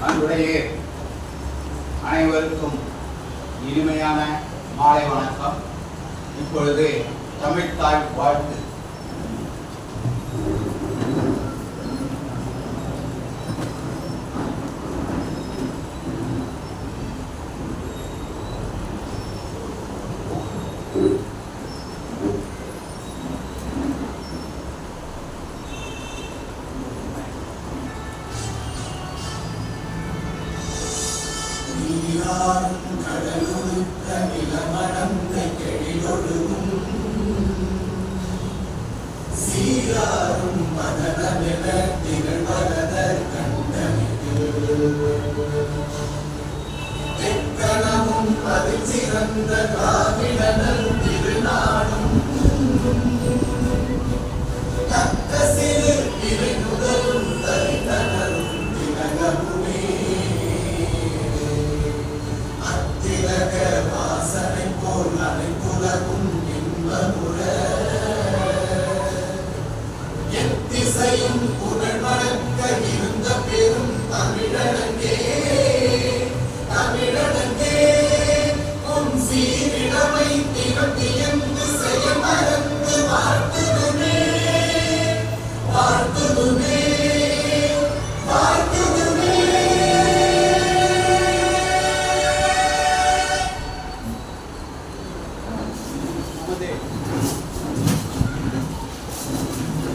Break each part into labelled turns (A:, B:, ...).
A: அன்புடைய அனைவருக்கும் இனிமையான மாலை வணக்கம். இப்பொழுது தமிழ்த்தாய் வாழ்த்து.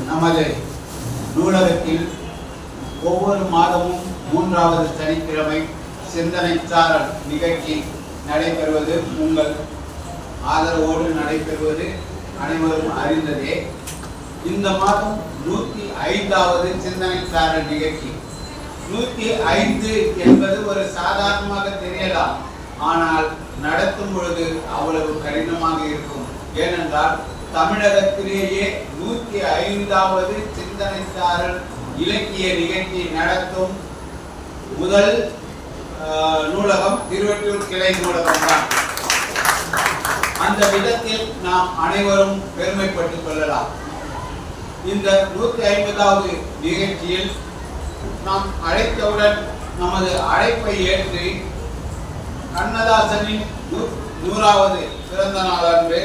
A: நமது நூலகத்தில் ஒவ்வொரு மாதமும் 3வது சனிக்கிழமை சிந்தனைச்சாரல் நிகழ்ச்சி நடைபெறுவது உங்கள் ஆதரவோடு நடைபெறுவது அனைவரும் அறிந்ததே. இந்த மாதம் 105வது சிந்தனைச்சாரல் நிகழ்ச்சி. 105 என்பது ஒரு சாதாரணமாக தெரியலாம், ஆனால் நடத்தும் பொழுது அவ்வளவு கடினமாக இருக்கும். ஏனென்றால் தமிழகத்திலேயே 105வது சிந்தனைச்சாரல் இலக்கிய நிகழ்ச்சி நடத்தும் முதல் நூலகம் திருவொற்றியூர் கிளை நூலகம் தான். அந்த விதத்தில் நாம் அனைவரும் பெருமைப்பட்டுக் கொள்ளலாம். இந்த 150வது நிகழ்ச்சியில் நாம் அழைத்தவுடன் நமது அழைப்பை ஏற்று கண்ணதாசனின் 100வது பிறந்த நாள் அன்று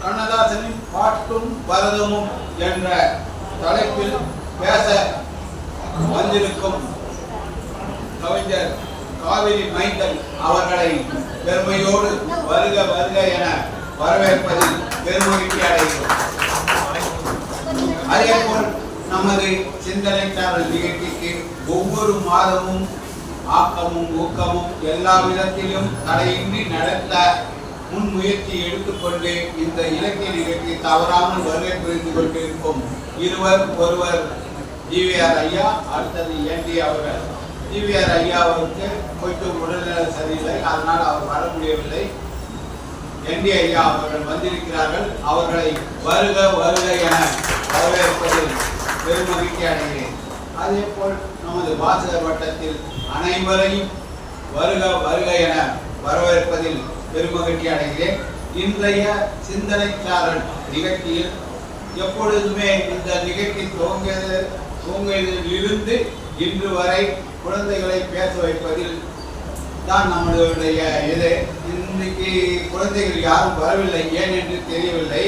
A: கண்ணதாசனின் பாட்டும் பரதமும் என்ற தலைப்பில் பேச வந்திருக்கும் கவிஞர் காவிரி மைந்தன் அவர்களை பெருமையோடு வருக வருக என வரவேற்பதில் பெருமகிழ்ச்சி அடைகிறோம். அதேபோல் நமது சிந்தனைச்சாரல் நிகழ்ச்சிக்கு ஒவ்வொரு மாதமும் ஆக்கமும் ஊக்கமும் எல்லா விதத்திலும் தடையின்றி நடத்த முன்முயற்சி எடுத்துக்கொண்டு இந்த இலக்கிய நிகழ்ச்சி தவறாமல் வருகை புரிந்து கொண்டிருக்கும் ஒருவர் ஜிவிஆர் ஐயா, அடுத்தது என்டி அவர்கள். ஜிவிஆர் ஐயா அவருக்கு கொஞ்சம் உடல்நல சரியில்லை, அதனால் அவர் வர முடியவில்லை. என்டி ஐயா அவர்கள் வந்திருக்கிறார்கள். அவர்களை வருக வருக என வரவேற்பதில் பெருமகிழ்ச்சி அடைகிறேன். அதே போல் நமது வாசகர் வட்டத்தில் அனைவரையும் வருக வருக என வரவேற்பதில் பெருமகிழ்ச்சி அடைகிறேன். இன்றைய சிந்தனைச்சாரல் நிகழ்ச்சியில் எப்பொழுதுமே இந்த நிகழ்ச்சி துவங்கியதிலிருந்து இன்று வரை குழந்தைகளை பேச வைப்பதில் தான் நம்மளுடைய இது. இன்னைக்கு குழந்தைகள் யாரும் வரவில்லை, ஏன் என்று தெரியவில்லை.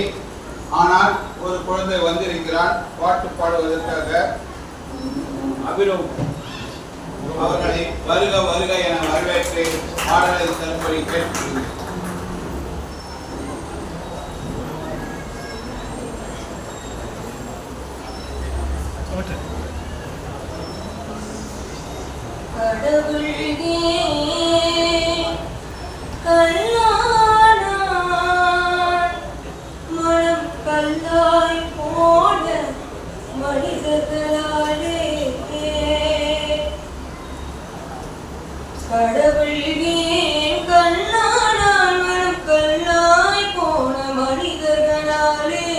A: ஆனால் ஒரு குழந்தை வந்திருக்கிறான் பாட்டு பாடுவதற்காக. அபிரவ் அவர்களை வருக வருக என வரவேற்று பாடலை தரும்படி கேட்டுக்கொள்கிறேன்.
B: மனம் கல்லாய் போன மனிதர்களாலே கடவுள் ஏன் கல்லானால் மனம் கல்லாய் போன மனிதர்களாலே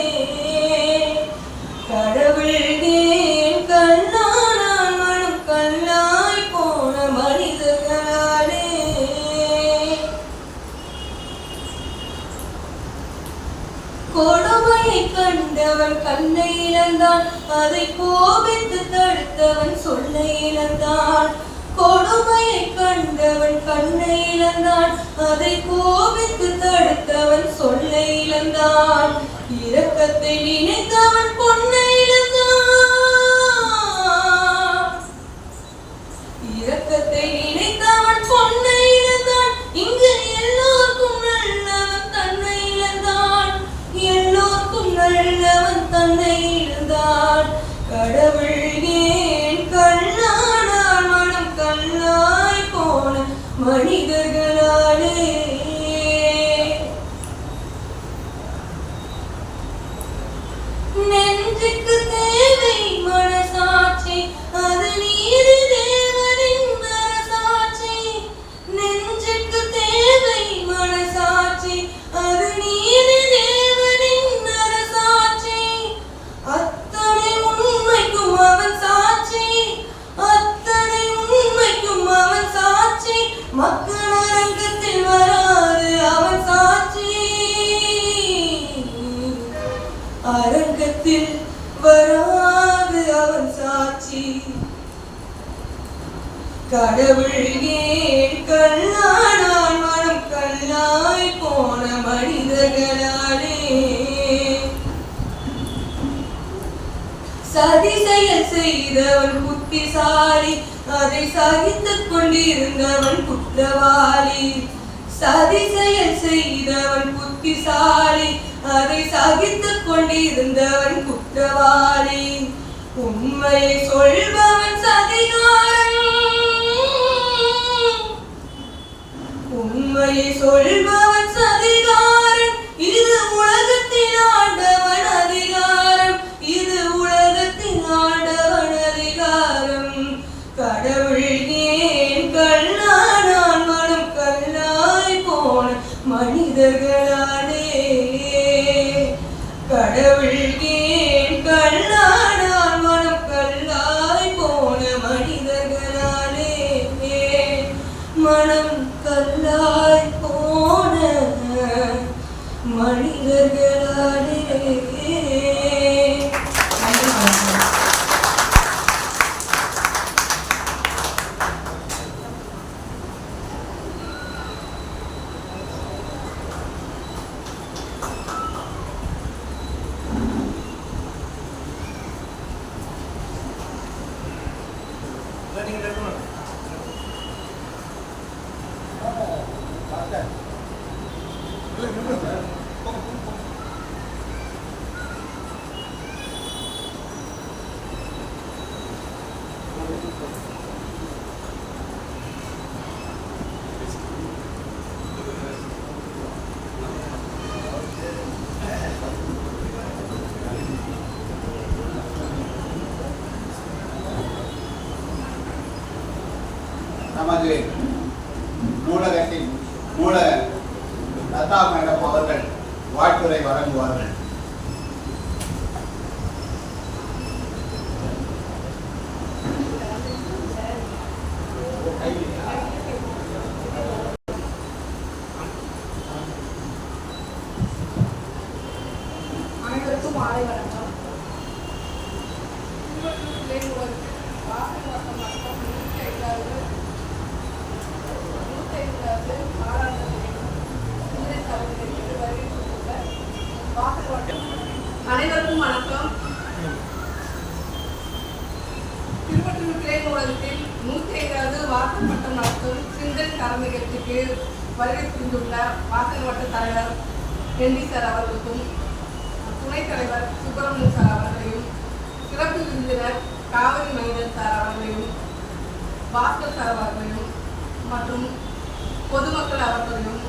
B: கடவுள் ஏன் கல்லானால் மனம் கல்லாய் போன மனிதர்களாலே கொடுமையை கண்டவன் கண்ணை இழந்தான், அதை கோபித்து தடுத்தவன் சொல்லை இழந்தான். கொடுமையை கண்டவன் கண்ணை இழந்தான், அதை கோபித்து தடுத்தவன் சொல்லை இழந்தான். இரக்கத்தை நினைத்தவன் பொன்னை இழந்தான், இரக்கத்தை நினைத்தவன் பொன்னை இழந்தான். இங்கு எல்லோருக்கும் நல்லவன் தன்னை இழந்தான், எல்லோருக்கும் நல்லவன் தன்னை இழந்தான். கடவுள் ஏன் கண்ணானால் மனம் கல்லாய் போன மனிதர்களாலே. நெஞ்சுக்கு தேவை மனசாட்சி, அது நீதி தேவனின் அரசாட்சி. நெஞ்சுக்கு தேவை மனசாட்சி, அது நீதி தேவனின் அரசாட்சி. அத்தனை உண்மைக்கும் அவன் சாட்சி, அத்தனை உண்மைக்கும் அவன் சாட்சி. மக்கள் அரங்கத்தில் வராது அவன் சாட்சி, அரங்கத்தில் வராது அவன் சாட்சி. கடவுள் ஏன் கல்லானால் மனம் கல்லாய் போன மனிதர்களாலே. சதி செயல் செய்தவன் புத்திசாலி, அதை சகித்துக் கொண்டிருந்தவன் குற்றவாளி. சதி செயல் செய்தவன் புத்திசாலி, அதை சகித்துக் கொண்டிருந்தவன் குற்றவாளி. உண்மையை சொல்பவன் சதிகாரன், உண்மையை சொல்பவன் சதிகாரன். இது உலகத்தில் ஆண்டவன் அதிகாரம், இது உலகத்தில் ஆண்டவன் அதிகாரம். கடவுள் ஏன் கல்லானால் மனம் கல்லாய் போன மனிதர்களாலே. கடவுள் ஏன் கல்லானால் மனம் கல்லாய் போன மனிதர்களாலே. மனம் கல்லாய் போன மனிதர்களாலே.
A: நமது நூலகத்தின் நூலகர் லதா மேடம் அவர்கள் வாழ்த்துரை வழங்குவார்கள்.
C: அனைவருக்கும் மாலை வணக்கம். அனைவருக்கும் வணக்கம். திருவள்ளூர் கிளை நூலகத்தில் 105வது வாசல் பட்டம் நடத்தும் சிந்தன் கரம் நிகழ்ச்சிக்கு வருகை புரிந்துள்ள வாசல் வட்ட தலைவர் என்டி சார் அவர்களுக்கும், துணைத் தலைவர் சுப்பிரமணியன் சார் அவர்களையும், சிறப்பு விருந்தினர் காவிரி மைந்தன் சார் அவர்களையும், பாஸ்கர் சார் அவர்களையும் மற்றும் பொதுமக்கள் அவர்களையும்,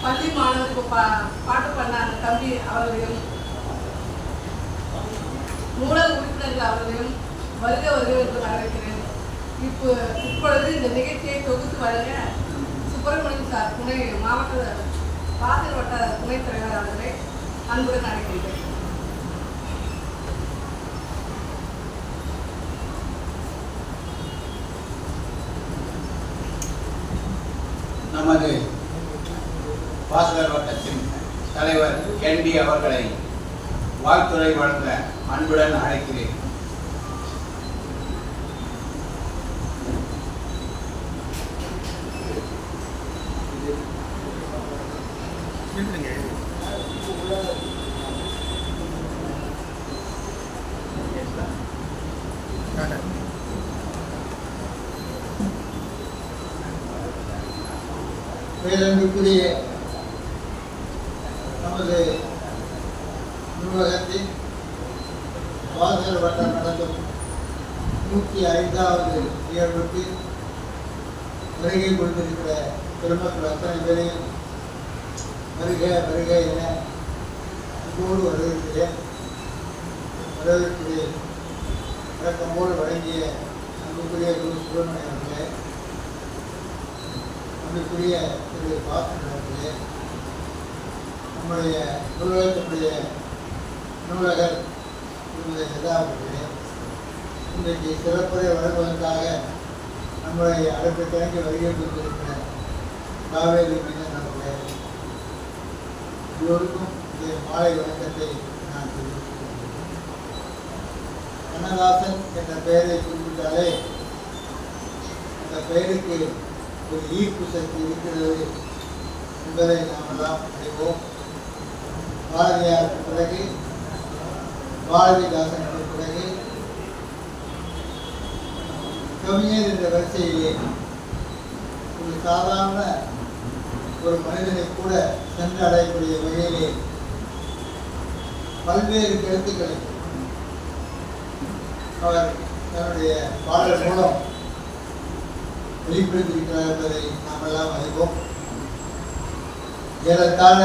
C: பள்ளி மாணவருக்கு பாட்டு பண்ண அந்த தம்பி அவர்களையும், நூலக உறுப்பினர்கள் அவர்களையும் வருக வருக என்று வரவேற்கிறேன். இப்பொழுது இந்த நிகழ்ச்சியை தொகுத்து வழங்க சுப்பிரமணியன் சார் துணை மாவட்ட வாசல் வட்ட துணைத் தலைவர் அவர்களை அன்புடன் அழைக்கின்றேன்.
A: நமது வாசகர் வட்டத்தின் தலைவர் என்டி அவர்களை வாழ்த்துரை வழங்க அன்புடன் அழைக்கிறேன்.
D: பேரன்புக்குரிய நமது நூலகத்தின் வாசகர் வட்டம் நடத்தும் 105வது நிகழ்வுக்கு வருகை கொண்டிருக்கிற பெருமக்கள் அத்தனை பேரையும் வருக வருக என அன்போடு வரவேற்கிறேன். வரவேற்கிறேன் வழக்கம்போடு வழங்கிய அன்புக்குரிய குரு சுப்பிரமணியன் அவர்களே, அன்புக்குரிய திரு பாசன் அவர்களே, நம்முடைய நூலகத்தினுடைய நூலகர் திருமதி லதா அவர்களே, இன்றைக்கு சிறப்புரை வழங்குவதற்காக நம்முடைய அழைப்பு கிழங்கி வருகை கொண்டிருக்கிற காவேரி மீனன் அவர்களே, எல்லோருக்கும் இந்த மாலை வணக்கத்தை நான் தெரிவித்துக் கொள்கிறேன். கண்ணதாசன் என்ற பெயரை குறிப்பிட்டாலே அந்த பெயருக்கு ஒரு ஈர்ப்பு சக்தி இருக்கிறது என்பதை நாமெல்லாம் அறிவோம். பாரதியாருக்கு பிறகு பாரதிதாசனுக்கு பிறகு கவிஞர் என்ற வரிசையிலே ஒரு சாதாரண ஒரு மனிதனை கூட சென்று அடையக்கூடிய வகையிலே பல்வேறு கருத்துக்களை அவர் தன்னுடைய பாடல் மூலம் வெளிப்படுத்தியிருக்கிறார் என்பதை நாம் எல்லாம் அறிவோம். ஏறத்தாழ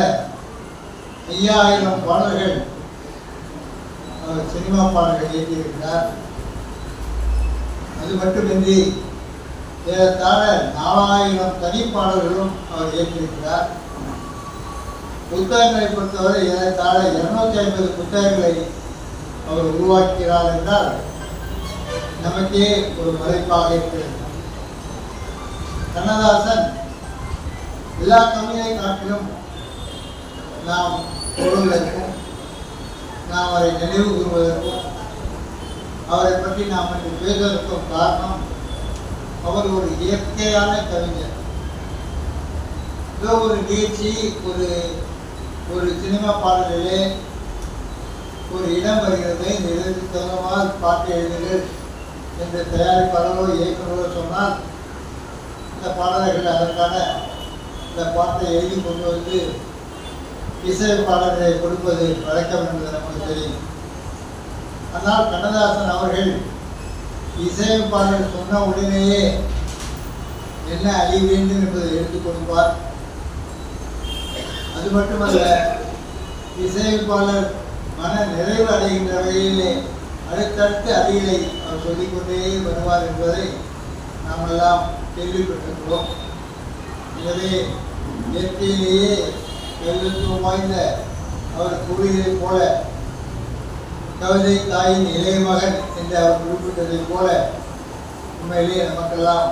D: 5000 பாடல்கள் அவர் சினிமா பாடல்கள் இயற்றியிருக்கிறார். அது மட்டுமின்றி ஏறத்தாழ 4000 தனிப்பாடல்களும் அவர் இயற்றியிருக்கிறார். புத்தகங்களை பொறுத்தவரை ஏறத்தாழ 250 புத்தகங்களை அவர் உருவாக்கிறார் என்றால் நமக்கே ஒரு மலைப்பாக இருக்கிறது. கண்ணதாசன் எல்லா கவிதை காட்டிலும் நாம் பொருளுக்கும் நாம் அவரை நினைவு கூறுவதற்கும் அவரை பற்றி நாம் இன்று பேசுவதற்கும் காரணம் அவர் ஒரு இயற்கையான கவிஞர். ஏதோ ஒரு நிகழ்ச்சி ஒரு சினிமா பாடலிலே ஒரு இடம் வருகிறது, இந்த இடத்துக்கு தகுந்தமாக பாட்டு எழுதுகள் என்று தயாரிப்பாளரோ இயக்குநரோ சொன்னால் இந்த பாடல்கள் அதற்கான இந்த பாட்டை எழுதி கொண்டு வந்து இசை பாடல்களை கொடுப்பது வழக்கம் என்பது நமக்கு தெரியும். ஆனால் கண்ணதாசன் அவர்கள் இசையமைப்பாளர் சொன்ன உடனேயே என்ன அழிய வேண்டும் என்பதை எடுத்துக் கொடுப்பார். அது மட்டுமல்ல, இசையமைப்பாளர் மன நிறைவு அடைகின்ற வகையிலே அடுத்தடுத்து அடிகளை அவர் சொல்லிக்கொண்டே வருவார் என்பதை நாம் எல்லாம் கேள்விப்பட்டிருக்கிறோம். எனவே இயற்கையிலேயே எழுத்துவம் வாய்ந்த அவர் கூறியதை போல கவிதை தாயின் இளைய மகன் என்று அவர் குறிப்பிட்டதை போல உண்மையிலேயே நமக்கெல்லாம்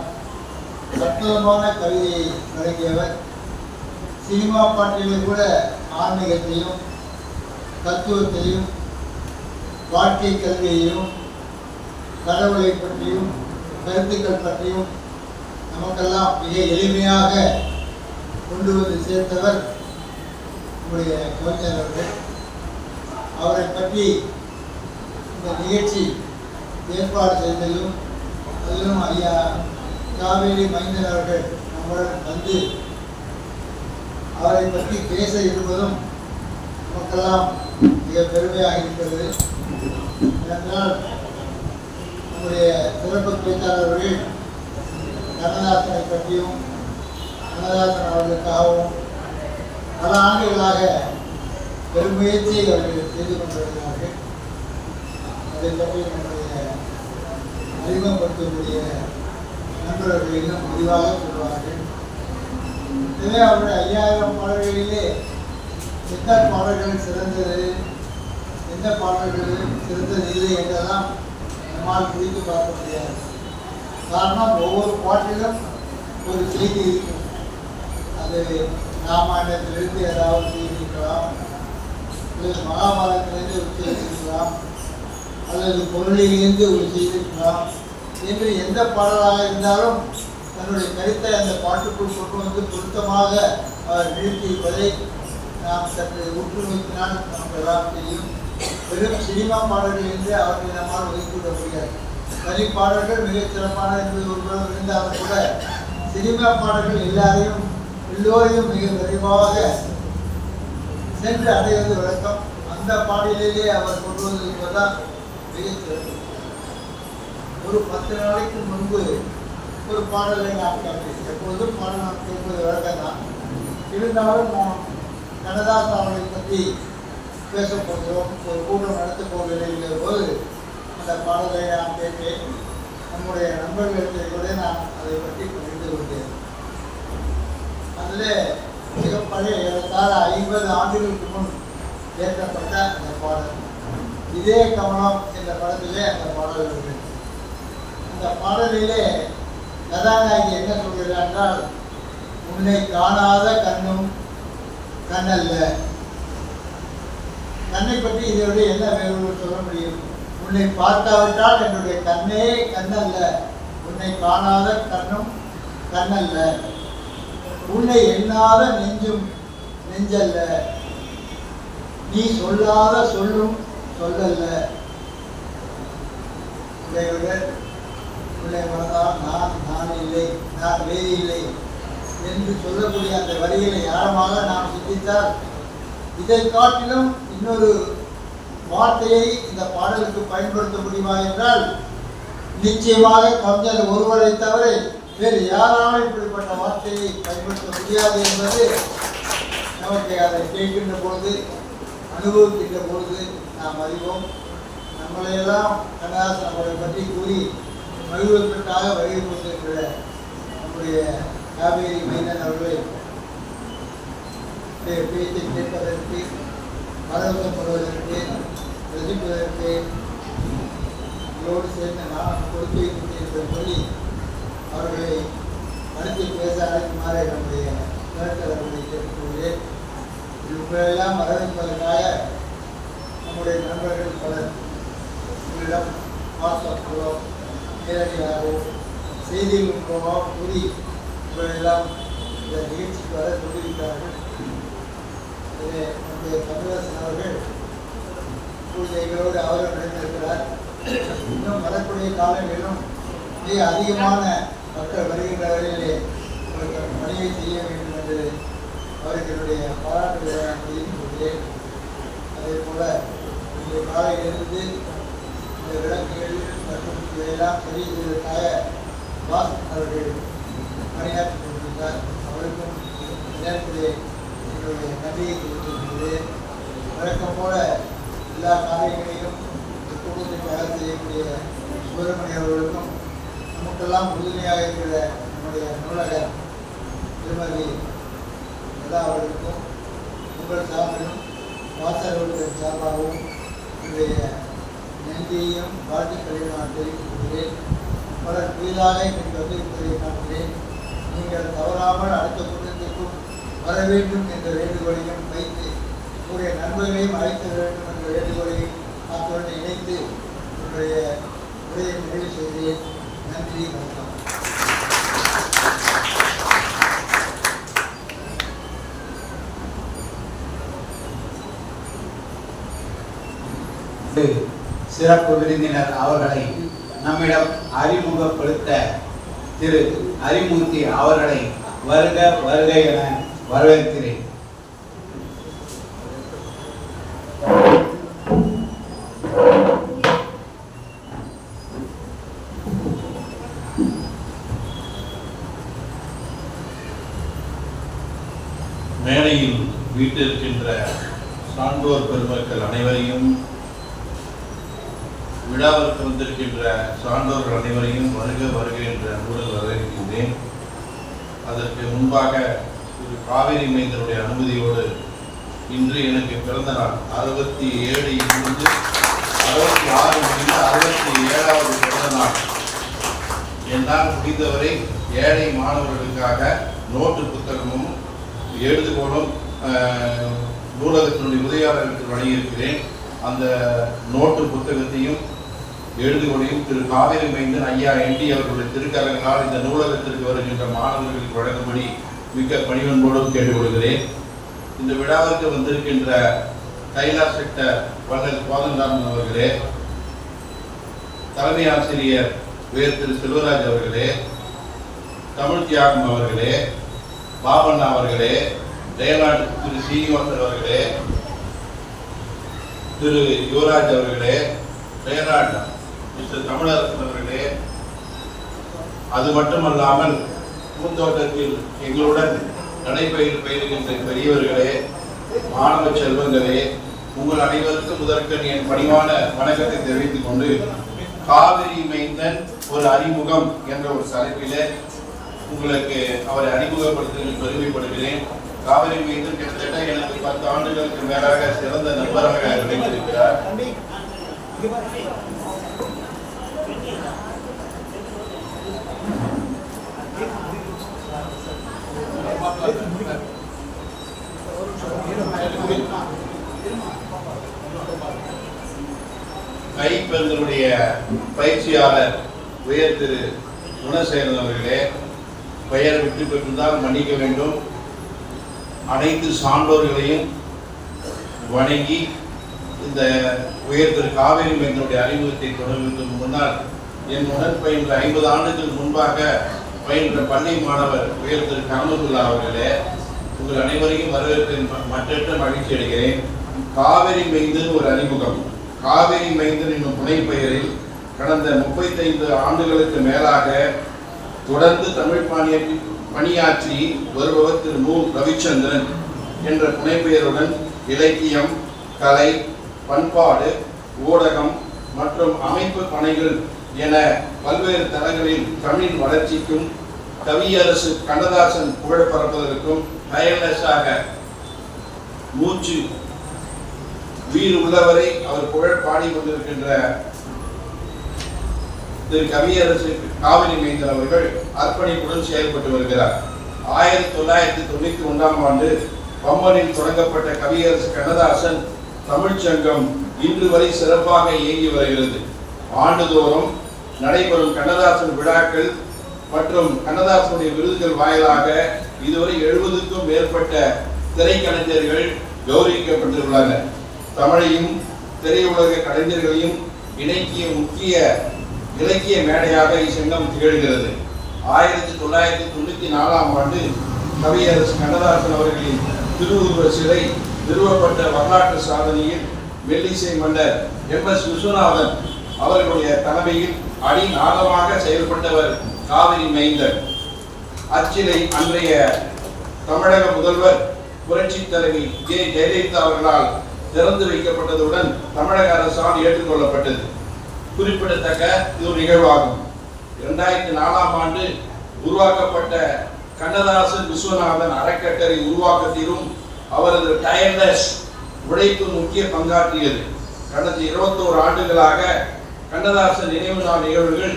D: அற்புதமான கவிதையை வழங்கியவர். சினிமா பாட்டிலே கூட ஆன்மீகத்தையும் தத்துவத்தையும் வாழ்க்கை கல்வியையும் கடவுளை பற்றியும் கருத்துக்கள் பற்றியும் நமக்கெல்லாம் மிக எளிமையாக கொண்டு வந்து சேர்த்தவர் நம்முடைய கவிஞர் அவர்கள். அவரை பற்றி இந்த நிகழ்ச்சி ஏற்பாடு செய்ததும் அதிலும் ஐயா காவேரி மைந்தன் அவர்கள் நம்முடன் வந்து அவரை பற்றி பேச இருப்பதும் நமக்கெல்லாம் மிக பெருமையாக இருக்கிறது. ஏனென்றால் நம்முடைய சிறப்பு பேச்சாளர்கள் கண்ணதாசனை பற்றியும் கண்ணதாசன் அவர்களுக்காகவும் பல ஆண்டுகளாக பெருமுயற்சியை அவர்கள் செய்து கொண்டிருக்கிறார்கள். அதை பற்றி நம்முடைய அறிமுகப்படுத்தக்கூடிய நண்பர்கள் இன்னும் முடிவாக சொல்வார்கள். எனவே அவருடைய 5000 பாடல்களிலே எந்த பாடல்கள் சிறந்தது, எந்த பாடல்கள் சிறந்தது இல்லை என்றெல்லாம் நம்மால் குறித்து பார்க்க முடியாது. காரணம், ஒவ்வொரு பாட்டிலும் ஒரு செய்தி இருக்கும். அது ராமாயணத்திலிருந்து ஏதாவது செய்தி இருக்கலாம், அல்லது மகாபாரதத்திலிருந்து ஒரு செய்தி இருக்கலாம், அல்லது பொருளிலிருந்து ஒரு செய்தி இருக்கலாம் என்று எந்த பாடலாக இருந்தாலும் தன்னுடைய கருத்தை அந்த பாட்டுக்குள் கொண்டு வந்து பொருத்தமாக அவர் நிறுத்தியிருப்பதை நாம் சற்று உற்று நோக்கினால் நமக்கு எல்லாம் தெரியும். வெறும் சினிமா பாடல்கள் என்று அவர்களை நம்மால் ஒதுக்கிவிட முடியாது. வரி பாடல்கள் மிகச் சிறப்பான என்பது ஒருபுறம் இருந்தாலும் கூட சினிமா பாடல்கள் எல்லோரையும் மிக விரைவாக சென்று அடைவது வழக்கம். அந்த பாடலிலே அவர் கொண்டு வந்திருப்பதுதான் மிகச் சிறப்பு. ஒரு 10 நாளைக்கு முன்பு ஒரு பாடலை நான் கேட்டேன். எப்பொழுதும் பாடல் நாம் கேட்பது வழக்கம் தான். இருந்தாலும் நாம் கண்ணதாசன் அவர்களை பற்றி பேசப் போகிறோம், ஒரு கூட்டம் நடத்தப் போகிற போது அந்த பாடலை நான் கேட்டேன். நம்முடைய நண்பர்களுக்கு கூட நான் அதை பற்றி புரிந்து கொண்டேன். அதில் மிக பழைய ஏறத்தாழ 50 ஆண்டுகளுக்கு முன் ஏற்றப்பட்ட அந்த பாடல் இதே கமலம் என்ற படத்திலே அந்த பாடல் வருகிறது. அந்த பாடலிலே கதாநாயகி என்ன சொல்கிறார் என்றால், உன்னை காணாத கண்ணும் கண்ணல்ல. கண்ணை பற்றி இதோட என்ன வேறு சொல்ல முடியும்? உன்னை பார்க்காவிட்டால் என்னுடைய கண்ணே கண்ணல்ல, உன்னை காணாத கண்ணும் கண்ணல்ல, உன்னை எண்ணாத நெஞ்சும் நெஞ்சல்ல, நீ சொல்லாத சொல்லும் சொல்லல்ல, உன்னை மறந்தால் நான் இல்லை, நான் வேறு இல்லை என்று சொல்லக்கூடிய அந்த வரிகளை ஆழமாக நாம் சிந்தித்தால் இதை காட்டிலும் இன்னொரு வார்த்தையை இந்த பாடலுக்கு பயன்படுத்த முடியுமா என்றால் நிச்சயமாக கவிஞர் ஒருவரை தவிர வேறு யாராலும் இப்படிப்பட்ட வார்த்தையை பயன்படுத்த முடியாது என்பது நமக்கு அதை கேட்கின்ற பொழுது அனுபவிக்கின்ற பொழுது நாம் அறிவோம். நம்மளையெல்லாம் கண்ணதாசன் அவரை பற்றி கூறி மகிழ்வதற்காக வருகை கொண்டிருக்கிற நம்முடைய காவேரி மைந்தன் அவர்களை பேச்சை கேட்பதற்கு, பரவசப்படுவதற்கு, ரசிப்பதற்கு இதோடு சேர்ந்து நான் கொடுத்து வைக்கின்றேன் என்று சொல்லி அவர்களை அடுத்து பேச அழைக்குமாறு நம்முடைய கலெக்டர் அவர்களை கேட்டுக்கொள்கிறேன். இவர்களெல்லாம் வரவேற்பதற்காக நம்முடைய நண்பர்கள் பலர் உங்களிடம் வாட்ஸ்அப் மூலம் நேரடியாகவோ செய்திகள் மூலமாக கூறி இவர்களெல்லாம் இந்த நிகழ்ச்சிக்கு வர சொல்லியிருக்கிறார்கள். நம்முடைய தமிழரசன் அவர்கள் பூஜைகளோடு அவரும் நடந்திருக்கிறார். இன்னும் வரக்கூடிய காலங்களிலும் மிக அதிகமான மக்கள் வருகின்ற வரையிலே உங்களுக்கு பணியை செய்ய வேண்டும் என்று அவருக்கு என்னுடைய பாராட்டுகளை நான் தெரிவித்துக் கொள்கிறேன். அதே போல இன்றைய காலையிலிருந்து இந்த விளக்குகள் மற்றும் இதையெல்லாம் சரி செய்வதற்காக வாஸ் அவர்கள் பணியாற்றி கொண்டிருந்தார். அவருக்கும் நேரத்திலே என்னுடைய நன்றியை தெரிவித்திருக்கிறேன். வழக்கம் போல எல்லா காரியங்களையும் குடும்பத்திற்காக செய்யக்கூடிய சுப்பிரமணிய அவர்களுக்கும் நமக்கெல்லாம் உறுதுணையாக இருக்கிற நம்முடைய நூலகர் திருமதி லதா அவர்களுக்கும் உங்கள் சார்பிலும் வாசகர்களுடைய சார்பாகவும் என்னுடைய நன்றியையும் வாழ்த்துக்களையும் நான் தெரிவித்துக் கொள்கிறேன். பலர் புதிதாக இன்றைக்கு வந்திருப்பதை காண்கிறேன். நீங்கள் தவறாமல் அடுத்த கூட்டத்திற்கும் வர வேண்டும் என்ற வேண்டுகோளையும் வைத்து உங்களுடைய நண்பர்களையும் அழைக்க வேண்டும் என்ற வேண்டுகோளையும் அத்துடன் இணைத்து என்னுடைய உரையை நிறைவு செய்கிறேன். நன்றி, வணக்கம்.
A: சிறப்பு விருந்தினர் அவர்களை நம்மிடம் அறிமுகப்படுத்த திரு ஹரிமூர்த்தி அவர்களை வருக வருக என வரவேற்கிறேன்.
E: மேடையில் வீட்டிருக்கின்ற சான்றோர் பெருமக்கள் அனைவரையும், விழாவிற்கு வந்திருக்கின்ற சான்றோர்கள் அனைவரையும் வருக வருக என்ற அன்புடன் வரவேற்கின்றேன். அதற்கு முன்பாக ஒரு காவேரி மைந்தனுடைய அனுமதியோடு இன்று எனக்கு பிறந்த நாள் 67 இருந்து 66 முடிந்து 67வது பிறந்த நாள். என்னால் முடிந்தவரை ஏழை மாணவர்களுக்காக நோட்டு புத்தகமும் எழுதுகோளும் நூலகத்தினுடைய உதவியாளர்களுக்கு வழங்கியிருக்கிறேன். அந்த நோட்டு புத்தகத்தையும் எழுதுகோளையும் திரு காவேரி மைந்தன் ஐயா என்டி அவர்களுடைய திருக்கரங்களால் இந்த நூலகத்திற்கு வருகின்ற மாணவர்களுக்கு வழங்கும்படி மிக்க பணிவன்போடும் கேட்டுக்கொள்கிறேன். இந்த விழாவிற்கு வந்திருக்கின்ற கைலாஷ் செக்டர் வள்ளல் கோதண்டாமன் அவர்களே, தலைமை ஆசிரியர் உயர் திரு செல்வராஜ் அவர்களே, தமிழ் தியாகம் அவர்களே, பாபண்ணா அவர்களே, ஜெயநாடு திரு சீனிவாசன் அவர்களே, திரு யுவராஜ் அவர்களே, ஜெயநாடு மிஸ்டர் தமிழரசன் அவர்களே, அது மட்டுமல்லாமல் பூந்தோட்டத்தில் எங்களுடன் நடைபயிலுகின்ற பெரியவர்களே, மாணவ செல்வங்களே, உங்கள் அனைவருக்கும் முதற்கண் என் பணிவான வணக்கத்தை தெரிவித்துக் கொண்டு காவிரி மைந்தன் ஒரு அறிமுகம் என்ற ஒரு தலைப்பிலே உங்களுக்கு அவரை அறிமுகப்படுத்துவதில் பெருமைப்படுகிறேன். காவிரி மைந்தன் கிட்டத்தட்ட எனக்கு 10 ஆண்டுகளுக்கு மேலாக சிறந்த நண்பராக வைத்திருக்கிறார். கைப்பெண்களுடைய பயிற்சியாளர் உயர் திரு குணசேகரன் அவர்களே, பெயர் விட்டு பெற்றிருந்தால் மன்னிக்க வேண்டும். அனைத்து சான்றோர்களையும் வணங்கி இந்த உயர் திரு காவேரி மைந்தனுடைய அறிமுகத்தை தொடங்குவதற்கு முன்னால் என்னுடன் பயின்ற 50 ஆண்டுகள் முன்பாக பயின்ற பள்ளி மாணவர் உயர் திரு கனமதுல்லா அவர்களே, உங்கள் அனைவரையும் வரவேற்பின் மற்றற்ற மகிழ்ச்சி அடைகிறேன். காவிரி மைந்தன் ஒரு அறிமுகம். காவிரி மைந்தன் என்னும் புனை பெயரில் கடந்த 35 ஆண்டுகளுக்கு மேலாக தொடர்ந்து தமிழ் பணியாற்றி வருபவர் திரு மு. ரவிச்சந்திரன் என்ற புனைப்பெயருடன் இலக்கியம், கலை, பண்பாடு, ஊடகம் மற்றும் அமைப்பு பணிகள் என பல்வேறு தளங்களில் தமிழின் வளர்ச்சிக்கும் கவியரசு கண்ணதாசன் புகழ் பரப்புவதற்கும் டயர்லெஸ்ஸாக மூச்சு வீடு உள்ளவரை அவர் புகழ் பாடிக்கொண்டிருக்கின்ற திரு கவியரசு காவிரி மைந்தன் அவர்கள் அர்ப்பணிப்புடன் செயல்பட்டு வருகிறார். 1991ஆம் ஆண்டு பம்பனில் தொடங்கப்பட்ட கவியரசு கண்ணதாசன் தமிழ்ச்சங்கம் இன்று வரை சிறப்பாக இயங்கி வருகிறது. ஆண்டுதோறும் நடைபெறும் கண்ணதாசன் விழாக்கள் மற்றும் கண்ணதாசனுடைய விருதுகள் வாயிலாக இதுவரை 70க்கும் மேற்பட்ட திரைக்கலைஞர்கள் கௌரவிக்கப்பட்டுள்ளனர். தமிழையும் திரையுலக கலைஞர்களையும் இணைக்கிய முக்கிய இலக்கிய மேடையாக இச்சங்கம் திகழ்கிறது. 1994ஆம் ஆண்டு கவியரசு கண்ணதாசன் அவர்களின் திருவுருவ சிலை நிறுவப்பட்ட வரலாற்று சாதனையில் மெல்லிசை மன்னர் MS விஸ்வநாதன் அவர்களுடைய தலைமையில் அடிநாதமாக செயல்பட்டவர் காவிரி மைந்தன். அச்சிலை அன்றைய தமிழக முதல்வர் புரட்சி தலைவி ஜெ. ஜெயலலிதா அவர்களால் திறந்து வைக்கப்பட்டதுடன் தமிழக அரசால் ஏற்றுக்கொள்ளப்பட்டது. குறிப்பிடத்தக்க இது ஒரு நிகழ்வாகும். 2004ஆம் ஆண்டு உருவாக்கப்பட்ட கண்ணதாசன் விஸ்வநாதன் அறக்கட்டளை உருவாக்கத்திலும் அவரது டயர்லெஸ் உழைப்பு முக்கிய பங்காற்றியது. கடந்த 21 ஆண்டுகளாக கண்ணதாசன் நினைவு நாள் நிகழ்வுகள்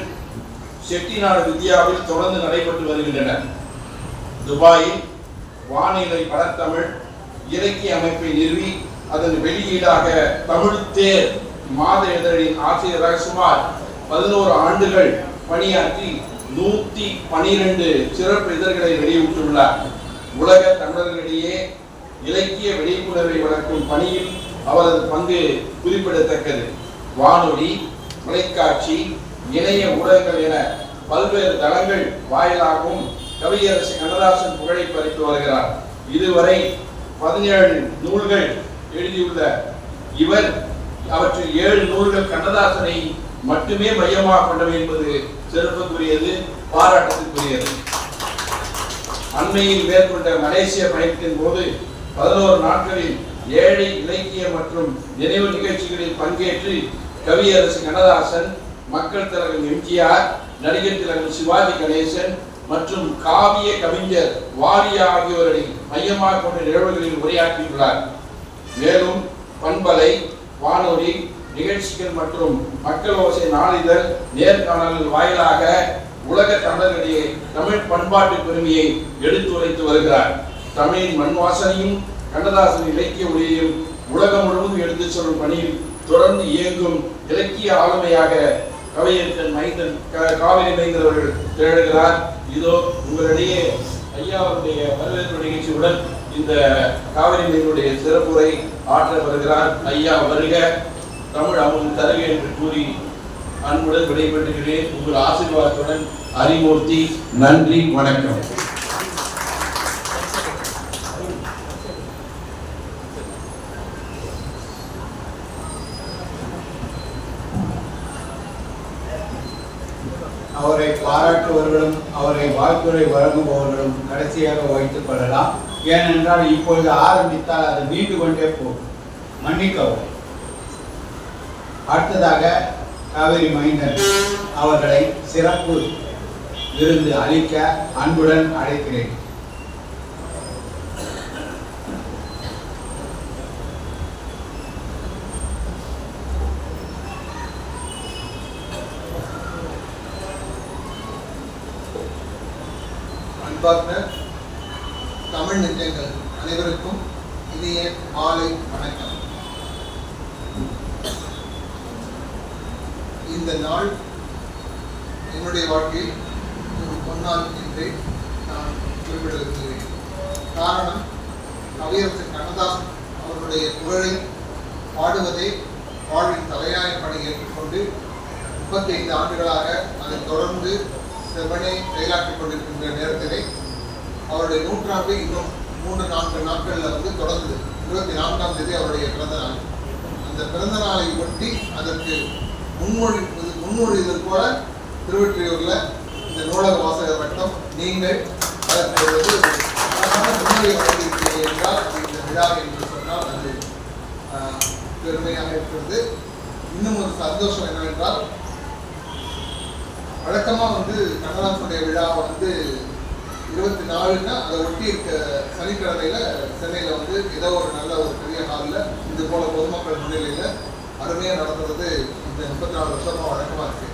E: செட்டிநாடு வித்யாவில் தொடர்ந்து நடைபெற்று வருகின்றன. துபாயில் வானிலை படத்தமிழ் இலக்கிய அமைப்பை நிறுவி அதன் வெளியீடாக தமிழ் தேர் மாத இதழின் ஆசிரியராக சுமார் 11 ஆண்டுகள் பணியாற்றி 112 சிறப்பு இதழ்களை வெளியிட்டுள்ளார். உலக தமிழர்களிடையே இலக்கிய விழிப்புணர்வை வளர்க்கும் பணியில் அவரது பங்கு குறிப்பிடத்தக்கது. வானொலி, தொலைக்காட்சி, இணைய ஊடகங்கள் என பல்வேறு தளங்கள் வாயிலாகவும் கவியரசு கண்ணதாசன் புகழை பறித்து வருகிறார். இதுவரை 17 நூல்கள் எழுதியுள்ள இவர் அவற்றில் 7 நூல்கள் கண்ணதாசனை மட்டுமே மையமாக கொண்டவை என்பது சிறப்புக்குரியது, பாராட்டத்திற்குரியது. அண்மையில் மேற்கொண்ட மலேசிய பயணத்தின் போது 11 நாட்களில் 7 இலக்கிய மற்றும் நினைவு நிகழ்ச்சிகளில் பங்கேற்று கவியரசு கண்ணதாசன், மக்கள் திலகம் எம்ஜிஆர், நடிகர் திலகம் சிவாஜி கணேசன் மற்றும் காவிய கவிஞர் வாரியா ஆகியோரை மையமாக கொண்ட நிகழ்வுகளில் உரையாற்றியுள்ளார். மேலும் பண்பலை, வானொலி நிகழ்ச்சிகள் மற்றும் மக்கள் ஓசை நாளிதழ் நேர்காணல்கள் வாயிலாக உலக தமிழர்களிடையே தமிழ் பண்பாட்டு பெருமையை எடுத்துரைத்து வருகிறார். தமிழின் மண் வாசனையும் கண்ணதாசன் இலக்கிய ஒளியையும் உலகம் முழுவதும் எடுத்துச் செல்லும் பணியில் தொடர்ந்து இயங்கும் இலக்கிய ஆளுமையாக கவியரசன் மைந்தன் காவிரி மைந்தன் அவர்கள் திகழ்கிறார். இதோ உங்களிடையே ஐயா அவருடைய வரவேற்பு நிகழ்ச்சியுடன் இந்த காவிரி மைந்தனுடைய சிறப்புரை ஆற்ற வருகிறார். ஐயா வருக, தமிழ் அமுது தருக என்று கூறி அன்புடன் விடைபெறுகிறேன். உங்கள் ஆசீர்வாதத்துடன் ஹரிமூர்த்தி. நன்றி, வணக்கம்.
A: அவரை பாராட்டுபவர்களும் அவரை வாழ்த்துரை வழங்குபவர்களும் கடைசியாக வைத்துக் கொள்ளலாம். ஏனென்றால் இப்பொழுது ஆரம்பித்தால் அது நீண்டு கொண்டே போகும். மன்னிக்கவும். அடுத்ததாக காவேரி மைந்தன் அவர்களை சிறப்பு விருந்து அளிக்க அன்புடன் அழைக்கிறேன்.
F: அன்பார்ந்த தமிழ் நெஞ்சங்கள் அனைவருக்கும் இனிய மாலை வணக்கம். இந்த நாள் என்னுடைய வாழ்க்கையில் ஒரு பொன்னாள் என்றே நான் குறிப்பிட விரும்புகிறேன். காரணம், கவியரசர் கண்ணதாசன் அவர்களுடைய புகழை பாடுவதை வாழ்வின் தலையாய பணி ஏற்றுக்கொண்டு 35 ஆண்டுகளாக அதை தொடர்ந்து செவ்வனே செயலாற்றிக் கொண்டிருக்கின்ற நேரத்திலே அவருடைய நூற்றாண்டு இன்னும் 3-4 நாட்களில் தொடங்குது. 24ஆம் தேதி அவருடைய பிறந்த நாள். அந்த பிறந்த நாளை ஒட்டி அதற்கு முன்மொழிதல் போல திருவொற்றியூர்ல இந்த நூலக வாசகர் வட்டம் நீங்கள் அதற்கு முன்னுரை வழங்கியிருக்கிறீர்கள் என்றால் இந்த விழா என்று சொன்னால் அது பெருமையாக இருக்கிறது. இன்னும் ஒரு சந்தோஷம் என்னவென்றால், வழக்கமாக கண்ணதாசனுடைய விழா 24ன்னா அதை ஒட்டி இருக்க சனிக்கிழமையில சென்னையில் ஏதோ ஒரு நல்ல ஒரு பெரிய ஹாலில் இது போல பொதுமக்கள் முன்னிலையில் அருமையாக நடத்துறது இந்த 34 வருஷமாக வழக்கமாக இருக்கு.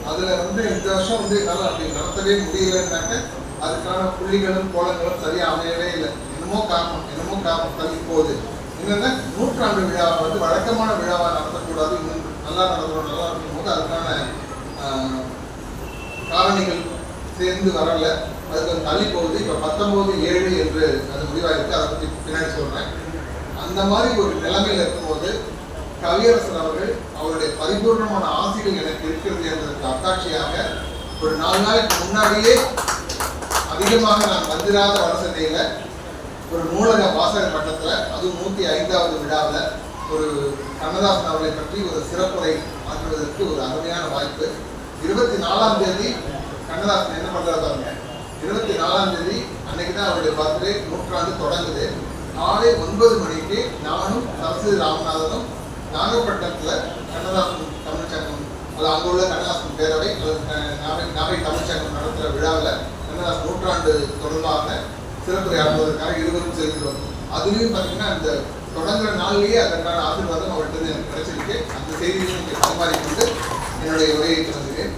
F: அதில் இந்த வருஷம் என்னால் அப்படி நடத்தவே முடியலன்னாக்க அதுக்கான புள்ளிகளும் கோலங்களும் சரியாக அமையவே இல்லை. என்னமோ காரணம் தள்ளி போகுது. என்னென்னா, நூற்றாண்டு விழாவை வழக்கமான விழாவாக நடத்தக்கூடாது, இன்னும் நல்லா நடக்கும் போது அதுக்கான காரணிகள் சேர்ந்து வரல, அது கொஞ்சம் தள்ளி போகுது. இப்போ 19/7 என்று அது முடிவாயிருக்கு. அதை பற்றி பின்னாடி சொல்கிறேன். அந்த மாதிரி ஒரு நிலைமையில் இருக்கும்போது கவியரசர் அவர்கள் அவருடைய பரிபூர்ணமான ஆசைகள் எனக்கு இருக்கிறது என்பதற்கு அத்தாட்சியாக ஒரு 4 நாளைக்கு முன்னாடியே அதிகமாக நான் வந்திராத வடசென்னையில் ஒரு நூலக வாசகர் வட்டத்தில், அதுவும் 105வது விழாவில் ஒரு கண்ணதாசன் அவர்களை பற்றி ஒரு சிறப்புரை ஆற்றுவதற்கு ஒரு அருமையான வாய்ப்பு. 24ஆம் தேதி கண்ணதாசன் என்ன பண்ணுறாங்க, 24ஆம் தேதி அன்னைக்கு தான் அவருடைய பர்த்டே, நூற்றாண்டு தொடங்குது. காலை 9 மணிக்கு நானும் சரஸ்வதி ராமநாதனும் நாகப்பட்டினத்தில் கண்ணதாசன் தமிழ்ச்சங்கம், அது அங்கே உள்ள கண்ணதாசன் பேரவை நாகை தமிழ்ச்சங்கம் நடத்துகிற விழாவில் கண்ணதாசன் நூற்றாண்டு தொடர்பான சிறப்புரை ஆற்றுவதற்காக இருவரும் சேர்க்கிறோம். அதுலேயும் பார்த்தீங்கன்னா இந்த தொடங்குற நாள்லேயே அதற்கான ஆசீர்வாதம் அவர்கிட்ட எனக்கு கிடைச்சிருக்கு. அந்த செய்தியையும் இங்கே பரிமாறிக்கொண்டு என்னுடைய உரையை தொடங்குகிறேன்.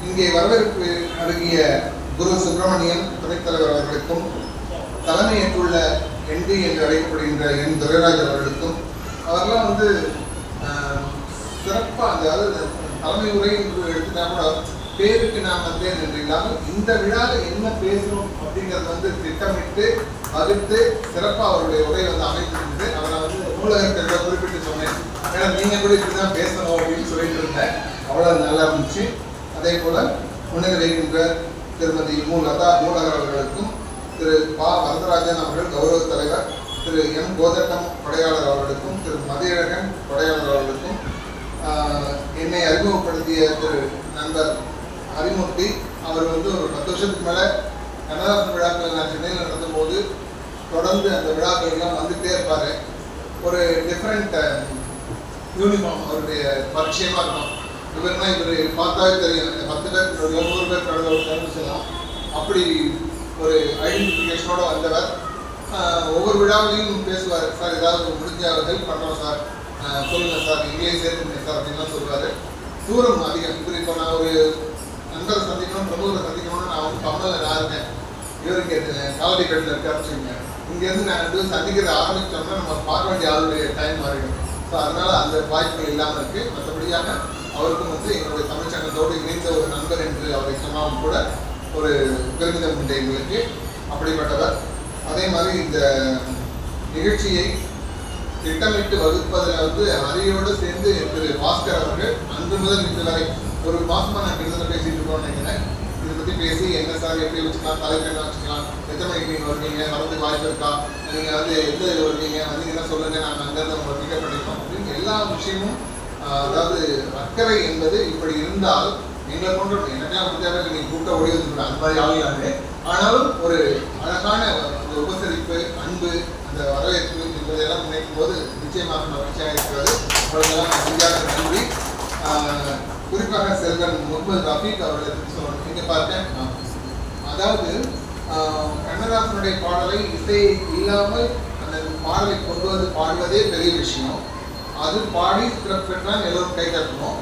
F: இங்கே வரவேற்பு அருகிய குரு சுப்பிரமணியன் துணைத் தலைவர் அவர்களுக்கும், தலைமையேற்றுள்ள என்டி என்று அழைக்கப்படுகின்ற என் துரைராஜ் அவர்களுக்கும், அவரெல்லாம் சிறப்பாக அதாவது தலைமை உரை என்று எடுத்துட்டா கூட பேருக்கு நான் வந்தேன் என்று இல்லாமல் இந்த விழாவில் என்ன பேசணும் அப்படிங்கிறது திட்டமிட்டு வகுத்து சிறப்பாக அவருடைய உரை அமைத்திருந்தது. அவரை நூலகத்தை குறிப்பிட்டு சொன்னேன், ஏன்னா நீங்கள் கூட இப்படி தான் பேசணும் அப்படின்னு சொல்லிட்டு இருந்தேன். அவ்வளோ நல்லா இருந்துச்சு. அதே போல முன்னிலை வைக்கின்ற திருமதி மு. லதா நூலகர் அவர்களுக்கும், திரு பா. வரதராஜன் அவர்கள் கௌரவ தலைவர், திரு எம். கோதட்டம் கொடையாளர் அவர்களுக்கும், திரு மதியழகன் கொடையாளர் அவர்களுக்கும், என்னை அறிமுகப்படுத்திய திரு நண்பர் ஹரிமூர்த்தி அவர் ஒரு 10 வருஷத்துக்கு மேலே கண்ணதாசன் விழாக்கள் நான் சென்னையில் நடத்தும் போது தொடர்ந்து அந்த விழாக்கள் எல்லாம் வந்துகிட்டே இருப்பார். ஒரு டிஃப்ரெண்ட் யூனிஃபார்ம் அவருடைய பரிச்சயமாக இருக்கும். இவர்னா இவர் பார்த்தாவே தெரியும், 10 பேர் 100 பேர் கடந்த ஒரு கருந்துச்சலாம் அப்படி ஒரு ஐடென்டிஃபிகேஷனோடு வந்தவர். ஒவ்வொரு விழாவிலையும் பேசுவார். சார் ஏதாவது முடிஞ்ச ஹெல்ப் பண்ணுறோம் சார், சொல்லுங்கள் சார், இங்கேயே சேர்த்துங்க சார் அப்படின்லாம் சொல்லுவார். தூரம் அதிகம். இப்போ நான் ஒரு நண்பரை சந்திக்கணும், பிரபுவரை சந்திக்கணும்னு நான் கம்மலில் நான் இருக்கேன், இவருக்கு காலடி கட்டில் இருக்க ஆரம்பிச்சுங்க. இங்கேருந்து நான் சந்திக்கிறத ஆரம்பித்தோம்னா நம்ம பார்க்க வேண்டிய ஆளுடைய டைம் மாறிடும். ஸோ அதனால் அந்த வாய்ப்புகள் இல்லாமல் இருக்குது. மற்றபடியாக அவருக்கும் எங்களுடைய தமிழ்ச்சங்கத்தோடு இணைந்த ஒரு நண்பர் என்று அவரை சொன்னாலும் கூட ஒரு பெருமிதம் உண்டு எங்களுக்கு. அப்படிப்பட்டவர். அதே மாதிரி இந்த நிகழ்ச்சியை திட்டமிட்டு வகுப்பதில் வந்து அரியோடு சேர்ந்து திரு பாஸ்கர் அவர்கள் அன்று முதல் இன்று வரை ஒரு மாசமா நான் கிட்டத்தட்ட பேசிட்டு இருக்கோம்னு நினைக்கிறேன். இதை பத்தி பேசி என்ன சார் எப்படி வச்சுக்கலாம், தலைப்பு என்ன வச்சுக்கலாம், எத்தனை மணிக்கு நீங்க வருவீங்க, வரதுக்கு வாய்ப்பு இருக்கா, நீங்க வந்து எந்த இது வருவீங்க, வந்தீங்கன்னா சொல்லுங்க, நாங்கள் அங்கிருந்து உங்களை பிக்கப் பண்ணிப்போம் அப்படின்னு எல்லா விஷயமும். அதாவது அக்கறை என்பது இப்படி இருந்தால் எங்களை கொண்டு எனக்கெல்லாம் முடிஞ்சாலும் நீங்க கூட்ட ஓடி வந்து அந்த மாதிரி ஆகலாமே. ஆனாலும் ஒரு அழகான அந்த உபசரிப்பு, அன்பு, அந்த வரவேற்பு என்பதெல்லாம் நினைக்கும் போது நிச்சயமாக மகிழ்ச்சியாக இருக்கிறது. அவர்களெல்லாம் நன்றியாக நன்றி. குறிப்பாக செல்வன் முகமது ரஃபீக் அவர்களை சொல்லணும். நீங்க பார்க்க அதாவது கண்ணதாசனுடைய பாடலை இசை இல்லாமல் அந்த பாடலை கொண்டு வந்து பாடுவதே பெரிய விஷயம். அது பாடி பெற்றால் எல்லோரும் கை தட்டணும்.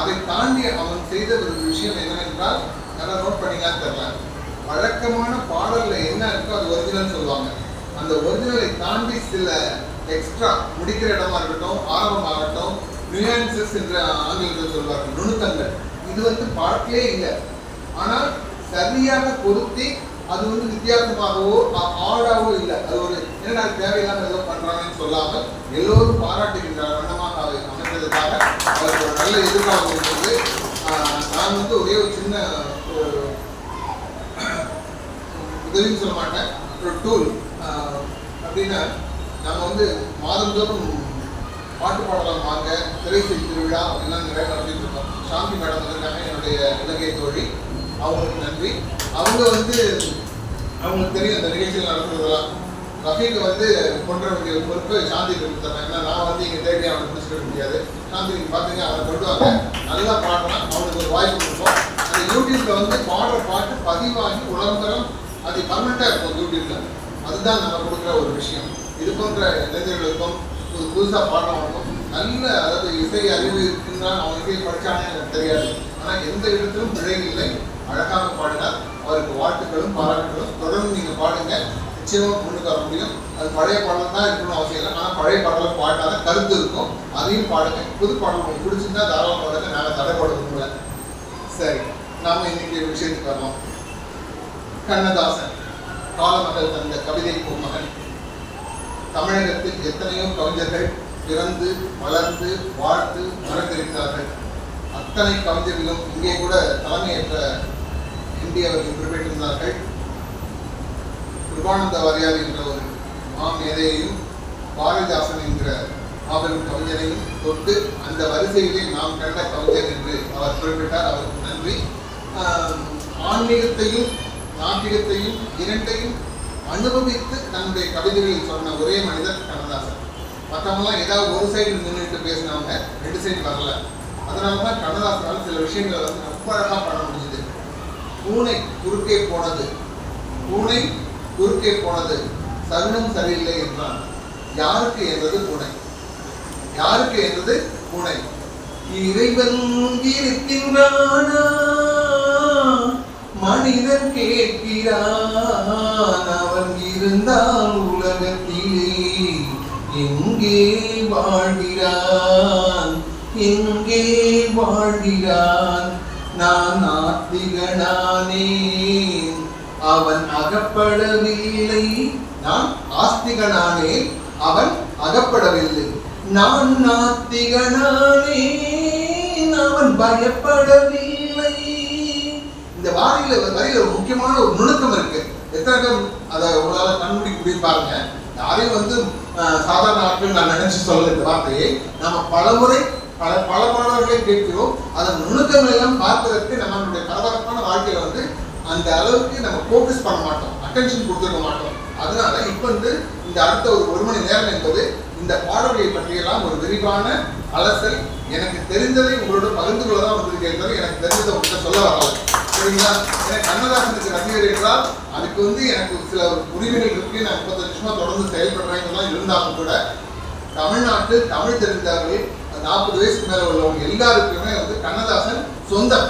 F: அதை தாண்டி அவன் செய்த ஒரு விஷயம் என்னவென்றால், நல்லா நோட் பண்ணிங்களான்னு தெரியல, வழக்கமான பாடல்ல என்ன இருக்கோ அது ஒரிஜினல் சொல்லுவாங்க. அந்த ஒரிஜினலை தாண்டி சில எக்ஸ்ட்ரா முடிக்கிற இடமா இருக்கட்டும், ஆரம்பமாகட்டும், நியூயான்சஸ் என்ற ஆங்கிலத்தில் சொல்வார்கள், நுணுக்கங்கள், இது வந்து பாடலே இல்லை. ஆனால் சரியாக பொருத்தி அது வந்து வித்தியாசமாகவோ ஆடாவோ இல்லை. அது ஒரு என்ன தேவையில்லாமல் ஏதோ பண்றாங்கன்னு சொல்லாமல் எல்லோரும் பாராட்டுகின்ற வண்ணமாக அமைந்ததுக்காக அவருக்கு ஒரு நல்ல எதிர்காலம் இருந்தது. நான் வந்து ஒரே ஒரு சின்ன உதவின்னு சொல்ல மாட்டேன், ஒரு டூல். அப்படின்னா நம்ம வந்து மாதந்தோறும் பாட்டு பாடலாம் வாங்க, திரைசை திருவிழா அப்படிலாம் நிறைய நடத்திட்டு இருக்கோம். சாந்தி மேடம் வந்திருக்காங்க, என்னுடைய இலங்கை தோழி, அவங்களுக்கு நன்றி. அவங்க வந்து அவங்களுக்கு தெரியும் அந்த நிகழ்ச்சியில் நடத்துறதெல்லாம். ரஃபீக்கு வந்து கொண்டு வர வேண்டிய பொறுப்பு சாந்திக்கு கொடுத்தாங்க. ஏன்னா நான் வந்து இங்கே தேடி அவனை பிடிச்சிக்க முடியாது. சாந்தி நீங்கள் பார்த்தீங்க, அவனை கொண்டு வாங்க, நல்லா பாடுறான், அவனுக்கு ஒரு வாய்ப்பு கொடுப்போம். அந்த யூடியூப்ல வந்து பாடுற பாட்டு பதிவாகி உலகம் அது பர்மனெண்ட்டாக இருக்கும் யூடியூப்ல. அதுதான் நம்ம கொடுக்குற ஒரு விஷயம். இது போன்ற இளைஞர்களுக்கும் புதுசாக பாடுறவங்களுக்கும் நல்ல, அதாவது இசை அறிவு இருக்குன்னா அவன் இசையை படித்தானே எனக்கு தெரியாது. ஆனால் எந்த இடத்திலும் பிழை இல்லை, அழகாக பாடினார். அவருக்கு வாழ்த்துக்களும் பாராட்டுகளும். தொடர்ந்து நீங்கள் பாடுங்க, நிச்சயமாக முன்னுக்கு வர முடியும். அது பழைய பாடல் தான் இருக்கணும்னு அவசியம் இல்லை. ஆனால் பழைய பாடலை பாட்டாத கருத்து இருக்கும், அதையும் பாடுங்க. புது பாடல் உங்களுக்கு பிடிச்சிருந்தா தாராளம் பாடுங்க, நாங்கள் தடைப்பட விரும்பல. சரி, நாம இன்னைக்கு விஷயத்துக்கு வரலாம். கண்ணதாசன் காலமகள் தந்த கவிதை மகன். தமிழகத்தில் எத்தனையோ கவிஞர்கள் பிறந்து வளர்ந்து வாழ்ந்து மறந்திருக்கிறார்கள். அத்தனை கவிஞர்களும் இங்கே கூட தலைமையேற்ற இந்திய அவர்கள் குறிப்பிட்டிருந்தார்கள். கிருபானந்த வாரியார் என்ற ஒரு மாமேதையையும் பாரதிதாசன் என்கிற மாபெரும் கவிஞரையும் தொட்டு அந்த வரிசையிலே நாம் கண்ட கவிஞர் என்று அவர் குறிப்பிட்டார். அவருக்கு நன்றி. ஆன்மீகத்தையும் நாட்டிகத்தையும் இரண்டையும் அனுபவித்து தன்னுடைய கவிதைகளில் சொன்ன ஒரே மனிதர் கண்ணதாசன். மற்றவங்களாம் ஏதாவது ஒரு சைடு நின்றுட்டு பேசினவங்க, ரெண்டு சைடு வரல. அதனாலதான் கண்ணதாசனால் சில விஷயங்களை வந்து ரொம்ப அழகா பண்ண முடியுது. பூனை குறுக்கே போனது, பூனை குறுக்கே போனது, சகுனம் சரியில்லை என்றான். யாருக்கு என்றது பூனை, யாருக்கு என்றது பூனை. இறைவன் இருக்கின்றானா மனிதன் கேட்கிறான், அவன் இருந்தால் உலகத்திலே எங்கே வாழ்கிறான், எங்கே வாழ்கிறான். நான் ஆஸ்திகனானேன், அவன் அகப்படவில்லை. நான் ஆஸ்திகனானேன், அவன் அகப்படவில்லை. நான் நாத்திகனானேன், அவன் பயப்படவில்லை. இந்த வரியில ஒரு முக்கியமான ஒரு நுணுக்கம் இருக்கு. எத்தனை பேர் அதை உங்களால கண்மூடி குடிப்பாருங்க. யாரையும் வந்து சாதாரண ஆட்கள் நான் நினைச்சு சொல்ல இந்த வார்த்தையை நாம பலமுறை பல பாடல்களை கேட்கிறோம். அதன் நுணுக்கங்கள் எல்லாம் பார்ப்பதற்கு நம்மளுடைய பரபரப்பான வாழ்க்கையில வந்து அந்த அளவுக்கு நம்ம ஃபோக்கஸ் பண்ண மாட்டோம், அட்டென்ஷன் கொடுத்துருக்க மாட்டோம். அதனால இப்ப வந்து இந்த அடுத்த ஒரு மணி நேரம் என்பது இந்த பாடல்களை பற்றியெல்லாம் ஒரு விரிவான அலசல். எனக்கு தெரிந்ததை உங்களோட பகிர்ந்து கொள்ளதான் வந்திருக்கிறது. எனக்கு தெரிஞ்சதை உங்கள்கிட்ட சொல்ல வரல, சரிங்களா? எனக்கு கண்ணதாசனுக்கு ரசிகர் என்றால் அதுக்கு வந்து எனக்கு சில உரிமைகள் இருக்கு. நான் 35 வருஷமா தொடர்ந்து செயல்படுறேங்கலாம் இருந்தாலும் கூட தமிழ்நாட்டு தமிழ் தெரிந்தவர்கள் 40 வயசுக்கு மேல உள்ளவங்க எல்லாருக்குமே வந்து கண்ணதாசன் சொந்தம்.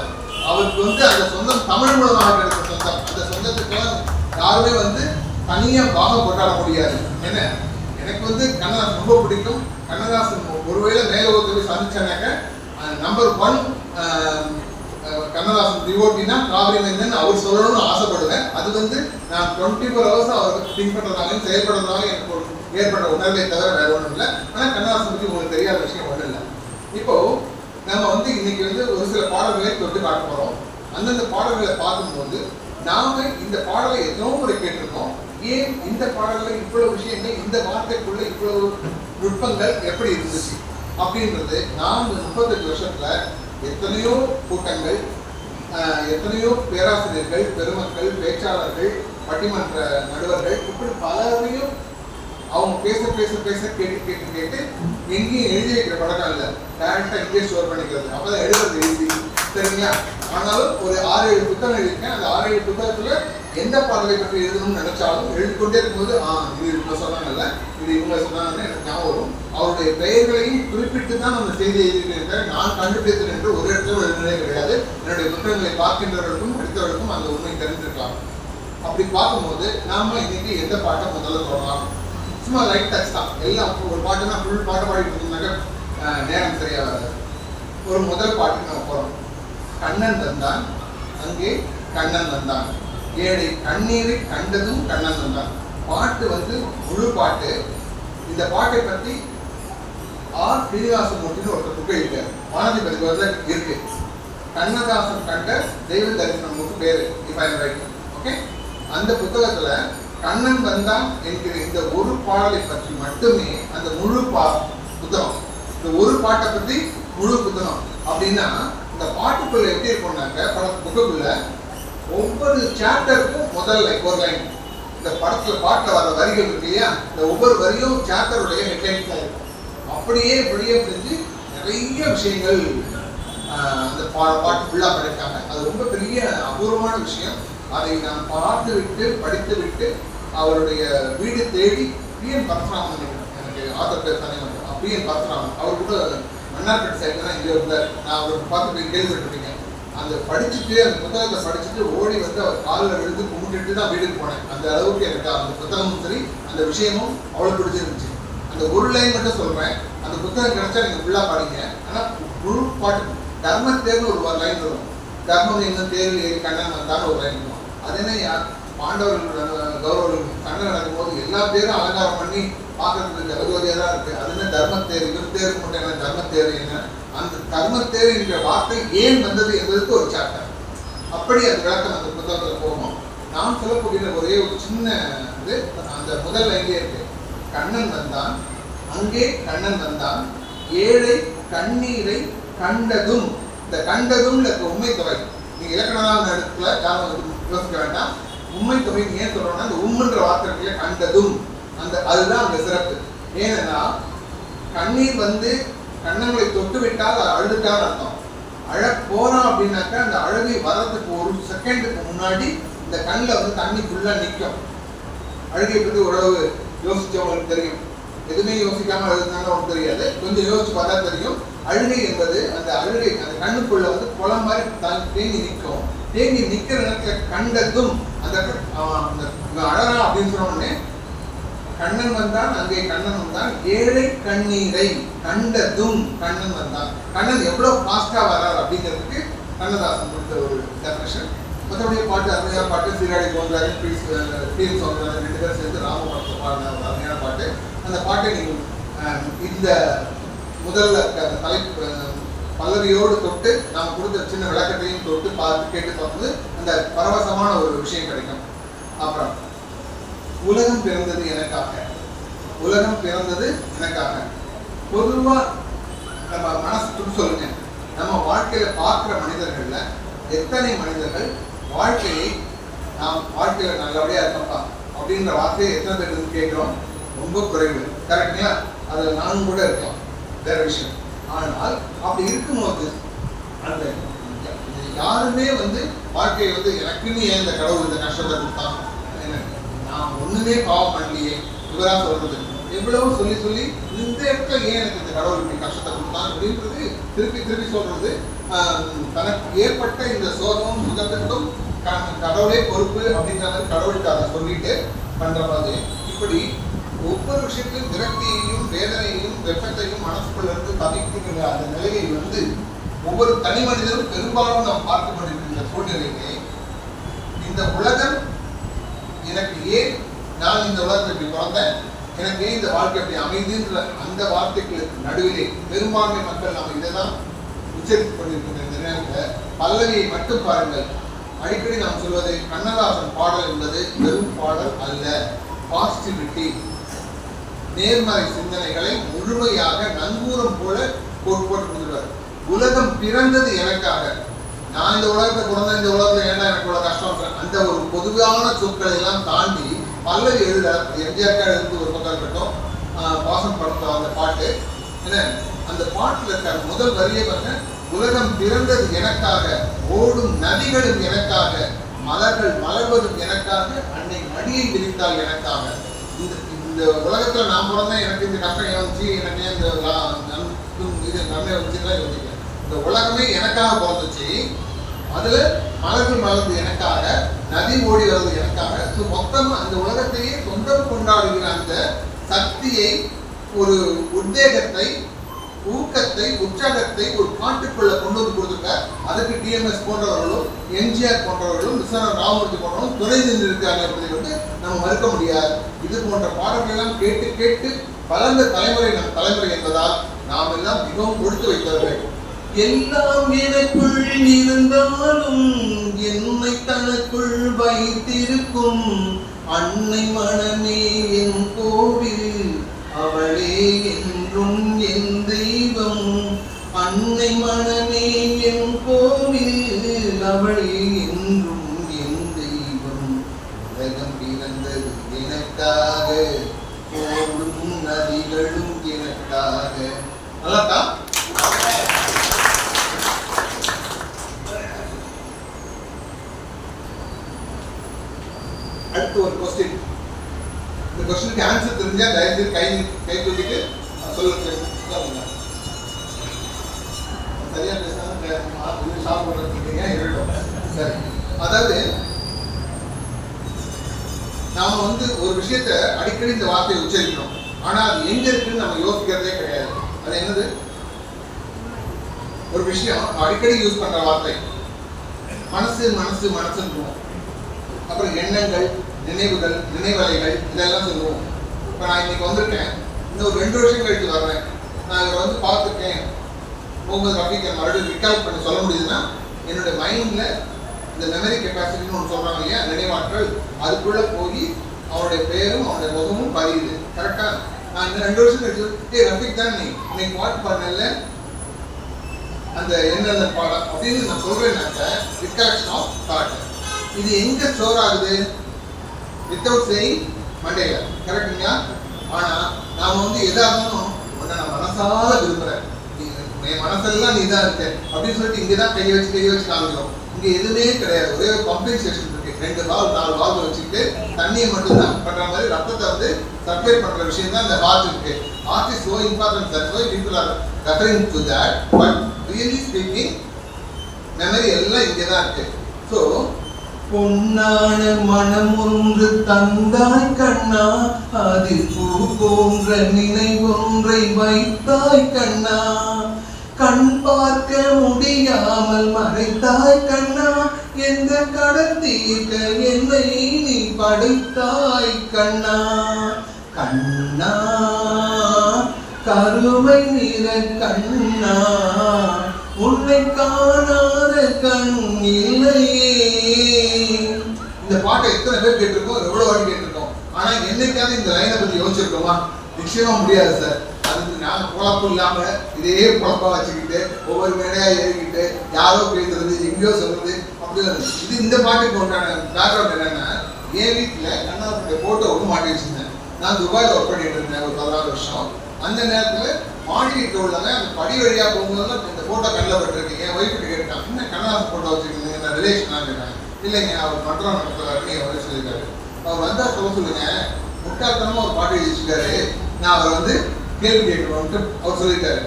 F: அவருக்கு வந்து அந்த சொந்தம் தமிழ் மூலமாக கிடைத்த சொந்தம். அந்த சொந்தத்துக்கெல்லாம் யாருமே வந்து தனியா பாகம் கொண்டாட முடியாது. என்ன, எனக்கு வந்து கண்ணதாசன் ரொம்ப பிடிக்கும். கண்ணதாசன் ஒருவேளை மேல போய் சந்திச்சானாக்க நம்பர் 1 கண்ணதாசன் டிவோட்டினா காவிரி மைந்தன் அவர் சொல்லணும்னு ஆசைப்படுவேன். அது வந்து நான் 24 hours அவருக்கு திங்க் பண்றதாலையும் செயல்படுறதாலையும் எனக்கு ஒரு ஏற்பட்ட உணர்வை தவிர வேற ஒன்றும் இல்லை. ஆனால் கண்ணதாசன் பற்றி உங்களுக்கு தெரியாத விஷயம் ஒன்றும் இல்லை. இப்போ நம்ம வந்து இன்னைக்கு வந்து ஒரு சில பாடல்களை தொட்டு காட்ட போகிறோம். அந்தந்த பாடல்களை பார்க்கும்போது நாம இந்த பாடலை எத்தனோ முறை கேட்டிருக்கோம். ஏன் இந்த பாடல்ல இவ்வளவு விஷயங்கள், இந்த வார்த்தைக்குள்ள இவ்வளவு நுட்பங்கள் எப்படி இருந்துச்சு அப்படின்றது நான் 38 வருஷத்துல எத்தனையோ கூட்டங்கள், எத்தனையோ பேராசிரியர்கள், பெருமக்கள், பேச்சாளர்கள், பட்டிமன்ற நடுவர்கள், இப்படி பலரையும் அவங்க பேச பேச பேச கேட்டு கேட்டு கேட்டு எங்கேயும் எழுதி வைக்கிற பழக்கம் இல்லை. டைரக்டா இங்கே ஸ்டோர் பண்ணிக்கிறது. அப்பதான் எழுதுறது எழுதி சரிங்களா. ஆனாலும் ஒரு 6-7 புத்தகம் எழுதியிருக்கேன். அந்த 6-7 புத்தகத்துல எந்த பாடலை பற்றி எழுதணும்னு நினைச்சாலும் எழுதிக்கொண்டே இருக்கும்போது இது இவங்க சொன்னாங்கல்ல, இது இவங்க சொன்னாங்கன்னு எனக்கு ஞாபகம் வரும். அவருடைய பெயர்களையும் குறிப்பிட்டு தான் அந்த செய்தியை எழுதியிருக்கிறேன். நான் கண்டுபிடித்தேன் என்று ஒரு இடத்துல எழுதுனதே கிடையாது. என்னுடைய புத்தகங்களை பார்க்கின்றவர்களுக்கும் படித்தவர்களுக்கும் அந்த உண்மை தெரிஞ்சிருக்கலாம். அப்படி பார்க்கும்போது நாம இன்னைக்கு எந்த பாட்டை முதல்ல சொல்லலாம்? சும்மா லைட் டச் தான். எல்லாம் ஒரு பாட்டுனா ஃபுல் பாட்டை பாடிட்டு இருந்தாக்க நேரம் சரியா வராது. ஒரு முதல் பாட்டுக்கு நம்ம போறோம். கண்ணன் வந்தான் அங்கே கண்ணன் வந்தான், ஏழை கண்ணீரை கண்டதும் கண்ணன் வந்தான். பாட்டு வந்து முழு பாட்டு. இந்த பாட்டை பற்றி ஆர் ஸ்ரீனிவாசமூர்த்தின்னு ஒருத்தர் புக்கை இருக்காரு. வானதி பதிவாக இருக்கு. கண்ணதாசன் கண்ட தெய்வ தரிசனம் பேரு ஓகே. அந்த புத்தகத்துல கண்ணன் வந்தான் என்கிற இந்த ஒரு பாடலை பற்றி மட்டுமே அந்த முழு புத்தகம், இந்த ஒரு பாட்டை பற்றி முழு புத்தகம். அப்படின்னா இந்த பாட்டுக்குள்ள எப்படி இருக்கும்னாக்க, புக்குக்குள்ள ஒவ்வொரு சாப்டருக்கும் முதல் ஒரு லைன், இந்த பாட்டுல வர வரிகள் இருக்கு இல்லையா, இந்த ஒவ்வொரு வரியும் சாப்டருடைய ஹெட்லைன்ஸா இருக்கும். அப்படியே வெளியே செஞ்சு நிறைய விஷயங்கள் அந்த பாட்டு ஃபுல்லா படிக்காங்க. அது ரொம்ப பெரிய அபூர்வமான விஷயம். அதை நான் பார்த்து விட்டு படித்து விட்டு அவருடைய வீடு தேடி பிஎன் பரசுராமன், எனக்கு ஆத்தர் பேர் தானே வந்து பிஎன் பரசுராமன், அவர் கூட மன்னார்பேட்டை சைட்ல தான் இங்கே இருந்தார். நான் அவருக்கு பார்த்து போய் கேள்விப்பட்டிருக்கேன். அந்த படிச்சுட்டு அந்த புத்தகத்தை படிச்சுட்டு ஓடி வந்து அவர் காலில் விழுந்து கும்பிட்டுட்டு தான் வீட்டுக்கு போனேன். அந்த அளவுக்கு எனக்கு அந்த புத்தகமும் சரி அந்த விஷயமும் அவ்வளோ பிடிச்சிருந்துச்சு. அந்த ஒரு லைன் மட்டும் சொல்றேன். அந்த புத்தகம் கிடைச்சா நீங்க ஃபுல்லா படிங்க. ஆனா முழு பாட்டு தர்மத்தேர்னு ஒரு லைன் வரும். தர்மம் என்னும் தேர்வு ஏறி கண்ணன் வந்தான்னு ஒரு லைன் வரும். அது என்ன, பாண்டவர்களோட கௌரவர்கள் சண்டை நடக்கும் போது எல்லா பேரும் அலங்காரம் பண்ணி பார்க்கறதுக்கு அகோதியா தான் இருக்கு. அது என்ன தர்மத்தேர், இவர் தேருக்கு மட்டும் என்ன தர்மத்தேர் என்ன, அந்த தர்மத்தேர் என்கிற வார்த்தை ஏன் வந்தது என்பதற்கு ஒரு சாப்டர். அப்படி அந்த விளக்கம் அந்த புத்தகத்தில் போகும். நான் சொல்லக்கூடிய ஒரே ஒரு சின்ன இது அந்த முதல் லைன்லேயே இருக்கு. கண்ணன் வந்தான் அங்கே கண்ணன் வந்தான், ஏழை கண்ணீரை கண்டதும். இந்த கண்டதும் இருக்க உண்மை தொகை நீங்க இலக்கணமான இடத்துல யாரும் யோசிக்க வேண்டாம். உண்மை தொகை ஏன் சொல்றோம்னா அந்த உண்மைன்ற வார்த்தைகளை கண்டதும் அந்த அதுதான் அந்த சிறப்பு. ஏன்னா கண்ணீர் வந்து கண்ணங்களை தொட்டு விட்டால் அது அழுதுட்டான்னு அர்த்தம். அழ போறான் அப்படின்னாக்கா அந்த அழகை வர்றதுக்கு ஒரு செகண்டுக்கு முன்னாடி இந்த கண்ணில் வந்து தண்ணி ஃபுல்லா நிற்கும். அழுகை பற்றி ஓரளவு யோசிச்சவங்களுக்கு தெரியும். எதுவுமே யோசிக்காம அழுதுனாலும் ஒன்றும் தெரியாது. கொஞ்சம் யோசிச்சு பார்த்தா தெரியும். அழுகை என்பது அந்த அழுகை அந்த கண்ணுக்குள்ள வந்து குளம் மாதிரி தேங்கி நிற்கும். தேங்கி நிற்கிற நேரத்துல கண்டதும் அந்த அழகா அப்படின்னு சொன்ன உடனே கண்ணன் வந்தான் அங்கே கண்ணன் வந்தான், ஏழை கண்ணீரை கண்டதும் கண்ணன் வந்தான். கண்ணன் எவ்வளவு ஃபாஸ்டா வர்றாரு அப்படிங்கிறதுக்கு கண்ணதாசன் கொடுத்த ஒரு டெஃபினிஷன். மற்றபடிய பாட்டு அருமையான பாட்டு. சீராடி போன்றாரு, பீல் சொல்றாரு, 2 பேரும் சேர்ந்து ராமபுரத்தை பாடின ஒரு அருமையான பாட்டு. அந்த பாட்டை நீங்கள் இந்த முதல்ல தலைப்பு பல்லவியோடு தொட்டு நாம் கொடுத்த சின்ன விளக்கத்தையும் தொட்டு பார்த்து கேட்டு பார்த்து அந்த பரவசமான ஒரு விஷயம் கிடைக்கும். அப்புறம் உலகம் பிறந்தது எனக்காக, உலகம் பிறந்தது எனக்காக. பொதுவா நம்ம மனசுக்கு சொல்லுங்க, நம்ம வாழ்க்கையில பார்க்கிற மனிதர்கள்ல எத்தனை மனிதர்கள் வாழ்க்கையை நாம் வாழ்க்கையில நல்லபடியா இருக்கப்பா அப்படின்ற வார்த்தையை எத்தனை பேர் கேட்கிறோம்? ரொம்ப குறைவு. கரெக்டுங்களா? அதுல நானும் கூட இருக்கலாம், வேற விஷயம். ஆனால் அப்படி இருக்கும்போது அந்த யாருமே வந்து வாழ்க்கையை வந்து எனக்குன்னு ஏன் இந்த கடவுள் இந்த கஷ்டத்தை கொடுத்தான், நான் ஒண்ணுமே பாவம் பண்ணலையே இவரா சொல்றது, எவ்வளவு சொல்லி சொல்லி இந்த இடத்துல ஏன் எனக்கு இந்த கடவுள் இப்படி கஷ்டத்தை கொடுத்தான் அப்படின்றது திருப்பி திருப்பி சொல்றது. தனக்கு ஏற்பட்ட இந்த சோகமும் சுகத்திற்கும் கடவுளே பொறுப்பு அப்படிங்கிற மாதிரி கடவுளுக்கு அதை சொல்லிட்டு பண்ற மாதிரி இப்படி ஒவ்வொரு விஷயத்திலும் விரக்தியையும் வேதனையையும் வெப்பத்தையும் மனசுக்குள்ள இருந்து பதிக்கிற அந்த நிலையை வந்து ஒவ்வொரு தனி மனிதரும் பெரும்பாலும் நாம் பார்க்க கொண்டிருக்கின்ற சூழ்நிலையிலே இந்த உலகம் எனக்கு ஏன், நான் இந்த உலகத்தை இப்படி பிறந்தேன், எனக்கு ஏன் இந்த வாழ்க்கை அப்படி அமைதுன்ற அந்த வார்த்தைகளுக்கு நடுவிலே பெரும்பான்மை மக்கள் நாம் இதை தான் உச்சரித்துக் கொண்டிருக்கின்ற இந்த நேரத்தில் பல்லவியை மட்டும் பாருங்கள். அடிக்கடி நாம் சொல்வது கண்ணதாசன் பாடல் என்பது வெறும் பாடல் அல்ல, பாசிட்டிவிட்டி, நேர்மறை சிந்தனைகளை முழுமையாக நங்கூரம் போல போட்டு கொடுத்துருவார். உலகம் பிறந்தது எனக்காக, நான் இந்த உலகத்தை பிறந்த இந்த உலகத்துல ஏன்னா எனக்கு இவ்வளவு கஷ்டம், அந்த ஒரு பொதுவான சொற்களை எல்லாம் தாண்டி பல்லவி எழுத எம்ஜிஆர் எழுந்து ஒரு பக்கம் இருக்கட்டும், பாசம் படத்துல அந்த பாட்டு என்ன, அந்த பாட்டுல இருக்க முதல் வரியே பாருங்க, உலகம் பிறந்தது எனக்காக, ஓடும் நதிகளும் எனக்காக, மலர்கள் மலர்வதும் எனக்காக, அன்னை மடியை விரித்தால் எனக்காக. இந்த உலகத்துல நான் பிறந்தேன், எனக்கு இந்த கஷ்டம் வந்துச்சு, எனக்கு இந்த நன்மை வந்துச்சுன்னா யோசிக்கிறேன். இந்த உலகமே எனக்காக பிறந்துச்சு, அதுல மலர்கள் மலர்ந்து எனக்காக, நதி ஓடி வர்றது எனக்காக. மொத்தமா அந்த உலகத்தையே சொந்தம் கொண்டாடுகிற அந்த சக்தியை, ஒரு உத்வேகத்தை, ஊக்கத்தை, உற்சாகத்தை ஒரு பாட்டுக்குள்ள கொண்டு வந்து கொடுத்துருக்கார். அதுக்கு டிஎம்எஸ் போன்றவர்களும் எம்ஜிஆர் போன்றவர்களும் விஸ்வநாத ராமமூர்த்தி போன்றவர்களும் துணை நின்றிருக்காங்க என்பதை வந்து நம்ம மறுக்க முடியாது. இது போன்ற பாடல்கள் எல்லாம் கேட்டு கேட்டு வளர்ந்த தலைமுறை நம் தலைமுறை என்பதால் நாம் எல்லாம் மிகவும் கொடுத்து வைத்தவர்கள். எல்லாம் எனக்குள் இருந்தாலும் என்னை தனக்குள் வைத்திருக்கும் அன்னை மனமே என் கோவில், அவளே என்றும் என் தெய்வம். அன்னை மனமே என் கோவில், அவளே என்றும் என் தெய்வம். உலகம் பிறந்தது எனக்காக, ஓடும் நதிகளும் எனக்காக. நல்லாக்கா? அடுத்து ஒரு கொஸ்டின். இந்த கொஸ்டினுக்கு ஆன்சர் தெரிஞ்சா தயவு கை தூக்கிட்டு சொல்லுங்க. சரியா சரி, அதாவது நாம வந்து ஒரு விஷயத்த அடிக்கடி இந்த வார்த்தையை உச்சரிக்கிறோம், ஆனா அது எங்க இருக்குன்னு நம்ம யோசிக்கிறதே கிடையாது. அது என்னது? ஒரு விஷயம் அடிக்கடி யூஸ் பண்ற வார்த்தை மனசு மனசு மனசுன்னு. அப்புறம் எண்ணங்கள், நினைவுகள், நினைவலைகள், இதெல்லாம் சொல்லுவோம். இப்போ நான் இன்னைக்கு வந்திருக்கேன், இன்னும் 2 வருஷம் கழித்து வர்றேன், நான் இவரை வந்து பார்த்துருக்கேன், முகமது ரஃபீக் மறுபடியும் ரிகால் பண்ணி சொல்ல முடியுதுன்னா என்னுடைய மைண்டில் இந்த மெமரி கெப்பாசிட்டின்னு ஒன்று சொல்கிறாங்க இல்லையா, நினைவாற்றல், அதுக்குள்ளே போய் அவனுடைய பேரும் அவனுடைய முகமும் பதியுது. கரெக்டாக நான் இந்த 2 வருஷம் கழிச்சு ரஃபீக் தான் நீ இன்னைக்கு பாட்டு பாடினல அந்த என்னென்ன பாடம் அப்படின்னு நான் சொல்கிறேன்னாக்க ரிகலெக்ஷன் ஆஃப் தாட். இது எங்க ஸ்டோர் ஆகுது? வித்தவுட் சேயிங் மண்டையில. கரெக்டுங்களா? ஆனா நாம வந்து எதா இருந்தாலும் உன்னை நான் மனசால விரும்புறேன், என் மனசெல்லாம் நீ தான் இருக்க அப்படின்னு சொல்லிட்டு இங்கதான் கையை வச்சு காமிக்கிறோம். இங்க எதுவுமே கிடையாது, ஒரே ஒரு பம்பிங் ஸ்டேஷன் இருக்கு, 2 வால்வ் 4 வால்வ் வச்சுக்கிட்டு தண்ணியை மட்டும்தான் பண்ற மாதிரி ரத்தத்தை வந்து சப்ளை பண்ற விஷயம் தான் இந்த ஹார்ட் இருக்கு. Heart is so important, that's why people are referring to that, but really speaking memory எல்லாம் இங்கே தான் இருக்கு. ஸோ பொன்னான மனம் ஒன்று தந்தாய் கண்ணா, அதில் பூ போன்ற நினைவொன்றை வைத்தாய் கண்ணா, கண் பார்க்க முடியாமல் மறைத்தாய் கண்ணா, எந்த கடல் தீர்க்க என்னை நீ படைத்தாய் கண்ணா, கண்ணா கருமை நிற கண்ணா, உன்னை காணாத கண் இல்லையே. இந்த பாட்டை எத்தனை பேர் கேட்டிருக்கோம், எவ்வளவு வாட்டி கேட்டிருக்கோம், ஆனா என்னைக்காவது இந்த லைனை பத்தி யோசிச்சிருக்கோமா? நிச்சயமா முடியாது சார். அதுக்கு நாங்க குழப்பம் இல்லாம இதே குழப்பம் வச்சுக்கிட்டு ஒவ்வொரு மேடையா ஏறிக்கிட்டு யாரோ பேசுறது எங்கேயோ சொல்றது அப்படி இது. இந்த பாட்டுக்கு உண்டான பேக்ரவுண்ட் என்னன்னா, என் வீட்டுல கண்ணாவுடைய போட்டோ ஒன்று மாட்டி வச்சிருந்தேன். நான் துபாயில் ஒர்க் பண்ணிட்டு இருந்தேன் ஒரு 14 வருஷம். அந்த நேரத்துல மாடி வீட்டில் உள்ளவங்க அந்த படி வழியா போகும்போது இந்த போட்டோ கண்ணில் பட்டிருக்கு. என் ஒய்ஃபு கேட்டான், என்ன கண்ணதாசன் போட்டோ வச்சுருக்கீங்க, என்ன ரிலேஷனாக கேட்டாங்க. இல்லைங்க, அவர் மன்றம் நடத்துறாருன்னு என் ஒய்ஃப் சொல்லியிருக்காரு. அவர் வந்தா சொல்ல சொல்லுங்க, முட்டாள்தனமா ஒரு பாட்டு எழுதிச்சிருக்காரு, நான் அவரை வந்து கேள்வி கேட்கணும்ட்டு அவர் சொல்லியிருக்காரு.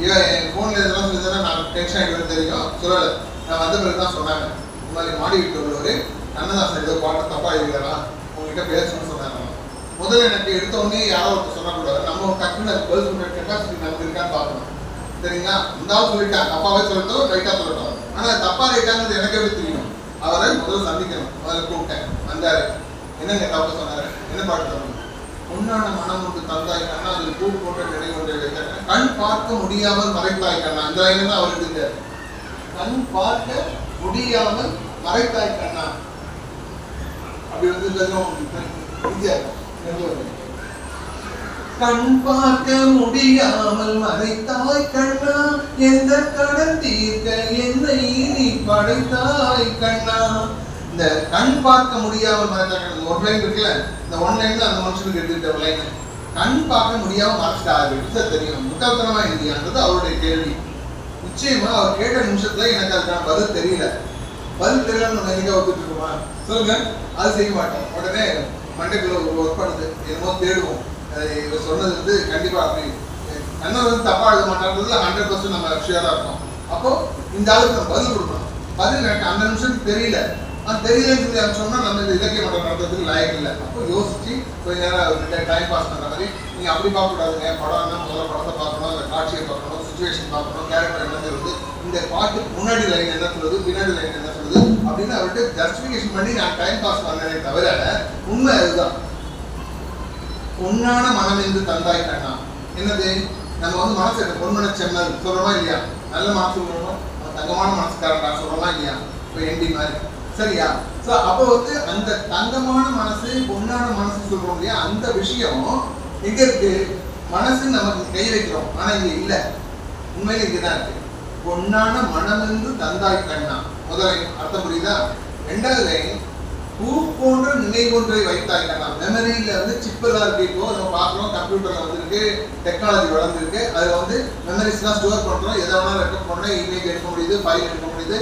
F: இவன் என் ஃபோனில் இதெல்லாம் சொல்லி நான் டென்ஷன் ஆகிட்டு தெரியும் சொல்லலை. நான் வந்த பிறகு தான் சொன்னாங்க, இந்த மாதிரி மாடி வீட்டில் உள்ளவர் கண்ணதாசன் ஏதோ பாட்டை தப்பாக எழுதிக்கிறா, உங்ககிட்ட பேசணும்னு சொன்னாங்க. முதல்ல எனக்கு எடுத்த உடனே யாரோ ஒருத்தர் சொல்லக்கூடாது, நம்ம டக்குன்னு அது பதில் சொல்ற கெப்பாசிட்டி நமக்கு இருக்கான்னு பார்க்கணும். சரிங்களா? இருந்தாலும் சொல்லிட்டாங்க, தப்பாவே சொல்லட்டும் ரைட்டாக சொல்லட்டும், ஆனால் தப்பா ரைட்டாங்கிறது எனக்கு எப்படி தெரியும்? அவரை முதல்ல சந்திக்கணும். முதல்ல கூப்பிட்டேன், வந்தாரு. என்னங்க தப்பா சொன்னாரு, என்ன பாட்டு சொல்லணும்? பொன்னான மனம் ஒன்று தந்தாய் கண்ணா அதில் பூ போன்ற நினைவு ஒன்றை வைத்தாய் கண் பார்க்க முடியாமல் மறைத்தாய் கண்ணா இந்த லைன் தான் அவருக்கு இந்த கண் பார்க்க முடியாமல் மறைத்தாய் கண்ணா அப்படி வந்து கண் பார்க்க முடியாமல் மறைத்தாய் கண்ணா எந்த கடன் தீர்க்க என்னை நீ படைத்தாய் கண்ணா இந்த கண் பார்க்க முடியாமல் மறைத்தாய் கண்ணா ஒரு லைன் இருக்குல்ல இந்த ஒன் லைன் அந்த மனுஷனுக்கு எடுத்துக்கிட்ட ஒரு லைன் கண் பார்க்க முடியாம மறைச்சிட்டாரு தெரியும் முட்டாள்தனமா இல்லையான்றது அவருடைய கேள்வி நிச்சயமா அவர் கேட்ட நிமிஷத்துல எனக்கு அதுக்கான பதில் தெரியல நம்ம எங்க ஒத்துட்டு இருக்கோமா சொல்லுங்க அது செய்ய மாட்டோம் உடனே மண்டைக்குள்ள ஒரு ஒர்க் பண்ணுது என்னமோ தேடுவோம் இவர் சொன்னது வந்து கண்டிப்பா அப்படி கண்ணன் வந்து தப்பா எழுத மாட்டான்றதுல 100% நம்ம ஷியரா இருக்கோம் அப்போ இந்த ஆளுக்கு நம்ம பதில் கொடுக்கணும் பதில் எனக்கு அந்த நிமிஷத்துக்கு தெரியல தெரியலன்னு சொல்லி சொன்னா நம்ம இந்த இலக்கிய மன்றம் நடத்துறதுக்கு லாயக்கு இல்லை அப்போ யோசிச்சு கொஞ்ச நேரம் டைம் பாஸ் பண்ற மாதிரி நீங்க அப்படி பார்க்க கூடாதுங்க படம்னா முதல்ல படத்தை பார்க்கணும் அந்த காட்சியை பார்க்கணும் சுச்சுவேஷன் பார்க்கணும் கேரக்டர் என்ன சொல்லுது இந்த பாட்டுக்கு முன்னாடி லைன் என்ன சொல்லுது பின்னாடி லைன் என்ன சொல்லுது அப்படின்னு அவர்கிட்ட ஜஸ்டிஃபிகேஷன் பண்ணி நான் டைம் பாஸ் பண்ணனே தவிர உண்மை அதுதான் பொன்னான மனம் என்று தந்தாய் கண்ணா என்னது நம்ம வந்து மனசு பொன்மன செம்மல் சொல்றோமா இல்லையா நல்ல மனசு சொல்றோம் தங்கமான மனசுக்காரன் சொல்றோமா இல்லையா இப்போ என்டி மாதிரி சரியா சோ அப்போ வந்து அந்த தங்கமான மனசு பொன்னான மனசு சொல்றோம் இல்லையா அந்த விஷயம் எங்க இருக்கு மனசு நமக்கு கை வைக்கிறோம் ஆனா இங்க இல்ல உண்மையில இங்கதான் இருக்கு பொன்னான மனம் என்று தந்தாய் கண்ணா முதல் அர்த்தம் புரியுதா ரெண்டாவது லைன் பூ போன்ற நினைவொன்றை வைத்தாய் கண்ணா மெமரியில வந்து சிப்பெல்லாம் இருக்கு இப்போ நம்ம பார்க்குறோம் கம்ப்யூட்டர்ல வந்துருக்கு டெக்னாலஜி வளர்ந்துருக்கு அதுல வந்து மெமரிஸ்லாம் ஸ்டோர் பண்றோம் எதை வேணாலும் ரெக்கார்ட் பண்ணோம் இமேஜ் எடுக்க முடியுது ஃபைல் எடுக்க முடியுது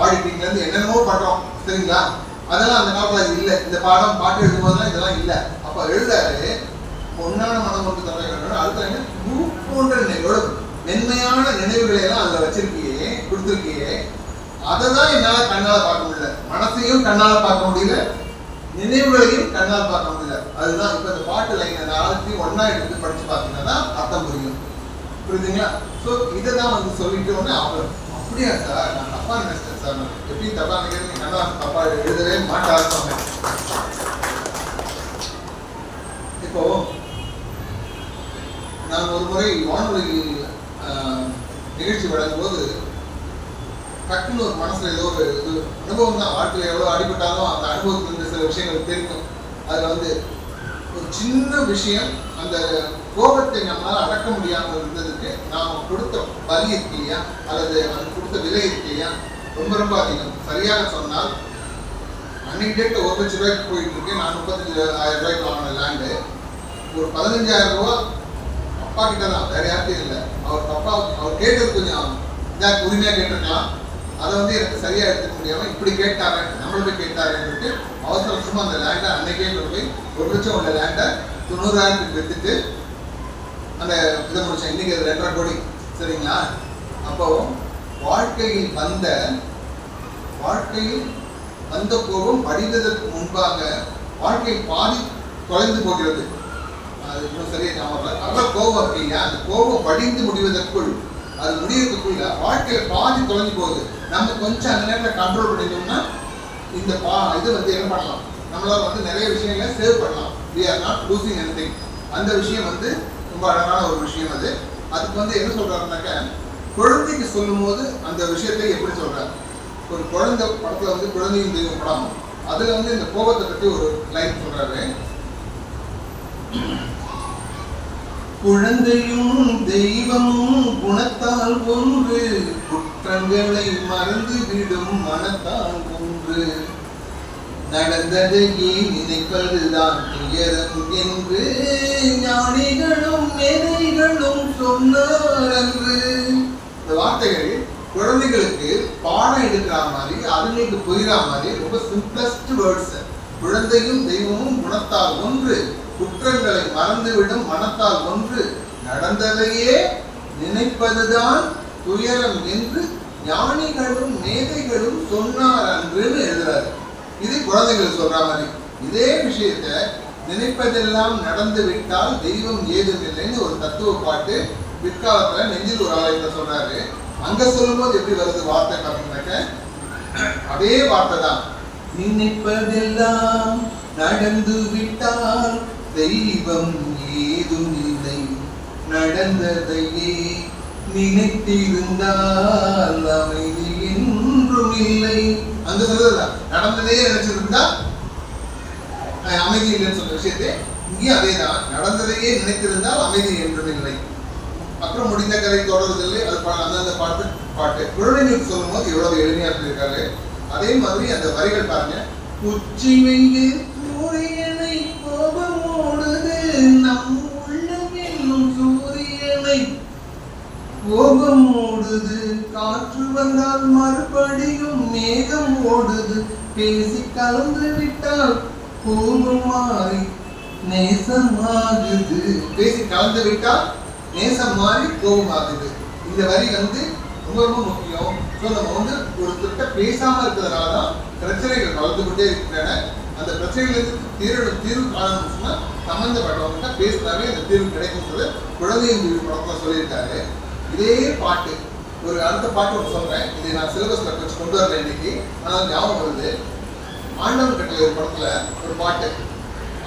F: ஆடிட்டிங்ல இருந்து என்னென்னமோ பண்றோம் சரிங்களா அதெல்லாம் அந்த காலத்துல இல்ல இந்த பாட்டு எழுதும் போதெல்லாம் இதெல்லாம் இல்ல அப்ப எழுதாரு பொன்னான மனம் ஒன்று தந்தாய் கண்ணா அடுத்த என்ன பூ போன்ற நினைவோட மென்மையான நினைவுகளை எல்லாம் அதுல வச்சிருக்கியே கொடுத்துருக்கியே அதை தான் என்னால கண்ணால பார்க்க முடியல மனசையும் கண்ணால பார்க்க முடியல நினைவுகளையும் கண்ணால் பார்க்க முடியல அதுதான் இப்ப இந்த பாட்டு லைன் நாளைக்கு ஒன்னா எடுத்து படிச்சு பார்த்தீங்கன்னா அர்த்தம் புரியும் புரியுதுங்களா சோ இதை தான் வந்து சொல்லிட்டு உடனே அவர் அப்படியா சார் நான் தப்பா நினைச்சிட்டேன் சார் எப்படி தப்பா நினைக்கிறேன் கண்ணா தப்பா எழுதவே மாட்டாரு சொன்னேன் இப்போ நான் ஒரு முறை வானொலி நிகழ்ச்சி வழங்கும் போது டக்குன்னு ஒரு மனசுல ஏதோ ஒரு இது அனுபவம் தான் வாழ்க்கையில எவ்வளவு அடிபட்டாலும் அந்த அனுபவத்துல சில விஷயங்கள் தெரியும் அதுல வந்து ஒரு சின்ன விஷயம் அந்த கோபத்தை நம்மளால அடக்க முடியாமல் இருந்ததுக்கு நாம கொடுத்த பலி இருக்கு இல்லையா அல்லது அது கொடுத்த விலை இருக்கு இல்லையா ரொம்ப ரொம்ப அதிகம் சரியாக சொன்னால் அன்னைக்கு டேட் 1 லட்சம் ரூபாய்க்கு போயிட்டு இருக்கு நான் 35,000 ரூபாய்க்கு வாங்கின லேண்டு ஒரு 15,000 ரூபாய் அப்பா கிட்ட தான் வேற யார்ட்டையும் இல்லை அவர் கேட்டது கொஞ்சம் இதாக உரிமையா கேட்டிருக்கலாம் அதை வந்து எனக்கு சரியா எடுத்துக்க முடியாம இப்படி கேட்டாரு நம்மள போய் கேட்டாருன்னு அவசரமா அந்த லேண்டை அன்னைக்கே கொண்டு போய் 1 லட்சம் உள்ள லேண்டை 90,000 வித்துட்டு அந்த இதை முடிச்சேன் இன்னைக்கு அது 2.5 கோடி சரிங்களா அப்போ வாழ்க்கையில் வந்த கோபம் படிவதற்கு முன்பாக வாழ்க்கையில் பாதி தொலைந்து போகிறது அது இன்னும் சரியா ஞாபகம் அவ்வளவு கோபம் இருக்கு இல்லையா அந்த கோபம் வடிந்து முடிவதற்குள் அது முடியறதுக்குள்ள வாழ்க்கையில பாதி தொலைஞ்சு போகுது நம்ம கொஞ்சம் அந்த நேரத்தில் கண்ட்ரோல் பண்ணிட்டோம்னா இந்த இது வந்து என்ன பண்ணலாம் நம்மளால வந்து நிறைய விஷயங்களை சேவ் பண்ணலாம் we are not losing anything அந்த விஷயம் வந்து ரொம்ப அழகான ஒரு விஷயம் அதுக்கு வந்து என்ன சொல்றாருனாக்க குழந்தைக்கு சொல்லும் போது அந்த விஷயத்தை எப்படி சொல்றாரு ஒரு குழந்தை படத்துல வந்து குழந்தையும் தெய்வம் படம் அதுல வந்து இந்த கோபத்தை பற்றி ஒரு லைன் சொல்றாரு குழந்தையும் தெய்வமும் குணத்தால் ஒன்று குற்றங்களை மறந்து விடும் மனத்தால் ஒன்று நடந்ததையே நினைப்பதுதான் துயரம் என்று ஞானிகளும் மேதைகளும் சொன்னார் என்று இந்த வார்த்தைகள் குழந்தைகளுக்கு பாடம் எடுக்கிற மாதிரி அதுங்களுக்கு புரிகிற மாதிரி ரொம்ப சிம்பிளஸ்ட் வேர்ட்ஸ் குழந்தையும் தெய்வமும் குணத்தால் ஒன்று குற்றங்களை மறந்துவிடும் மனத்தால் ஒன்று நடந்ததையே நினைப்பதுதான் துயரம் என்று ஞானிகளும் மேதைகளும் சொன்னார் அன்றுன்னு எழுதுறாரு இது குழந்தைகள் சொல்ற மாதிரி இதே விஷயத்த நினைப்பதெல்லாம் நடந்து விட்டால் தெய்வம் ஏதும் இல்லைன்னு ஒரு தத்துவ பாட்டு பிற்காலத்துல நெஞ்சில் ஒரு ஆலயத்தை சொல்றாரு அங்க சொல்லும் போது எப்படி வருது வார்த்தை பார்த்தீங்கன்னாக்க அதே வார்த்தை தான் நினைப்பதெல்லாம் நடந்து விட்டால் தெய்வம் ஏதும் இல்லை, நடந்ததையே நினைத்திருந்தால் அமைதி என்றும் இல்லை. அந்த சொல்றதுதான் நடந்ததே நினைச்சிருந்தா அமைதி இல்லைன்னு சொல்ற விஷயத்தை இங்கேயும் அதேதான், நடந்ததையே நினைத்திருந்தால் அமைதி என்றும் இல்லை. அப்புறம் முடிந்த கதை தொடர்வதில்லை, அது அந்தந்த பாட்டு குழந்தைங்களுக்கு சொல்லும் போது எவ்வளவு எளிமையா இருக்காரு. அதே மாதிரி அந்த வரிகள் பாருங்க. உச்சி வெயில் சூரியனை கோபமோடுது, நம் உள்ளம் என்னும் சூரியனை கோபம் ஓடுது, காற்று வந்தால் மறுபடியும் மேகம் ஓடுது, பேசி கலந்து விட்டால் கோபம் மாறி நேசமாகுது, பேசி கலந்து விட்டால் நேசம் மாறி கோபம் ஆகுது. இந்த வரி ரொம்ப ரொம்ப முக்கியம். ஸோ நம்ம ஒருத்தர்கிட்ட பேசாம இருக்கிறதுனால தான் பிரச்சனைகள் வளர்ந்து கொண்டே இருக்கின்றன. அந்த பிரச்சனைகளுக்கு தீர்வு காணணும்னா சம்பந்தப்பட்டவங்ககிட்ட பேசினாவே அந்த தீர்வு கிடைக்கும்ன்றது குழந்தையின் தீர்வு படத்துல சொல்லியிருக்காரு. இதே பாட்டு ஒரு அடுத்த பாட்டு ஒன்று சொல்றேன், இதை நான் சிலபஸ்ல வச்சு கொண்டு வரல இன்னைக்கு, ஆனால் ஞாபகம் வருது. ஆண்டவன் கட்டளை ஒரு படத்துல ஒரு பாட்டு,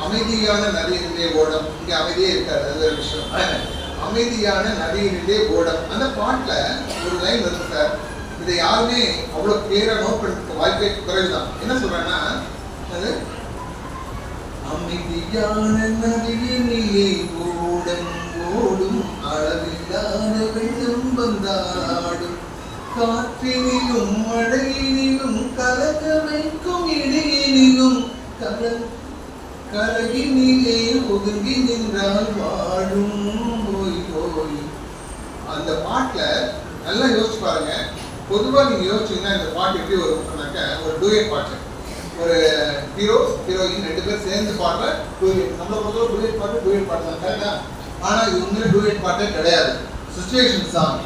F: அமைதியான நதியினிலே ஓடம். இங்க அமைதியே இருக்காது, அது ஒரு விஷயம். அமைதியான நதியினிலே ஓடம் அந்த பாட்டுல ஒரு லைன் வருது சார். இதை யாருமே அவ்வளவு கிளியரா நோட் பண்ணிருக்க வாய்ப்பே குறைவுதான். என்ன சொல்றேன்னா, அது அமைதியான நதியினிலே ஓடம் ஓடும், அளவில்லாத வெள்ளம் வந்தாடும், காற்றினிலும் மழையினிலும் கலக்க வைக்கும் இடையினிலும் கலகினிலே ஒதுங்கி நின்றால் வாழும் போய் போய். அந்த பாட்டுல நல்லா யோசிச்சு பாருங்க. பொதுவா நீங்க யோசிச்சீங்கன்னா இந்த பாட்டு எப்படி வரும்னாக்க, ஒரு டூயட் பாட்டு, ஒரு ஹீரோ ஹீரோயின் 2 பேர் சேர்ந்து பாடுற டூயட். நம்ம பொதுவாக டூயட் பாட்டு தான் கரெக்டா. ஆனா இது உண்மையிலே டூயட் பாட்டே கிடையாது, சிச்சுவேஷன் சாங்.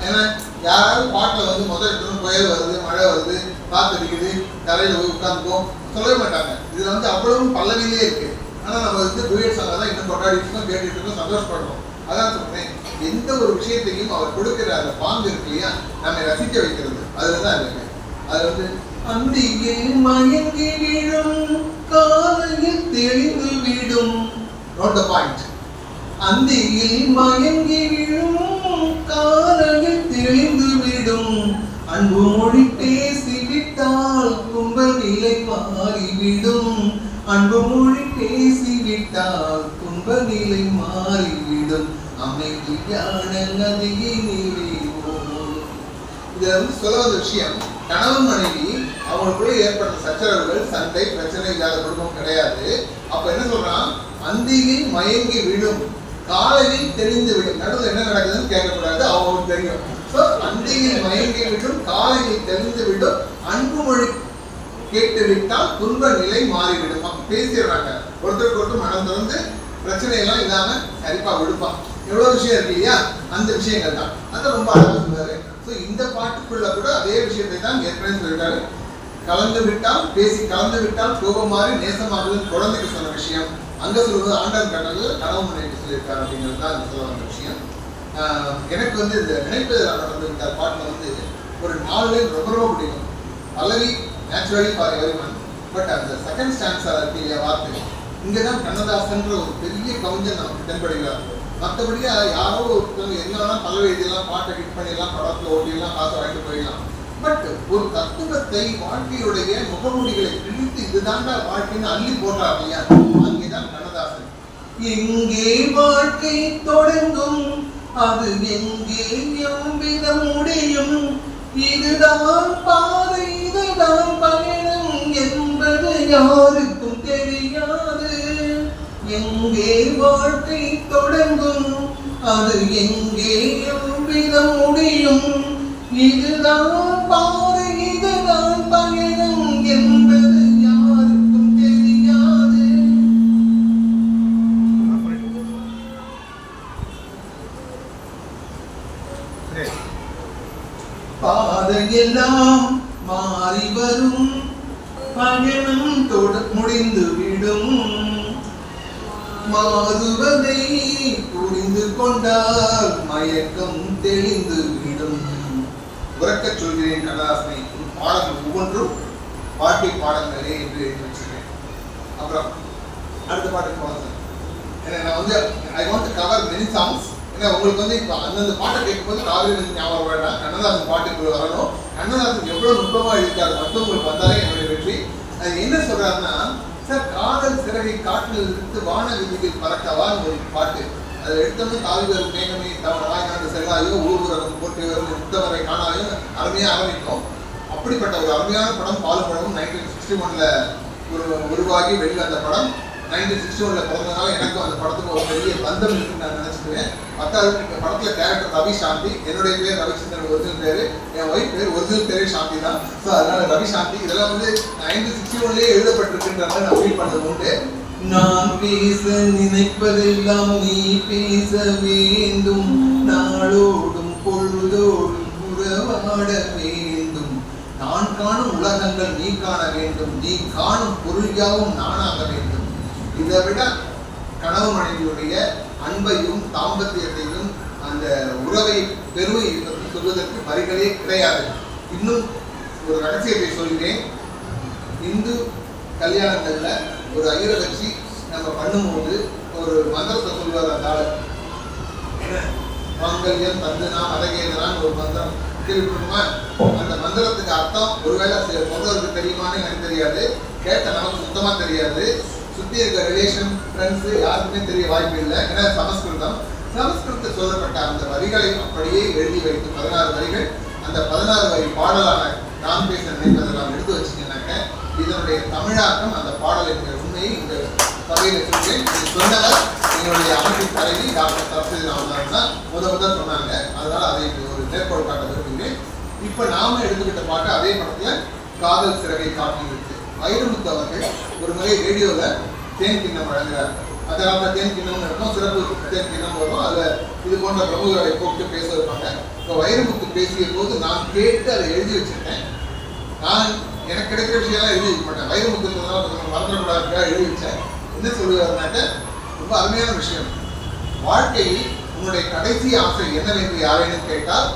F: ஏன்னா யாராவது பாட்டில் முதல் எடுத்து புயல் வருது, மழை வருது, காற்று அடிக்குது, கரையில் போய் உட்காந்துப்போம் சொல்லவே மாட்டாங்க. இதுல அவ்வளவு பல்லவிலே இருக்கு. ஆனா நம்ம டூயட் சாங்கை தான் இன்னும் கொண்டாடிட்டு இருக்கோம், கேட்டுட்டு இருக்கோம், சந்தோஷப்படுறோம். அதான் சொல்றேன், எந்த ஒரு விஷயத்தையும் அவர் கொடுக்கிற அந்த பாங்கு இருக்கு இல்லையா, நம்மை ரசிக்க வைக்கிறது, அதுலதான் இருக்கு. அது அந்தியே மயங்கி விடும், காலையில் தெளிந்து விடும். Note the point. அந்தியில் மயங்கி விடும், காலையில் தெளிந்து விடும், அன்பு மொழி பேசிவிட்டால் கும்பல் நிலை மாறிவிடும், அன்பு மொழி பேசிவிட்டால் கும்பல் நிலை மாறிவிடும், அமைதியான நதியினிலே ஓடும். இது சொல்ல வந்த விஷயம், கணவன் மனைவி அவங்களுக்குள்ள ஏற்பட்ட சச்சரவுகள், சண்டை, பிரச்சனை இல்லாத குடும்பம் கிடையாது. அப்ப என்ன சொல்றான், அந்தியில் மயங்கி விடும், காலையில் தெளிந்து விடும். நடுவில் என்ன நடக்குதுன்னு கேட்கக்கூடாது, அவங்களுக்கு தெரியும். அந்தியில் மயங்கி விடும், காலையில் தெளிந்து விடும், அன்பு மொழி கேட்டு விட்டால் துன்ப நிலை மாறிவிடும். அப்ப பேசிடுறாங்க, ஒருத்தருக்கு ஒருத்தர் மனம் திறந்து பிரச்சனை எல்லாம் இல்லாம சரிப்பா விடுப்பான். எவ்வளவு விஷயம் இருக்கு இல்லையா, அந்த விஷயங்கள் தான். அதை ரொம்ப அழகா சொல்றாரு. இந்த பாட்டுக்குள்ள கூட அதே விஷயத்தை தான் ஏற்கனவே சொல்லிட்டாரு. கலந்து விட்டால், பேசி கலந்து விட்டால் கோபம் மாறி நேசமாகுது குழந்தைக்கு சொன்ன விஷயம். அங்க சொல்வது ஆண்டவன் கட்டளையில் கனவு மனைவிக்கு சொல்லியிருக்காரு அப்படிங்கிறது தான் அந்த சொல்ல வந்த விஷயம். எனக்கு இந்த நினைப்பதில் நடந்து விட்டார் பாட்டில் ஒரு 4 லைன் ரொம்ப ரொம்ப பிடிக்கும். பல்லவி நேச்சுரலி ஃபார் எவரிவன், பட் அந்த செகண்ட் ஸ்டான்ஸா இருக்கு இல்லையா வார்த்தை, இங்கதான் கண்ணதாசன்ற ஒரு பெரிய கவிஞர் நமக்கு தென்படுகிறார். மற்றபடியா யாரோ ஒருத்தவங்க என்னன்னா பல்லவி எழுதியெல்லாம் பாட்டை ஹிட் பண்ணிடலாம், படத்துல ஓட்டியெல்லாம் காசை வாங்கிட்டு போயிடலாம். பட் ஒரு தத்துவத்தை, வாழ்க்கையுடைய முகமூடிகளை கிழித்து இதுதான் வாழ்க்கைன்னு அள்ளி போடுறார் இல்லையா, அங்கேதான் கண்ணதாசன். எங்கே வாழ்க்கை தொடங்கும், அது எங்கே எவ்விதம் முடியும், இதுதான் பாதை, இதுதான் பயணம் என்பது யாருக்கும் தெரியாது. எங்கே வாழ்க்கை தொடங்கும், அது எங்கே எவ்விதம் முடியும், இதுதான் பாதை, இதுதான் பயணம் என்பது யாருக்கும் தெரியாது. பாதையெல்லாம் மாறி வரும், பயணம் முடிந்து விடும், மாறுவதை புரிந்து கொண்டால் மயக்கம் தெளிந்து விடும். உறக்க சொல்கிறேன் கண்ணதாசனை, பாடல்கள் ஒவ்வொன்றும் வாழ்க்கை பாடங்களே என்று எழுதி வச்சிருக்கேன். அப்புறம் அடுத்த பாட்டுக்கு போகலாம் சார். ஏன்னா நான் வந்து I want to cover many songs. ஏன்னா உங்களுக்கு வந்து இப்போ அந்தந்த பாட்டை கேட்கும்போது காவிரி ஞாபகம் வேண்டாம், கண்ணதாசன் பாட்டுக்கு வரணும். கண்ணதாசன் எவ்வளோ நுட்பமாக இருக்காரு மட்டும் உங்களுக்கு வந்தாலே என்னுடைய வெற்றி. அது என்ன சொல்றாருன்னா, சார் காதல் சிறகை காற்றில் இருந்து வான விதியில் பறக்கவான்னு ஒரு பாட்டு. அதை எடுத்தோம்னா காவிரி மேகமே வாய்நாடு செல்லாயோ ஊர்வரம் போட்டு முத்தவரை காணாயோ அருமையாக ஆரம்பிக்கும். அப்படிப்பட்ட ஒரு அருமையான படம் பாலுப்படமும் 1961 உருவாகி வெளிவந்த படம். 1961 பிறந்தனால எனக்கும் அந்த படத்துக்கு ஒரு பெரிய பந்தம் இருக்குன்னு நான் நினைச்சுக்குவேன். பத்தாவது இந்த படத்துல கேரக்டர் ரவி சாந்தி, என்னுடைய பேர் ரவிச்சந்திரன் ஒரிஜினல் பேரு, என் ஒய்ஃப் பேர் ஒரிஜினல் பேரே சாந்தி தான். ஸோ அதனால ரவி சாந்தி இதெல்லாம் வந்து 1961 எழுதப்பட்டிருக்குன்ற மாதிரி நான் ஃபீல் பண்ணது உண்டு. நான் பேச நினைப்பதெல்லாம் நீ பேச வேண்டும், நாளோடும் பொழுதோடும் உறவாட வேண்டும், நான் காணும் உலகங்கள் நீ காண வேண்டும், நீ காணும் பொருள் யாவும் நானாக வேண்டும். இதை விட கணவன் மனைவியுடைய அன்பையும் தாம்பத்தியத்தையும் அந்த உறவை பெருமை பற்றி சொல்வதற்கு வரிகளே கிடையாது. இன்னும் ஒரு ரகசியத்தை சொல்கிறேன். இந்து கல்யாணங்கள்ல ஒரு ஐயரை வச்சு நம்ம பண்ணும்போது ஒரு மந்திரத்தை சொல்வார். அந்த ஆளு மாங்கல்யம் தந்துனா மதகேதனான்னு ஒரு மந்திரம் கேள்விப்படுமா? அந்த மந்திரத்துக்கு அர்த்தம் ஒருவேளை சொல்றதுக்கு தெரியுமான்னு எனக்கு தெரியாது, கேட்ட நமக்கு சுத்தமா தெரியாது. சுத்தி இருக்க ரிலேஷன் ஃப்ரெண்ட்ஸ் யாருக்குமே தெரிய வாய்ப்பு இல்லை. ஏன்னா சமஸ்கிருதம். சமஸ்கிருதத்தை சொல்லப்பட்ட அந்த வரிகளை அப்படியே எழுதி வைத்து 16 வரிகள், அந்த 16 வரி பாடலான நான் பேச நினைப்பதெல்லாம் எடுத்து வச்சுக்கனாக்க இதனுடைய தமிழாக்கம் அந்த பாடலின் உண்மையை இந்த சபையில் சொல்கிறேன். இது சொன்னவர் எங்களுடைய அமைப்பின் தலைவி டாக்டர் சரஸ்வதி ராமதாஸ் தான் முதல் சொன்னாங்க. அதனால அதை ஒரு மேற்கோள் காட்ட விரும்புகிறேன். இப்போ நாம எடுத்துக்கிட்ட பாட்டு அதே படத்துல காதல் சிறகை காட்டி இருக்கு. வைரமுத்து அவர்கள் ஒரு முறை ரேடியோவில் தேன் கிண்ணம் வழங்குறார். அதனால தேன் கிண்ணம் இருக்கும், சிறப்பு தேன் கிண்ணம் வரும். அதில் இது போன்ற பிரமுகர்களை கூப்பிட்டு பேச வைப்பாங்க. இப்போ வைரமுத்து பேசிய போது நான் கேட்டு அதை எழுதி வச்சிருக்கேன். நான் எனக்கு கிடைக்கிற விஷயம்லாம் எழுதி வைக்க மாட்டேன். வைரமுத்து மறந்துடக்கூடாதுக்காக எழுதி வச்சேன். என்ன சொல்லுவாருனாக்க, ரொம்ப அருமையான விஷயம். வாழ்க்கையில் உன்னுடைய கடைசி ஆசை என்னவென்று யாரேனும் கேட்டால்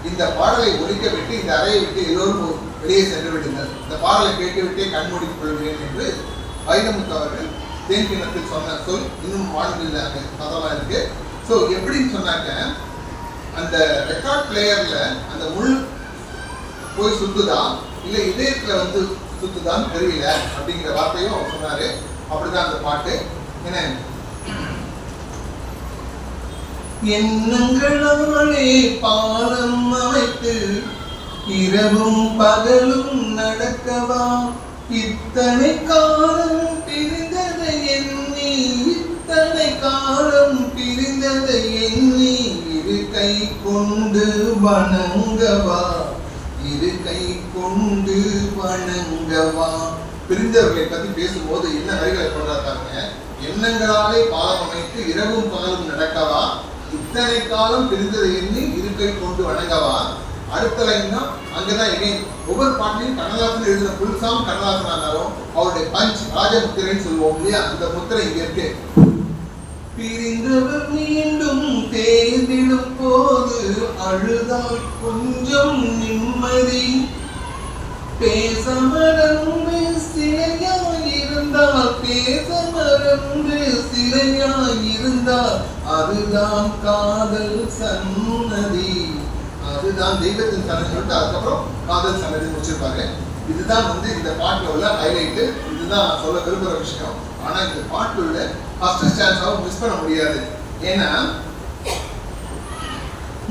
F: இந்த பாடலை ஒலிக்க விட்டு இந்த அறையை விட்டு எல்லோரும் வெளியே சென்று விடுங்கள், இந்த பாடலை கேட்டுவிட்டே கண்மூடிக் கொள்கிறேன் என்று வைரமுத்து அவர்கள் தேன் கிண்ணத்தில் சொன்ன சொல் இன்னும் வாழ்வில் அங்கே பதமாக இருக்கு. ஸோ எப்படின்னு சொன்னாக்க, அந்த ரெக்கார்ட் பிளேயர்ல அந்த முள் போய் சுத்துதா இல்லை இதயத்துல வந்து சுத்துதான்னு தெரியல அப்படிங்கிற வார்த்தையும் அவர் சொன்னாரு. அப்படிதான் அந்த பாட்டு. என்ன எண்ணங்களாலே பாலம் அமைத்து இரவும் பகலும் நடக்கவா, இத்தனை காலம் பிரிந்ததை எண்ணி, இத்தனை காலம் பிரிந்ததை எண்ணி, இரு கை கொண்டு வணங்கவா, இரு கை கொண்டு வணங்கவா. பிரிந்தவர்களை பத்தி பேசும்போது என்ன வரிகளை சொல்றாங்க? எண்ணங்களாலே பாலம் அமைத்து இரவும் பகலும் நடக்கவா, இத்தனை காலம் பிரிந்ததை எண்ணி இருக்கை கொண்டு வணங்கவா. அடுத்த லைன் தான் அங்கதான் எகைன் ஒவ்வொரு பாட்டிலையும் கண்ணதாசன் எழுதின புல்சாம் கண்ணதாசன் ஆனாலும் அவருடைய பஞ்ச் ராஜமுத்திரைன்னு சொல்லுவோம் இல்லையா, அந்த முத்திரை இங்க இருக்கு. பிரிந்தவர் மீண்டும் தேர்ந்திடும் போது அழுதால் கொஞ்சம் நிம்மதி, பேச மறந்து சிலையாயிருந்தால், பேச மறந்து சிலையாயிருந்தால் அதுதான் காதல் சன்னதி, அதுதான் தெய்வத்தின் சன்னதி சொல்லிட்டு அதுக்கப்புறம் காதல் சன்னதி முடிச்சிருப்பாரு. இதுதான் வந்து இந்த பாட்டுல உள்ள ஹைலைட்டு. இதுதான் நான் சொல்ல விரும்புகிற விஷயம். ஆனா இந்த பாட்டுல உள்ள ஃபர்ஸ்ட் ஸ்டான்ஸாவை மிஸ் பண்ண முடியாது. ஏன்னா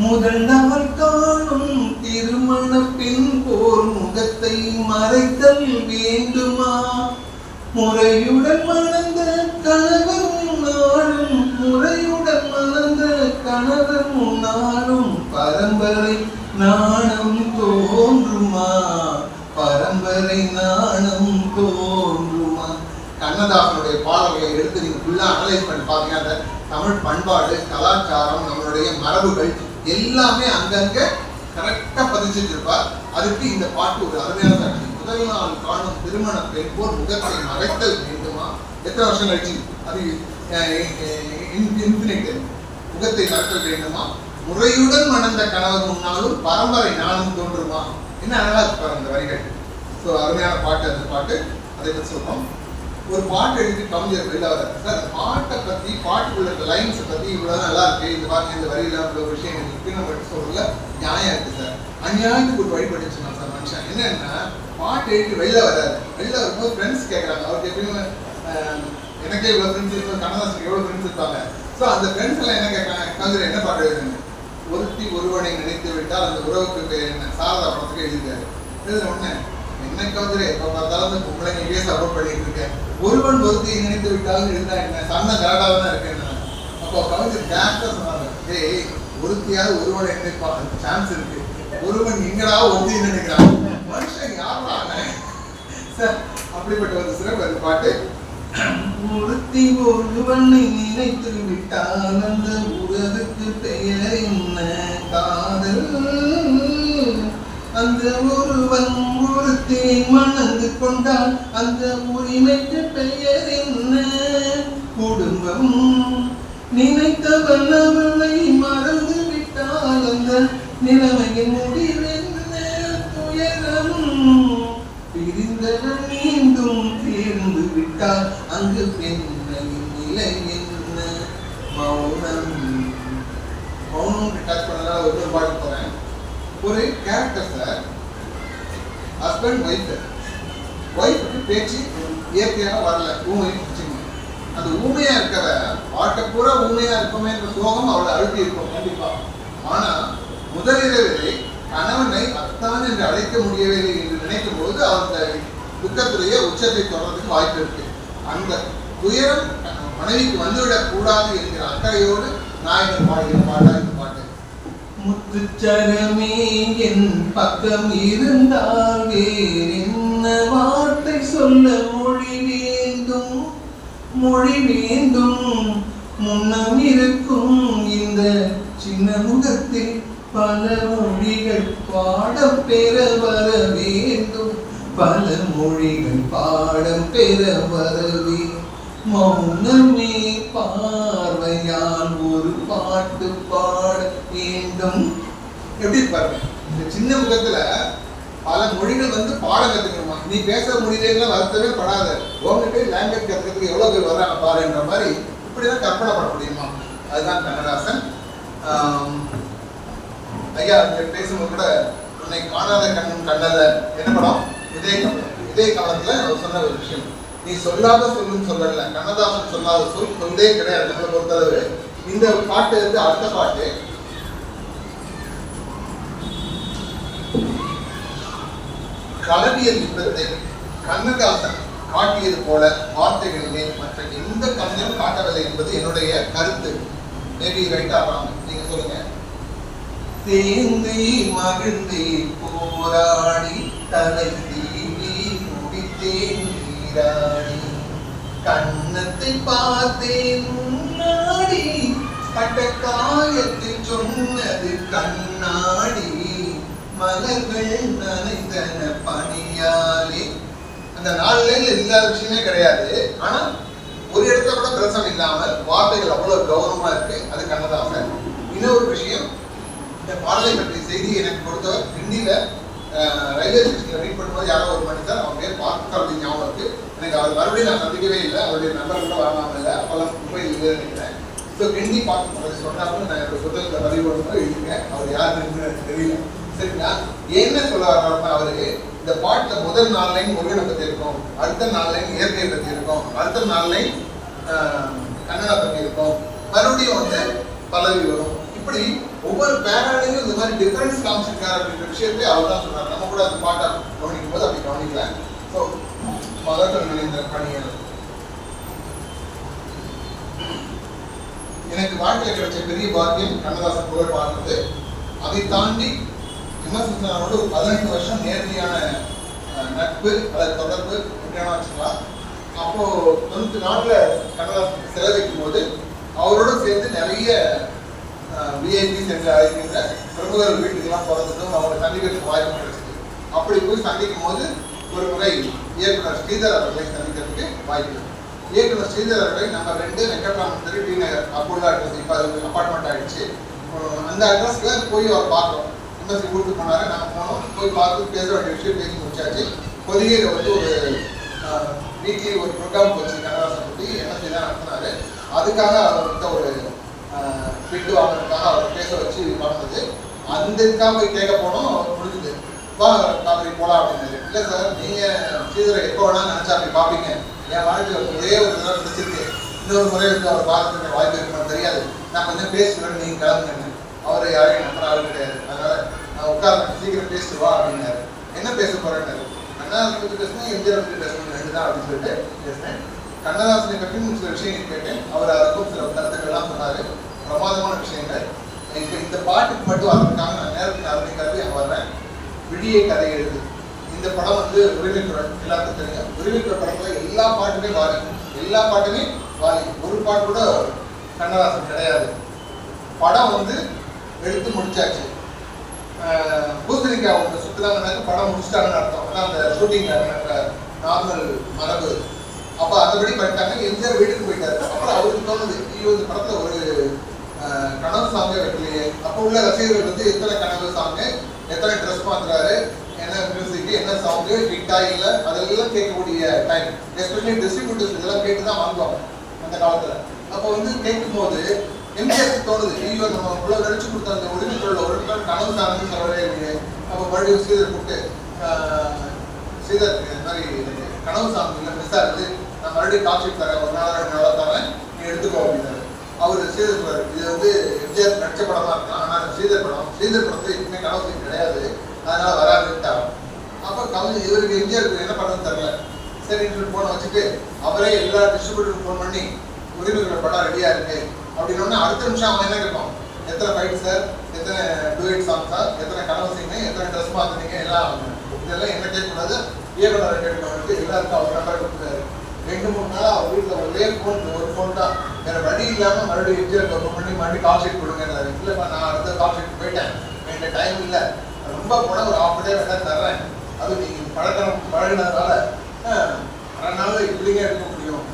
F: முதல் நாள் காணும் திருமண பெண் போர் முகத்தை மறைத்தல் வேண்டுமா, முறையுடன் மணந்த கணவரும் நாளும், முறையுடன் மணந்த கணவரும் நாளும் பரம்பரை நாணம் தோன்றுமா, பரம்பரை நாணம் தோன்றுமா. கண்ணதாசனுடைய பாடல்களை எடுத்து நீங்க ஃபுல்லா அனலைஸ் பண்ணி பாத்தீங்கன்னா அந்த தமிழ் பண்பாடு, கலாச்சாரம், நம்மளுடைய மரபுகள் எல்லாமே அங்கங்க கரெக்டா பதிச்சுட்டு இருப்பார். அதுக்கு இந்த பாட்டு ஒரு அருமையான சாட்சி. முதல் நாள் காணும் திருமண பெண் போர் முகத்தை மறைத்தல் வேண்டுமா. எத்தனை வருஷம் கழிச்சு அது இன்ஃபினிட். முகத்தை மறைத்தல் வேண்டுமா, முறையுடன் மணந்த கணவர் முன்னாலும் பரம்பரை நானும் தோன்றுமா. என்ன அழகா இருப்பார் அந்த வரிகள். ஸோ அருமையான பாட்டு அந்த பாட்டு. அதை பற்றி சொல்றோம். ஒரு பாட்டு எழுதி கவிஞர் வெளில வர சார் பாட்டை பத்தி பாட்டுக்குள்ள லைன்ஸை பத்தி இவ்வளவு நல்லா இருக்கு இந்த பாட்டு இந்த வரியில இவ்வளவு விஷயம் இருக்கு நம்ம சொல்றதுல நியாயம் இருக்கு சார். அநியாயத்துக்கு ஒரு வழிபட்டுச்சு சார் மனுஷன். என்னன்னா பாட்டு எழுதி வெளில வராது. வெளில வரும்போது ஃப்ரெண்ட்ஸ் கேட்கறாங்க, அவருக்கு எப்பயுமே எனக்கே இவ்வளவு ஃப்ரெண்ட்ஸ் இருக்கும், கண்ணதாசன் எவ்வளவு ஃப்ரெண்ட்ஸ் இருப்பாங்க. ஸோ அந்த ஃப்ரெண்ட்ஸ் எல்லாம் என்ன கேட்கறாங்க, கவிஞர் என்ன பாட்டு எழுதுங்க, ஒருத்தி ஒருவனை நினைத்து விட்டால் அந்த உறவுக்கு பேர் என்ன, சாரதா படத்துக்கு எழுதிட்டாரு. எழுதுன உடனே என்ன கவிஞரே இப்போ பார்த்தாலும் இந்த பிள்ளைங்களுக்கே சப்போர்ட் பண்ணிட்டு இருக்கேன், ஒருவன் ஒருத்தியை நினைத்து விட்டாலும் இருந்தா என்ன, சன்ன கரெக்டாக தான் இருக்கேன். அப்போ கவிஞர் டேரக்டா சொன்னாங்க, ஏய் ஒருத்தியாவது ஒருவனை நினைப்பான் சான்ஸ் இருக்கு, ஒருவன் எங்கடா ஒருத்தி நினைக்கிறான், மனுஷன் யாருடாங்க சார். அப்படிப்பட்ட ஒரு சிறப்பு பாட்டு. ஒருத்தி ஒருவனை நினைத்து விட்டால் அந்த உறவுக்கு பெயர் என்ன, காதல். அந்த ஒருவன் ஒருத்தி மணந்து கொண்டால் அந்த உரிமைக்கு பெயர் என்ன, குடும்பம். நினைத்தவன் அவளை மறந்து விட்டால் அந்த நிலைமையின் முடிவென்ன, துயரம். பிரிந்தவன் மீண்டும் சேர்ந்து விட்டால் அங்கு பெண்ணின் நிலை என்ன, மௌனம். மௌனம் டச் பண்ணதால ஒரு பாட்டு போறேன். ஒரு கேரக்டர் சார், ஹஸ்பண்ட் ஒய்ஃபுக்கு பேச்சு இயற்கையாக வரல, ஊமை பிடிச்சிங்க. அந்த ஊமையா இருக்கிற பாட்டை பூரா ஊமையா இருக்குமே என்ற சோகம் அவளை அழுத்தி இருக்கும் கண்டிப்பா. ஆனா முதலிரவிலே கணவனை அத்தான் என்று அழைக்க முடியவில்லை என்று நினைக்கும் போது அந்த துக்கத்திலேயே உச்சத்தை தொடர்றதுக்கு வாய்ப்பு இருக்கு. அந்த துயரம் மனைவிக்கு வந்துவிடக் கூடாது என்கிற அக்கறையோடு நாயகன் பாடுகிற பாட்டா இந்த பாட்டு. முத்துச்சரமே என் பக்கம் இருந்தால் வேறென்ன வார்த்தை சொல்ல மொழி வேண்டும், முன்னம் இருக்கும் இந்த சின்ன முகத்தில் பல மொழிகள் பாடம் பெற வர வேண்டும், பல மொழிகள் பாடம் பெற வரவே, மௌனமே பார்வையால் ஒரு பாட்டு பாட வேண்டும். எப்படி பாருங்க, இந்த சின்ன முகத்துல பல மொழிகள் வந்து பாடம் கத்துக்கணுமா, நீ பேச முடியலாம் வருத்தமே படாத, உங்ககிட்ட லாங்குவேஜ் கத்துக்கிறதுக்கு எவ்வளவு பேர் வர்றாங்க பாருன்ற மாதிரி இப்படிதான் கற்பனை பண்ண முடியுமா. அதுதான் கண்ணதாசன். ஐயா பேசும்போது கூட உன்னை காணாத கண்ணும் கண்ணத என்ன படம், இதே காலத்துல அவர் சொன்ன ஒரு விஷயம், நீ சொல்லாத சொல்லும் சொல்லல, கண்ணதாசன் சொல்லாத சொல் சொல்லே கிடையாது நம்மளை பொறுத்தளவு. இந்த பாட்டு இருந்து அடுத்த பாட்டு களவியல் யுத்தத்தை கண்ணதாசன் காட்டியது போல வார்த்தைகளிலே மற்ற எந்த கவிஞரும் காட்டவில்லை என்பது என்னுடைய கருத்து. மேபி ரைட் ஆகலாம், நீங்க சொல்லுங்க. தேந்தி மகிழ்ந்தி போராடி தலை தீவி முடித்தேன் நீராடி, கண்ணத்தை பார்த்தேன் முன்னாடி, பட்ட காயத்தில் சொன்னது கண்ணாடி, மலர்கள் நனைந்தன பனியாலே. அந்த 4 லைன்ல இல்லாத விஷயமே கிடையாது. ஆனா ஒரு இடத்துல கூட பிரசம் இல்லாமல் வார்த்தைகள் அவ்வளவு கௌரவமா இருக்கு. அது கண்ணதாசன். இன்னொரு விஷயம், இந்த பாடலை பற்றிய செய்தி எனக்கு கொடுத்தவர் ஹிந்தியில ரயில்வே ஸ்டேஷன்ல வெயிட் பண்ணும்போது யாரோ ஒரு மனிதர், அவங்க பேர் பார்த்து அப்படின்னு ஞாபகம் இருக்கு. எனக்கு அவர் மறுபடியும் நான் சந்திக்கவே இல்லை, அவருடைய நம்பர் கூட வரலாம் இல்லை, அப்பெல்லாம் மொபைல் இல்லை நினைக்கிறேன். ஸோ ஹிந்தி பார்த்து சொன்னாலும் நான் என்னோட புத்தகத்தை பதிவு பண்ணும்போது எழுதிருக்கேன். அவர் யாருன்னு எனக்கு தெரியல. சரிங்களா, என்ன சொல்ல வர்றாருன்னா, அவருக்கு இந்த பாட்டுல முதல் 4 லைன் முருகனை பத்தி இருக்கும், அடுத்த 4 லைன் இயற்கையை பத்தி இருக்கும், அடுத்த 4 லைன் கன்னடா பத்தி இருக்கும், மறுபடியும் வந்து பல்லவி வரும். இப்படி ஒவ்வொரு பேராலையும் இந்த மாதிரி டிஃபரன்ஸ் காமிச்சிருக்காரு அப்படின்ற விஷயத்தை அவர் தான் சொன்னார். நம்ம கூட அந்த பாட்டை கவனிக்கும் போது அப்படி கவனிக்கல. ஸோ மதர்கள் நினைந்த பணிகள் எனக்கு வாழ்க்கையில் கிடைச்ச பெரிய பாக்கியம் கண்ணதாசன் புகழ் பாடுறது. அதை தாண்டி விமர்சனோடு 18 வருஷம் நேரடியான நட்பு அல்லது தொடர்பு எப்படியான வச்சுக்கலாம். அப்போ 94 கண்ணதாசன் செலவைக்கும் போது அவரோட சேர்ந்து நிறைய விஐபிஸ் என்று அழைக்கின்ற பிரபுகள் வீட்டுக்கெல்லாம் பிறந்ததும் அவங்க சந்திக்கிறதுக்கு வாய்ப்பு கிடைச்சது. அப்படி போய் சந்திக்கும் போது ஒரு முறை இயக்குனர் ஸ்ரீதர் அவர்களை சந்திக்கிறதுக்கு வாய்ப்பு. இயக்குனர் ஸ்ரீதர் அவர்களை நம்ம 2 வெங்கட்ராமன் டி நகர் அப்புல்லா அட்ரஸ், இப்போ அது அப்பார்ட்மெண்ட் ஆகிடுச்சு. அந்த அட்ரஸ்ல போய் அவர் பார்க்குறோம். எம்எஸ்சி கூப்பிட்டு போனாரு, நாங்கள் போனோம். போய் பார்த்து பேச வேண்டிய விஷயம் பேசி முடிச்சாச்சு. பொதிகையில் வந்து ஒரு வீக்லி ஒரு ப்ரோக்ராம் வச்சு கண்ணதாசன் பற்றி என்ன தான் நடத்தினாரு. அதுக்காக அவர்கிட்ட ஒரு பிட்டு வாங்கினதுக்காக அவர் பேச வச்சு வளர்ந்தது. அந்த இதுக்காக போய் கேட்க போனோம். அவர் முடிஞ்சது வா காவிரி போகலாம் அப்படின்னாரு. இல்லை சார், நீங்கள் ஸ்ரீதரை எப்போ வேணாலும் நினச்சா அப்படி பார்ப்பீங்க. என் வாழ்க்கையில் ஒரே ஒரு தடவை நினச்சிருக்கு, இன்னொரு முறை வந்து அவர் பார்க்கறதுக்கு வாய்ப்பு இருக்குன்னு தெரியாது. நான் கொஞ்சம் பேசுவேன், நீங்கள் கிளம்புங்க. அவர் யாரையும் நம்புற ஆள் கிடையாது. அதனால நான் உட்கார்ந்து சீக்கிரம் பேசிட்டு வா அப்படின்னாரு. என்ன பேச போறேன்னாரு. கண்ணதாசனை பற்றி பேசணும், எம்ஜிஆர் பற்றி பேசணும், ரெண்டு தான் அப்படின்னு சொல்லிட்டு பேசினேன். கண்ணதாசனை பற்றி சில விஷயங்கள் கேட்டேன். அவர் அதுக்கும் சில கருத்துக்கள்லாம் சொன்னார், பிரமாதமான விஷயங்கள். இப்போ இந்த பாட்டுக்கு மட்டும் அதற்காக நான் நேரத்துக்கு ஆரம்பிக்காது அங்கே வர்றேன். விடிய கதை எழுது. இந்த படம் வந்து உரிமைக்குரல் எல்லாருக்கும் தெரியும். உரிமைக்குரல் படத்தில் எல்லா பாட்டுமே வாலி, எல்லா பாட்டுமே வாலி. ஒரு பாட்டு கூட கண்ணதாசன் கிடையாது. படம் வந்து எடுத்து முடிச்சாச்சு. பூசணிக்காய் ஒன்று சுற்றுலாங்கனாக்க படம் முடிச்சிட்டாங்கன்னு அர்த்தம். அதான் அந்த ஷூட்டிங்கில் நார்மல் மரபு. அப்போ அந்தபடி பண்ணிட்டாங்க. எம்ஜிஆர் வீட்டுக்கு போயிட்டாரு. அப்புறம் அவருக்கு தோணுது, ஐயோ இந்த படத்தில் ஒரு கனவு சாங்கே வைக்கலையே. அப்போ உள்ள ரசிகர்கள் வந்து எத்தனை கனவு சாங்கு, எத்தனை ட்ரெஸ் மாத்துறாரு, என்ன மியூசிக், என்ன சவுண்டு, ஹிட்டா இல்லை, அதெல்லாம் கேட்கக்கூடிய டைம். எஸ்பெஷலி டிஸ்ட்ரிபியூட்டர்ஸ் இதெல்லாம் கேட்டு தான் வாங்குவாங்க அந்த காலத்தில். அப்போ வந்து கேட்கும் போது எம்ஜிஆருக்கு தோணுது, ஐயோ நம்ம இவ்வளோ நடிச்சு கொடுத்த அந்த உரிமைக்குள்ள ஒரு நாள் கனவு சாங்கு சொல்லவே இல்லையே. அப்போ மறுபடியும் ஸ்ரீதர் கூப்பிட்டு, ஸ்ரீதர் இந்த மாதிரி கனவு சாங் இல்லை மிஸ் ஆகுது, நான் மறுபடியும் காட்சி தரேன், ஒரு நாள் 2 நாளாக தரேன், நீ எடுத்துக்கோ அப்படின்னாரு. அவர் ஸ்ரீதர் சொல்றாரு, இது வந்து எம்ஜிஆர் நடிச்ச படமா இருக்கலாம், ஆனால் ஸ்ரீதர் படம், ஸ்ரீதர் படத்துல எப்பவுமே கனவு கிடையாது, அதனால வராதுட்டாங்க. அப்போ கவிஞர் இவருக்கு எம்ஜிஆருக்கு என்ன பண்ணணும்னு தெரியல. சரின்னு சொல்லி போனை வச்சுட்டு அவரே எல்லா டிஸ்ட்ரிபியூட்டருக்கும் ஃபோன் பண்ணி உரிமைக்குள்ள படம் ரெடியா இருக்கு அப்படின்னா அடுத்த நிமிஷம் அவன் என்ன கேட்பான், எத்தனை ஃபைட் சார், எத்தனை டூயட் சாங் சார், எத்தனை கனவு சீங்க, எத்தனை ட்ரெஸ் மாத்துனீங்க, எல்லாம் இதெல்லாம் என்ன கேட்கக்கூடாது, இயக்குனர் கேட்கணும். எல்லாருக்கும் அவர் நம்பர் கொடுத்தாரு. 2-3 நாளாக அவர் வீட்டில் ஒரே ஃபோன், ஒரு ஃபோன் தான், வேற வழி இல்லாமல் மறுபடியும் எம்ஜிஆர் ஃபோன் பண்ணி மறுபடியும் கால் ஷீட் கொடுங்கன்னாரு. இல்லைப்பா நான் அடுத்த கால் ஷீட் போயிட்டேன், என்கிட்ட டைம் இல்லை, ரொம்ப போனால் ஒரு 1/2 டே வேணா தர்றேன், அது நீங்கள் பழகினதுனால 2 நாளில் இப்படிங்க எடுக்க முடியும்,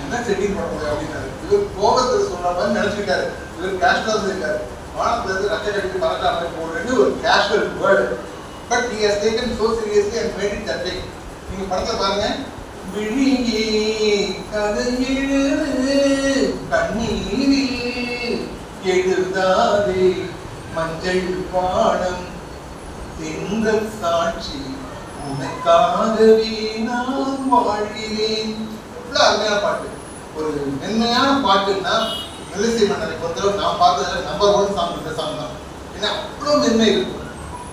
F: என்ன செட்டிங் பண்ண முடியும் அப்படின்னாரு. இவர் கோபத்தில் சொல்கிற மாதிரி நினச்சிக்கிட்டாரு. இவர் கேஷுவலாக இருக்காரு. வானத்துலேருந்து ரச்சை கட்டிட்டு பறக்கிற மாதிரி போடுறேன்னு ஒரு casual word. But he has taken so seriously and made it that way. நீங்கள் படத்தில் பாருங்க, விழியே கதை எழுது கண்ணீரில் எழுதாதே மஞ்சள் பாடம் தென்றல் சாட்சி உனக்காகவே நான் வாழ்கிறேன். இவ்வளோ அருமையான பாட்டு, ஒரு மென்மையான பாட்டுன்னா மெல்லிசை மன்னரை பொறுத்தவரை நான் பார்த்ததுல நம்பர் 1 சாங் இந்த சாங் தான். ஏன்னா அவ்வளோ மென்மை இருக்கும்.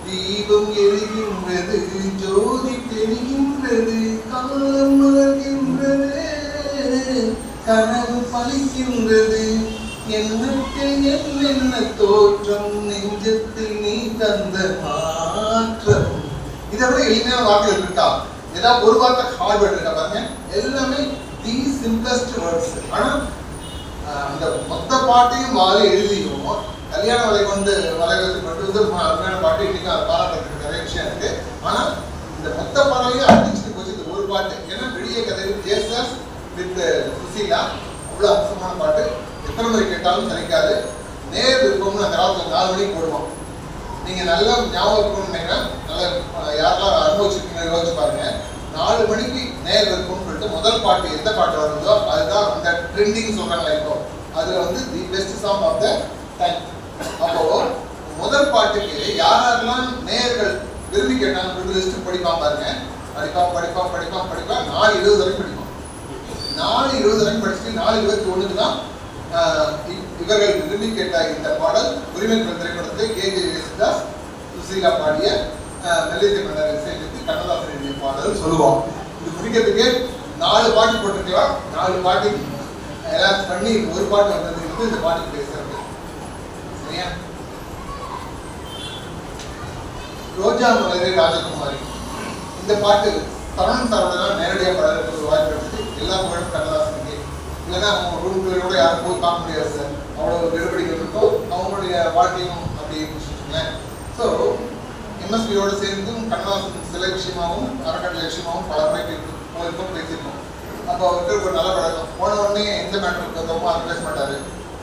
F: தீபம் எரிகின்றது, ஜோதி தெரிகின்றது, காலம் மலர்கின்றது, கனவு பலிக்கின்றது, எண்ணத்தில் என்னென்ன தோற்றம், நெஞ்சத்தில் நீ தந்த மாற்றம். இதை விட எளிமையான வார்த்தைகள் இருக்கா? ஏதாவது ஒரு வார்த்தை ஹார்ட்வேர்ட் இருக்கா பாருங்க. எல்லாமே தி சிம்பிளஸ்ட் வேர்ட்ஸ். ஆனால் அந்த மொத்த பாட்டையும் வாழை எழுதியும் கல்யாண வலை கொண்டு வலை வச்சு கொண்டு அருமையான பாட்டு. இன்னைக்கு அதை பாராட்டுறதுக்கு நிறைய விஷயம் இருக்கு. ஆனால் இந்த மொத்த பாடலையும் அடிச்சுட்டு போச்சு இந்த ஒரு பாட்டு. ஏன்னா விடிய கதை ஜேசஸ் வித் சுசீலா அவ்வளோ அம்சமான பாட்டு. எத்தனை முறை கேட்டாலும் சரிக்காது. நேர் விருப்பம்னு அந்த காலத்தில் 4 மணிக்கு போடுவோம். நீங்கள் நல்லா ஞாபகம் இருக்கணும்னு நினைக்கிறேன். நல்லா யாரெல்லாம் அனுபவிச்சிருக்கீங்க யோசிச்சு பாருங்க. 4 மணிக்கு நேர் விருப்பம்னு சொல்லிட்டு முதல் பாட்டு எந்த பாட்டு வருதோ அதுதான் அந்த ட்ரெண்டிங் சொல்கிறாங்களா இப்போ, அதில் வந்து the best song of the time. அப்போ முதல் பாட்டுக்கு யாரெல்லாம் நேயர்கள் விரும்பி கேட்டாங்க லிஸ்ட் படிப்பான் பாருங்க. படிப்பான் 4:20 வரைக்கும் படிப்பான். 4:20 வரைக்கும் படிச்சுட்டு 4:21 தான் இவர்கள் விரும்பி கேட்ட இந்த பாடல் உரிமைக்குரல் திரைப்படத்தை கே.ஜே. யேசுதாஸ் சுசீலா பாடிய மெல்லிசை மன்னர் இசையமைத்து கண்ணதாசன் எழுதிய பாடல் சொல்லுவோம். இது முடிக்கிறதுக்கு 4 பாட்டு போட்டிருக்கலாம். 4 பாட்டு எல்லாம் பண்ணி ஒரு பாட்டு வந்ததுக்கு இந்த பாட்டுக்கு பேசுறது சரியா? ரோஜா மலரே ராஜகுமாரி இந்த பாட்டு தருண் சாரோட நேரடியாக பாடுறதுக்கு ஒரு வாய்ப்பு எடுத்து எல்லா புகழும் கண்ணதாசனுக்கு. இல்லைன்னா அவங்க ரூம்குள்ள கூட யாரும் போய் பார்க்க முடியாது சார். அவ்வளோ கெடுபடிகள் இருக்கும். அவங்களுடைய வாழ்க்கையும் அப்படி வச்சுக்கோங்களேன். ஸோ எம்எஸ்பியோடு சேர்ந்தும் கண்ணதாசன் சில விஷயமாகவும் அறக்கட்டளை விஷயமாகவும் பல முறை பேசியிருக்கோம். அப்போ அவருக்கு ஒரு நல்ல பழக்கம். போன உடனே எந்த மேட்டருக்கு வந்தோமோ அதை பேச மாட்டார்.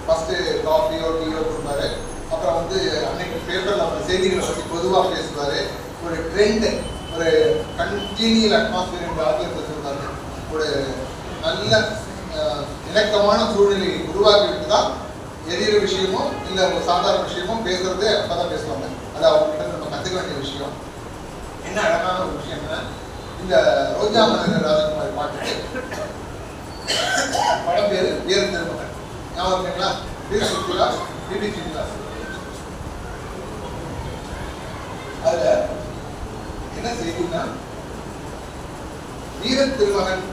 F: ஃபஸ்ட்டு காஃபியோ டீயோ கொடுப்பாரு. அப்புறம் வந்து அன்னைக்கு பேப்பரில் அவர் செய்திகளை பற்றி பொதுவாக பேசுவார். ஒரு ட்ரெண்டு, ஒரு கன்ஜீனியல் அட்மாஸ்பியர் என்று ஆங்கிலத்தில் சொல்வார். ஒரு நல்ல இணக்கமான சூழ்நிலையை உருவாக்கிட்டு தான் எதிர விஷயமோ இல்லை ஒரு சாதாரண விஷயமோ பேசுறதே அப்பதான் பேசுவாங்க. அது அவங்க கிட்ட நம்ம கற்றுக்க வேண்டிய விஷயம். என்ன அழகான ஒரு விஷயம்னா இந்த ரோஜா மலர் ராஜகுமாரி பாட்டுக்கு படம் பேரு வீர திருமகன். ஞாபகம் இருக்குங்களா? பிபி சித்ரா. அதுல என்ன செய்தின்னா வீர திருமகன்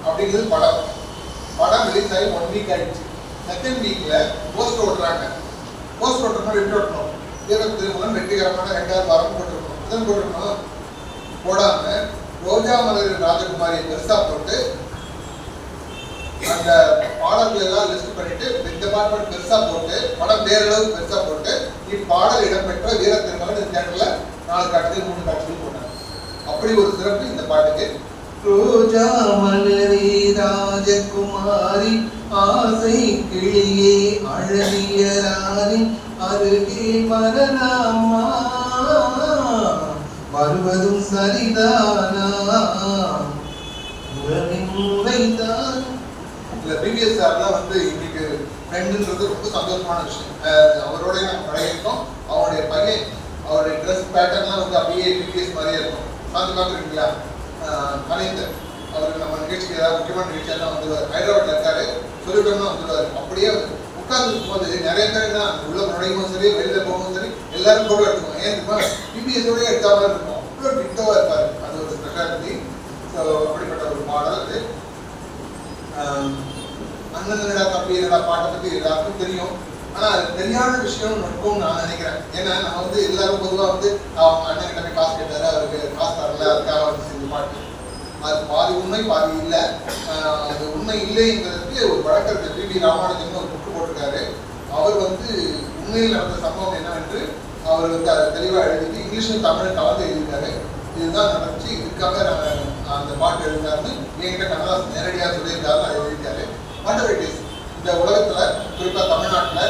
F: அப்படிங்கிறது படம் ரிலீஸ் ஆகி 1 வீக் ஆயிடுச்சு. செகண்ட் வீக்ல போஸ்ட் ஓட்டுறாங்க. போஸ்ட் ஓட்டுறோம் வெற்றி ஓட்டணும். வீர திருமகன் வெற்றிகரமான 2வது வாரம் போட்டிருக்கணும். இதன் போட்டிருக்கணும் போடாம ரோஜா மலர் ராஜகுமாரியை பெருசா போட்டு அந்த பாடல்கள் எல்லாம் லிஸ்ட் பண்ணிட்டு டிபார்ட்மெண்ட் பெருசா போட்டு படம் வேற அளவுக்கு பெருசா போட்டு இப்பாடல் இடம்பெற்ற வீர திருமகன் இந்த தேட்டர்ல 4 காட்சிகள் 3 காட்சிகள் போட்டாங்க. அப்படி ஒரு சிறப்பு இந்த பாட்டுக்கு. ரோஜா மலரே ராஜகுமாரி ஆசை கிளியே அழகிய ராணி அருகே வரலாமா வருவதும் சரிதானா முறைதான். இல்ல பிபிஎஸ்ஆர்லாம் வந்து இன்னைக்கு ஃப்ரெண்டுன்றது ரொம்ப சந்தோஷமான விஷயம். அவரோட நாங்கள் பழகிருக்கோம். அவருடைய பையன் அவருடைய ட்ரெஸ் பேட்டர்ன்லாம் வந்து அப்படியே பிபிஎஸ் மாதிரியே இருக்கும். பார்த்துருக்கீங்களா? கலைஞர் அவர் நம்ம நிகழ்ச்சிக்கு ஏதாவது முக்கியமான நிகழ்ச்சியெல்லாம் வந்துடுவார். ஹைதராபாத்ல இருக்காரு, சொல்லிவிட்டோம்னா வந்துடுவார். அப்படியே உட்கார்ந்துருக்கும் போது நிறைய பேர் தான் உள்ள நுழையும் சரி வெளியில போகும் சரி எல்லாரும் போட்டோ எடுத்துக்கோங்க. ஏன் தெரியுமா? பிபிஎஸோட எடுத்த மாதிரி இருக்கும். அவ்வளோ டிக்டவா இருப்பாரு. அது ஒரு ஸ்பெஷாலிட்டி. ஸோ அப்படிப்பட்ட ஒரு பாடல் அது. அண்ணன் தம்பி பாட்டை பற்றி எல்லாருக்கும் தெரியும். ஆனா அது தெரியாத விஷயம் இருக்கும்னு நான் நினைக்கிறேன். ஏன்னா நம்ம வந்து எல்லாரும் பொதுவாக வந்து அவங்க அண்ணன் கிட்ட போய் காசு கேட்டாரு, அவருக்கு காசு தரல, அதுக்காக வந்து செஞ்ச பாட்டு. அது பாதி உண்மை பாதி இல்லை. அது உண்மை இல்லைங்கிறதுக்கு ஒரு வழக்கறிஞர் பிபி ராமானுஜன் ஒரு புக்கு போட்டிருக்காரு. அவர் வந்து உண்மையில் நடந்த சம்பவம் என்னவென்று அவர் வந்து அதை தெளிவாக எழுதிட்டு இங்கிலீஷும் தமிழும் கலந்து எழுதியிருக்காரு. இதுதான் நடந்துச்சு, இதுக்காக நாங்கள் அந்த பாட்டு எழுதினாருன்னு என்கிட்ட கண்ணதாசன் நேரடியாக சொல்லியிருக்காரு. அதை எழுதியிருக்காரு. வாட்டர் இந்த உலகத்துல குறிப்பா தமிழ்நாட்டுல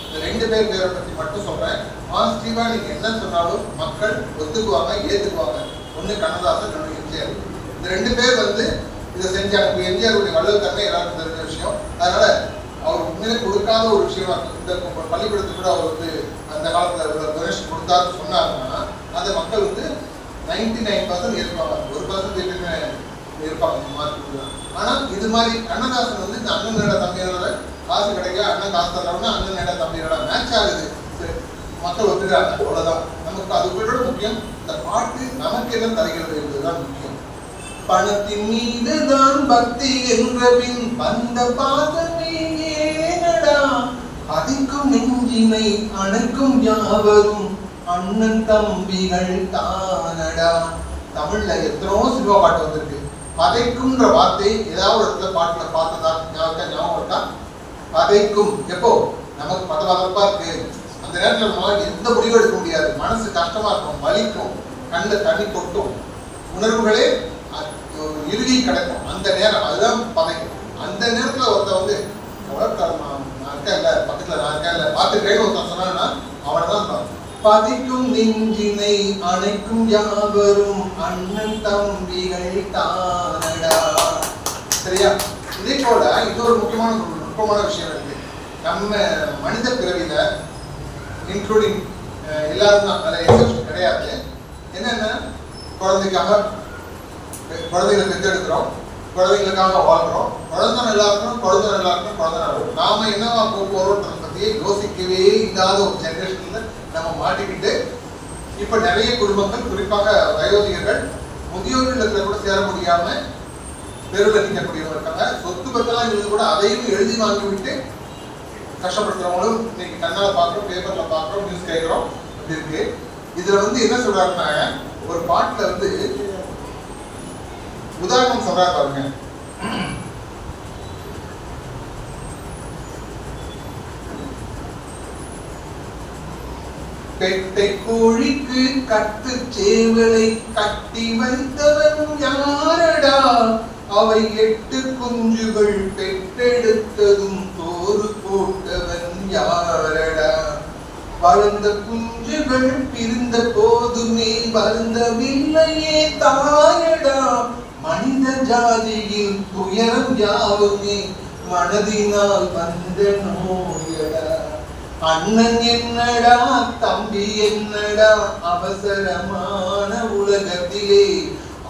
F: இந்த 2 பேரை பத்தி மட்டும் சொல்றேன். பாசிட்டிவா நீங்க என்ன சொன்னாலும் மக்கள் ஒத்துக்குவாங்க, ஏத்துக்குவாங்க. ஒண்ணு கண்ணதாசன், இன்னொன்று எம்ஜிஆர். இந்த 2 பேர் வந்து இதை செஞ்சாங்க. எம்ஜிஆருடைய வள்ளல் தன்மை எல்லாருக்கும் தெரிஞ்ச விஷயம். அதனால அவர் உண்மையிலே கொடுக்காத ஒரு விஷயமா இந்த பள்ளிக்கூடத்துக்கு கூட அவர் வந்து அந்த காலத்துல டொனேஷன் கொடுத்தாருன்னு சொன்னாருன்னா அந்த மக்கள் வந்து 99% இருப்பாங்க. 1% இருப்பாங்க மார்க். ஆனா இது மாதிரி கண்ணதாசன் வந்து இந்த அண்ணனோட தம்பியோட காசு கிடைக்கல, அண்ணன் காசு தரணும்னா அண்ணனோட தம்பியோட மேட்ச் ஆகுது, மக்கள் ஒத்துக்கிறாங்க. அவ்வளவுதான். நமக்கு அது விட முக்கியம் இந்த பாட்டு நமக்கு என்ன தருகிறது என்பதுதான் முக்கியம். பணத்தின் மீதுதான் பக்தி என்ற பின் வந்த பாதமே ஏனடா அதிக்கும் நெஞ்சினை அணைக்கும் யாவரும் அண்ணன் தம்பிகள் தானடா. தமிழ்ல எத்தனோ சினிமா பாட்டு வந்திருக்கு. பதைக்கும்ன்ற வார்த்தை ஏதாவது ஒரு இடத்துல பாட்டுல பார்த்ததா ஞாபகம் இருக்கா? பதைக்கும் எப்போ நமக்கு பதப்பா இருக்கு, அந்த நேரத்துல நம்மளால எந்த முடிவும் எடுக்க முடியாது, மனசு கஷ்டமா இருக்கும், வலிக்கும், கண்ணில் தண்ணி கொட்டும், உணர்வுகளே இறுதி கிடைக்கும். அந்த நேரம் அதுதான் பதைக்கும். அந்த நேரத்துல ஒருத்த வந்து நான் இருக்கேன் இல்ல, பக்கத்துல நான் இருக்கேன் இல்ல, பார்த்துக்கிறேன்னு ஒருத்தன் சொன்னான்னா அவனை தான் பதிக்கும் நெஞ்சினை அணைக்கும் யாவரும் அண்ணன் தம்பிகள் தானடா. சரியா? இதே போல இன்னொரு முக்கியமான விஷயம் இருக்கு. நம்ம மனித பிறவியில இன்க்ளூடிங் எல்லாரும் தான், அதில் எக்ஸப்ஷன் கிடையாது. என்னன்னா குழந்தைகளை பெற்றெடுக்கிறோம், குழந்தைங்களுக்காக வாழ்கிறோம். குழந்தை நல்லா இருக்கணும், குழந்தை நல்லா இருக்கணும், குழந்தை நல்லா இருக்கணும். நாம என்னவா போறோம்ன்றதை பத்தியே யோசிக்கவே இல்லாத ஒரு ஜெனரேஷன்ல நம்ம மாட்டிக்கிட்டு இப்ப நிறைய குடும்பங்கள், குறிப்பாக வயோதிகர்கள், முதியோர் இல்லத்துல கூட சேர முடியாம தெருவில் நிற்கக்கூடியவங்க இருக்காங்க. சொத்து பத்தெல்லாம் இருந்து கூட அதையும் எழுதி வாங்கிவிட்டு கஷ்டப்படுத்துறவங்களும் இன்னைக்கு கண்ணால பாக்குறோம், பேப்பர்ல பாக்குறோம், நியூஸ் கேட்கிறோம். அப்படி இருக்கு. இதுல வந்து என்ன சொல்றாருன்னா ஒரு பாட்டுல வந்து உதாரணம் சொல்றாரு பாருங்க. பெட்டை கோழிக்கு கட்டு சேவலை கட்டி வைத்தவன் யாரடா? அவை 8 குஞ்சுகள் பெற்றெடுத்ததும் சோறு போட்டவன் யாரடா? வளர்ந்த குஞ்சுகள் பிரிந்த போதுமே வருந்தவில்லையே தாயடா. மனித ஜாதியில் துயர் துயரம் யாவுமே மனதினால் வந்த நோயடா. அண்ணன் என்னடா தம்பி என்னடா அவசரமான உலகத்திலே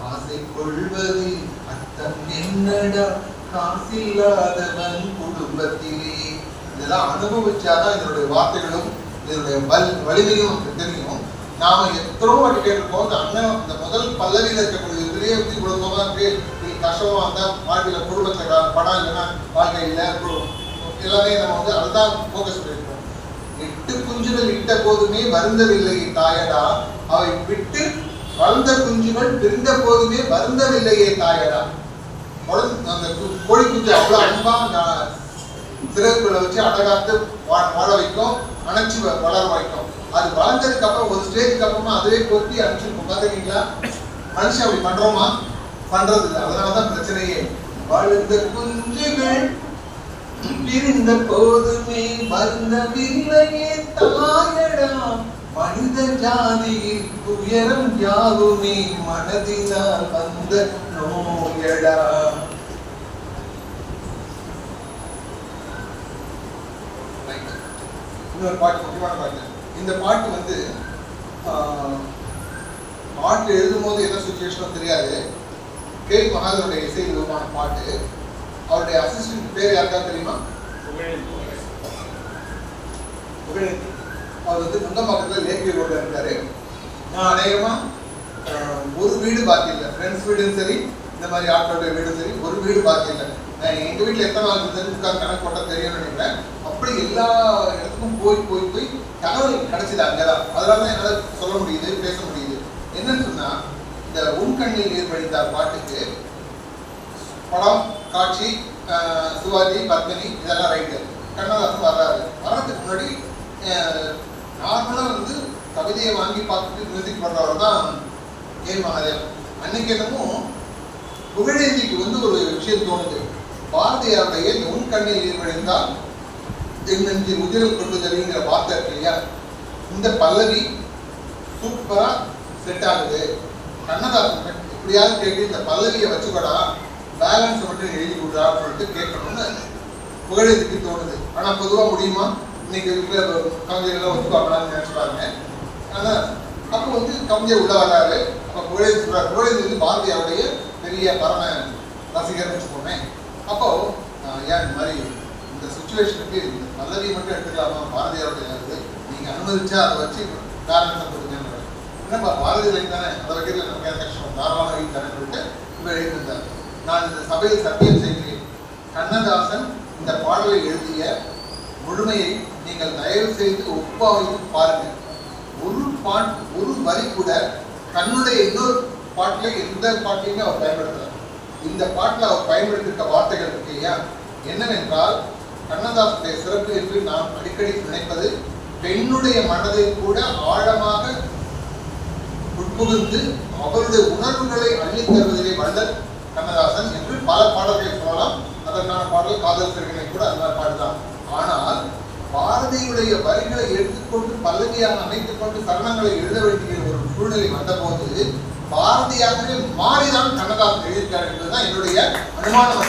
F: ஆசை கொள்வது அர்த்தம் என்னடா காசில்லாதவன் குடும்பத்திலே. இதெல்லாம் அனுபவிச்சாதான் இதனுடைய வார்த்தைகளும் இதனுடைய வலிமையும் நமக்கு தெரியும். நாம எத்தனோ வாட்டி கேட்டிருக்கோம். இந்த அண்ணன் இந்த முதல் பல்லவியில இருக்கக்கூடிய இதுலயே எப்படி குடும்பமா இருக்கு, நீ கஷ்டமா இருந்தா வாழ்க்கையில குடும்பத்துல படம் இல்லைன்னா வாழ்க்கை இல்லை, எல்லாமே நம்ம வந்து அதுதான் போக்கஸ் பண்ணிருக்கோம். 8 குஞ்சுகள் இட்ட போதுமே வருந்தவில்லை தாயடா, அவை விட்டு வளர்ந்த குஞ்சுகள் பிரிந்த போதுமே வருந்தவில்லையே தாயடா. அந்த கோழி குஞ்சு அவ்வளவு அன்பா சிறப்புகளை வச்சு அடகாத்து வாழ வைக்கும், அணைச்சு வளர வைக்கும். அது வளர்ந்ததுக்கு அப்புறம் ஒரு ஸ்டேஜுக்கு அப்புறமா அதுவே கொத்தி அனுப்பிச்சிருக்கும். பாத்துக்கீங்களா? மனுஷன் அப்படி பண்றோமா? பண்றது இல்லை. அதனாலதான் பிரச்சனையே. வளர்ந்த குஞ்சுகள் பிரிந்த போதுமே வருந்தவில்லையே தாயடா, மனித ஜாதியில் துயரம் யாவுமே மனதினால் வந்த நோயடா. இன்னொரு பாட்டு, முக்கியமான பாட்டு. இந்த பாட்டு வந்து பாட்டு எழுதும் போது என்ன சுச்சுவேஷனும் தெரியாது. கே மகாதேவனுடைய இசையில் உருவான பாட்டு. அவருடைய அசிஸ்டன்ட் பேர் யாருக்கா தெரியுமா? அவர் வந்து நுங்கம்பாக்கத்தில் லேக்வியூ ரோட்ல இருக்காரு. நான் அநேகமா ஒரு வீடு பாக்கி இல்லை. ஃப்ரெண்ட்ஸ் வீடும் சரி, இந்த மாதிரி ஆட்டோடைய வீடும் சரி, ஒரு வீடு பாக்கி இல்லை. நான் எங்க வீட்டுல எத்தனை நாள் இருந்தது கணக்கு போட்டா தெரியும்னு நினைக்கிறேன். அப்படி எல்லா இடத்துக்கும் போய் போய் போய் தகவல் கிடைச்சது அங்கதான். அதனாலதான் என்னால சொல்ல முடியுது, பேச முடியுது. என்னன்னு சொன்னா, இந்த உன்கண்ணில் நீர் வடித்தார் பாட்டுக்கு படம், காட்சி, சிவாஜி, பத்மினி இதெல்லாம் ரைட்டு. கண்ணதாசன் வர்றாரு. வர்றதுக்கு முன்னாடி நார்மலா வந்து கவிதையை வாங்கி பார்த்துட்டு மியூசிக் பண்றவர் தான் கே மகாதேவன். அன்னைக்கு என்னமோ புகழேந்திக்கு வந்து ஒரு விஷயம் தோணுது. பாரதியாருடைய உன் கண்ணில் நீர் வடிந்தால் என் நெஞ்சில் உதிரல் கொண்டுதலிங்கிற வார்த்தை இருக்கு இல்லையா, இந்த பல்லவி சூப்பரா செட் ஆகுது. கண்ணதாசன் எப்படியாவது கேட்டு இந்த பல்லவியை வச்சுக்கடா, பேலன்ஸ் மட்டும் எழுதி கொடுறான்னு சொல்லிட்டு கேட்கணும்னு புகழேந்திக்கு தோணுது. ஆனா பொதுவா முடியுமா? இன்னைக்கு இருக்கிற கவிதைகள்லாம் ஒத்துப்பாங்களான்னு நினைச்சு பாருங்க. ஆனா அப்போ வந்து கவிஞர் உள்ள வர்றாரு. அப்ப புகழேந்தி சொல்றாரு. புகழேந்தி வந்து பாரதியாருடைய பெரிய பரம ரசிகர்னு வச்சுக்கோமே. அப்போ ஏன் இந்த மாதிரி இந்த சுச்சுவேஷனுக்கு இந்த பல்லவி மட்டும் எடுத்துக்கலாமா, பாரதியாருடைய நீங்க அனுமதிச்சா அதை வச்சு பேலன்ஸை கொடுங்க. என்னப்பா பாரதி லைன் தானே, அதை வைக்கிறதுல நமக்கு கஷ்டம், தாராளமாக லைன் தானே சொல்லிட்டு இவர் எழுதியிருந்தார். நான் இந்த சபையில் சத்தியம் செய்கிறேன், கண்ணதாசன் இந்த பாடலை எழுதிய முழுமையை நீங்கள் தயவு செய்து ஒப்பாவைத்து பாருங்க. ஒரு வரி கூட தன்னுடைய இன்னொரு பாட்டில எந்த பாட்டிலையுமே அவர் பயன்படுத்துறார். இந்த பாட்டில் அவர் பயன்படுத்தியிருக்க வார்த்தைகள் இருக்கு இல்லையா, என்னவென்றால் கண்ணதாசனுடைய சிறப்பு என்று நாம் அடிக்கடி நினைப்பது, பெண்ணுடைய மனதை கூட ஆழமாக உட்புகுந்து அவருடைய உணர்வுகளை அள்ளி தருவதிலே வல்லர் கண்ணதாசன் என்று பல பாடல்களை சொல்லலாம். அதற்கான பாடல் காதல் சிறுகனை கூட அதனால பாடுதான். ஆனால் பாரதியுடைய வரிகளை எடுத்துக்கொண்டு பல்லவியாக அமைத்துக் கொண்டு சரணங்களை எழுத வேண்டிய ஒரு சூழ்நிலை வந்தபோது பாரதியாகவே மாறிதான் கண்ணதாசன் எழுதியிருக்கார் என்பதுதான் என்னுடைய அனுமானம்,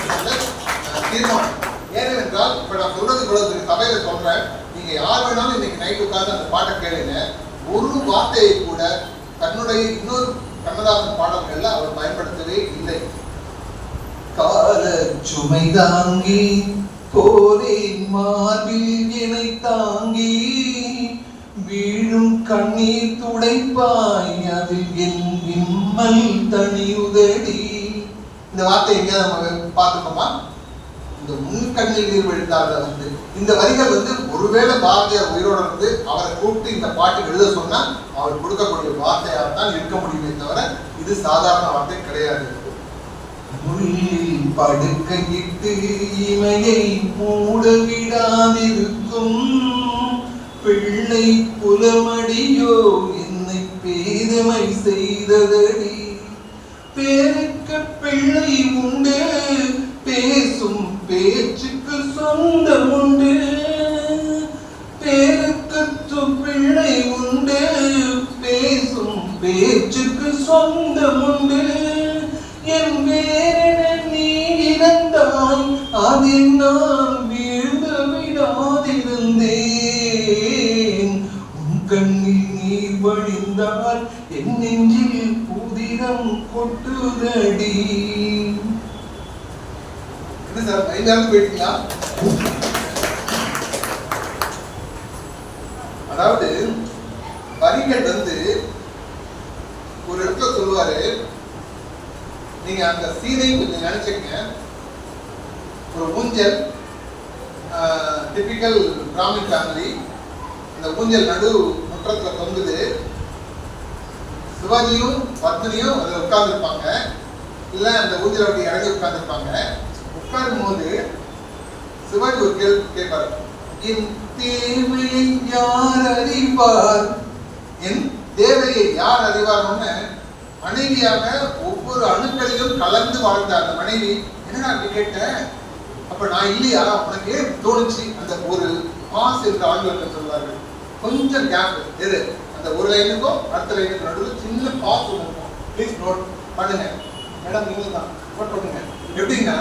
F: தீர்மானம். ஏனென்றால் இப்ப நான் சொல்றது இவ்வளவு சபையில சொல்றேன், நீங்க யார் வேணாலும் இன்னைக்கு நைட் உட்கார்ந்து அந்த பாட்டை கேளுங்க, ஒரு வார்த்தையை கூட தன்னுடைய இன்னொரு கண்ணதாசன் பாடல்கள்ல அவர் பயன்படுத்தவே இல்லை. கால சுமை தாங்கி போரேன் மார்பில் இணை தாங்கி வீழும் கண்ணீர் துடைப்பாய் அதில் என் விம்மல் தனியுதடி. இந்த வார்த்தை எங்கேயாவது நம்ம பார்த்துக்கோமா? இந்த முன்கண்ணில் நீர் வடித்தார்ல வந்து இந்த வரிகள் வந்து ஒருவேளை பாரதியார் உயிரோடு இருந்து அவரை கூப்பிட்டு இந்த பாட்டு எழுத சொன்னா அவர் கொடுக்கக்கூடிய வார்த்தையாக தான் இருக்க முடியுமே தவிர இது சாதாரண வார்த்தை கிடையாது. முள்ளில் படுக்கையிட்டு இமையை மூட விடாதிருக்கும் பிள்ளை புலமடியோ என்னை பேதமை செய்ததடி. பேருக்கு பிள்ளை உண்டு, பேசும் பேச்சுக்கு சொந்தம் உண்டு. பேருக்கு பிள்ளை உண்டு, பேசும் பேச்சுக்கு சொந்தம் உண்டு. என் வேற நீ இறந்த
G: அதில் நான் வீழ்ந்து விடாதிருந்தேன். உன் கண்ணில் நீர் வழிந்தால் என் நெஞ்சில் புதிரம் கொட்டுதடி.
F: என்ன சார் மைண்ட் போயிட்டீங்களா? அதாவது வரிகள் வந்து ஒரு இடத்துல சொல்லுவாரு, நீங்க அந்த சீனை கொஞ்சம் நினைச்சுக்கங்க. ஒரு ஊஞ்சல், டிபிக்கல் பிராமின் ஃபேமிலி, அந்த ஊஞ்சல் நடு முற்றத்துல தொங்குது. சிவாஜியும் பத்மினியும் அதில் உட்கார்ந்துருப்பாங்க, இல்ல அந்த ஊஞ்சல் அப்படி இறங்கி உட்கார்ந்துருப்பாங்க. உட்காரும் போது சிவாஜி ஒரு கேள்வி கேட்பாரு, என் தேவையை யார் அறிவார், என் தேவையை யார் அறிவார்னு மனைவியாக ஒவ்வொரு அணுக்களிலும் கலந்து வாழ்ந்த அந்த மனைவி, என்னடா அப்படி கேட்ட, அப்ப நான் இல்லையா, உனக்கு ஏன் தோணுச்சு? அந்த ஒரு பாஸ் என்று ஆங்கிலத்தில் சொல்வார்கள், கொஞ்சம் கேப் எது அந்த ஒரு லைனுக்கும் அடுத்த லைனுக்கும் நடுவில் சின்ன பாஸ் இருக்கும். ப்ளீஸ் நோட் பண்ணுங்க மேடம், நீங்க தான் நோட் பண்ணுங்க. எப்படின்னா,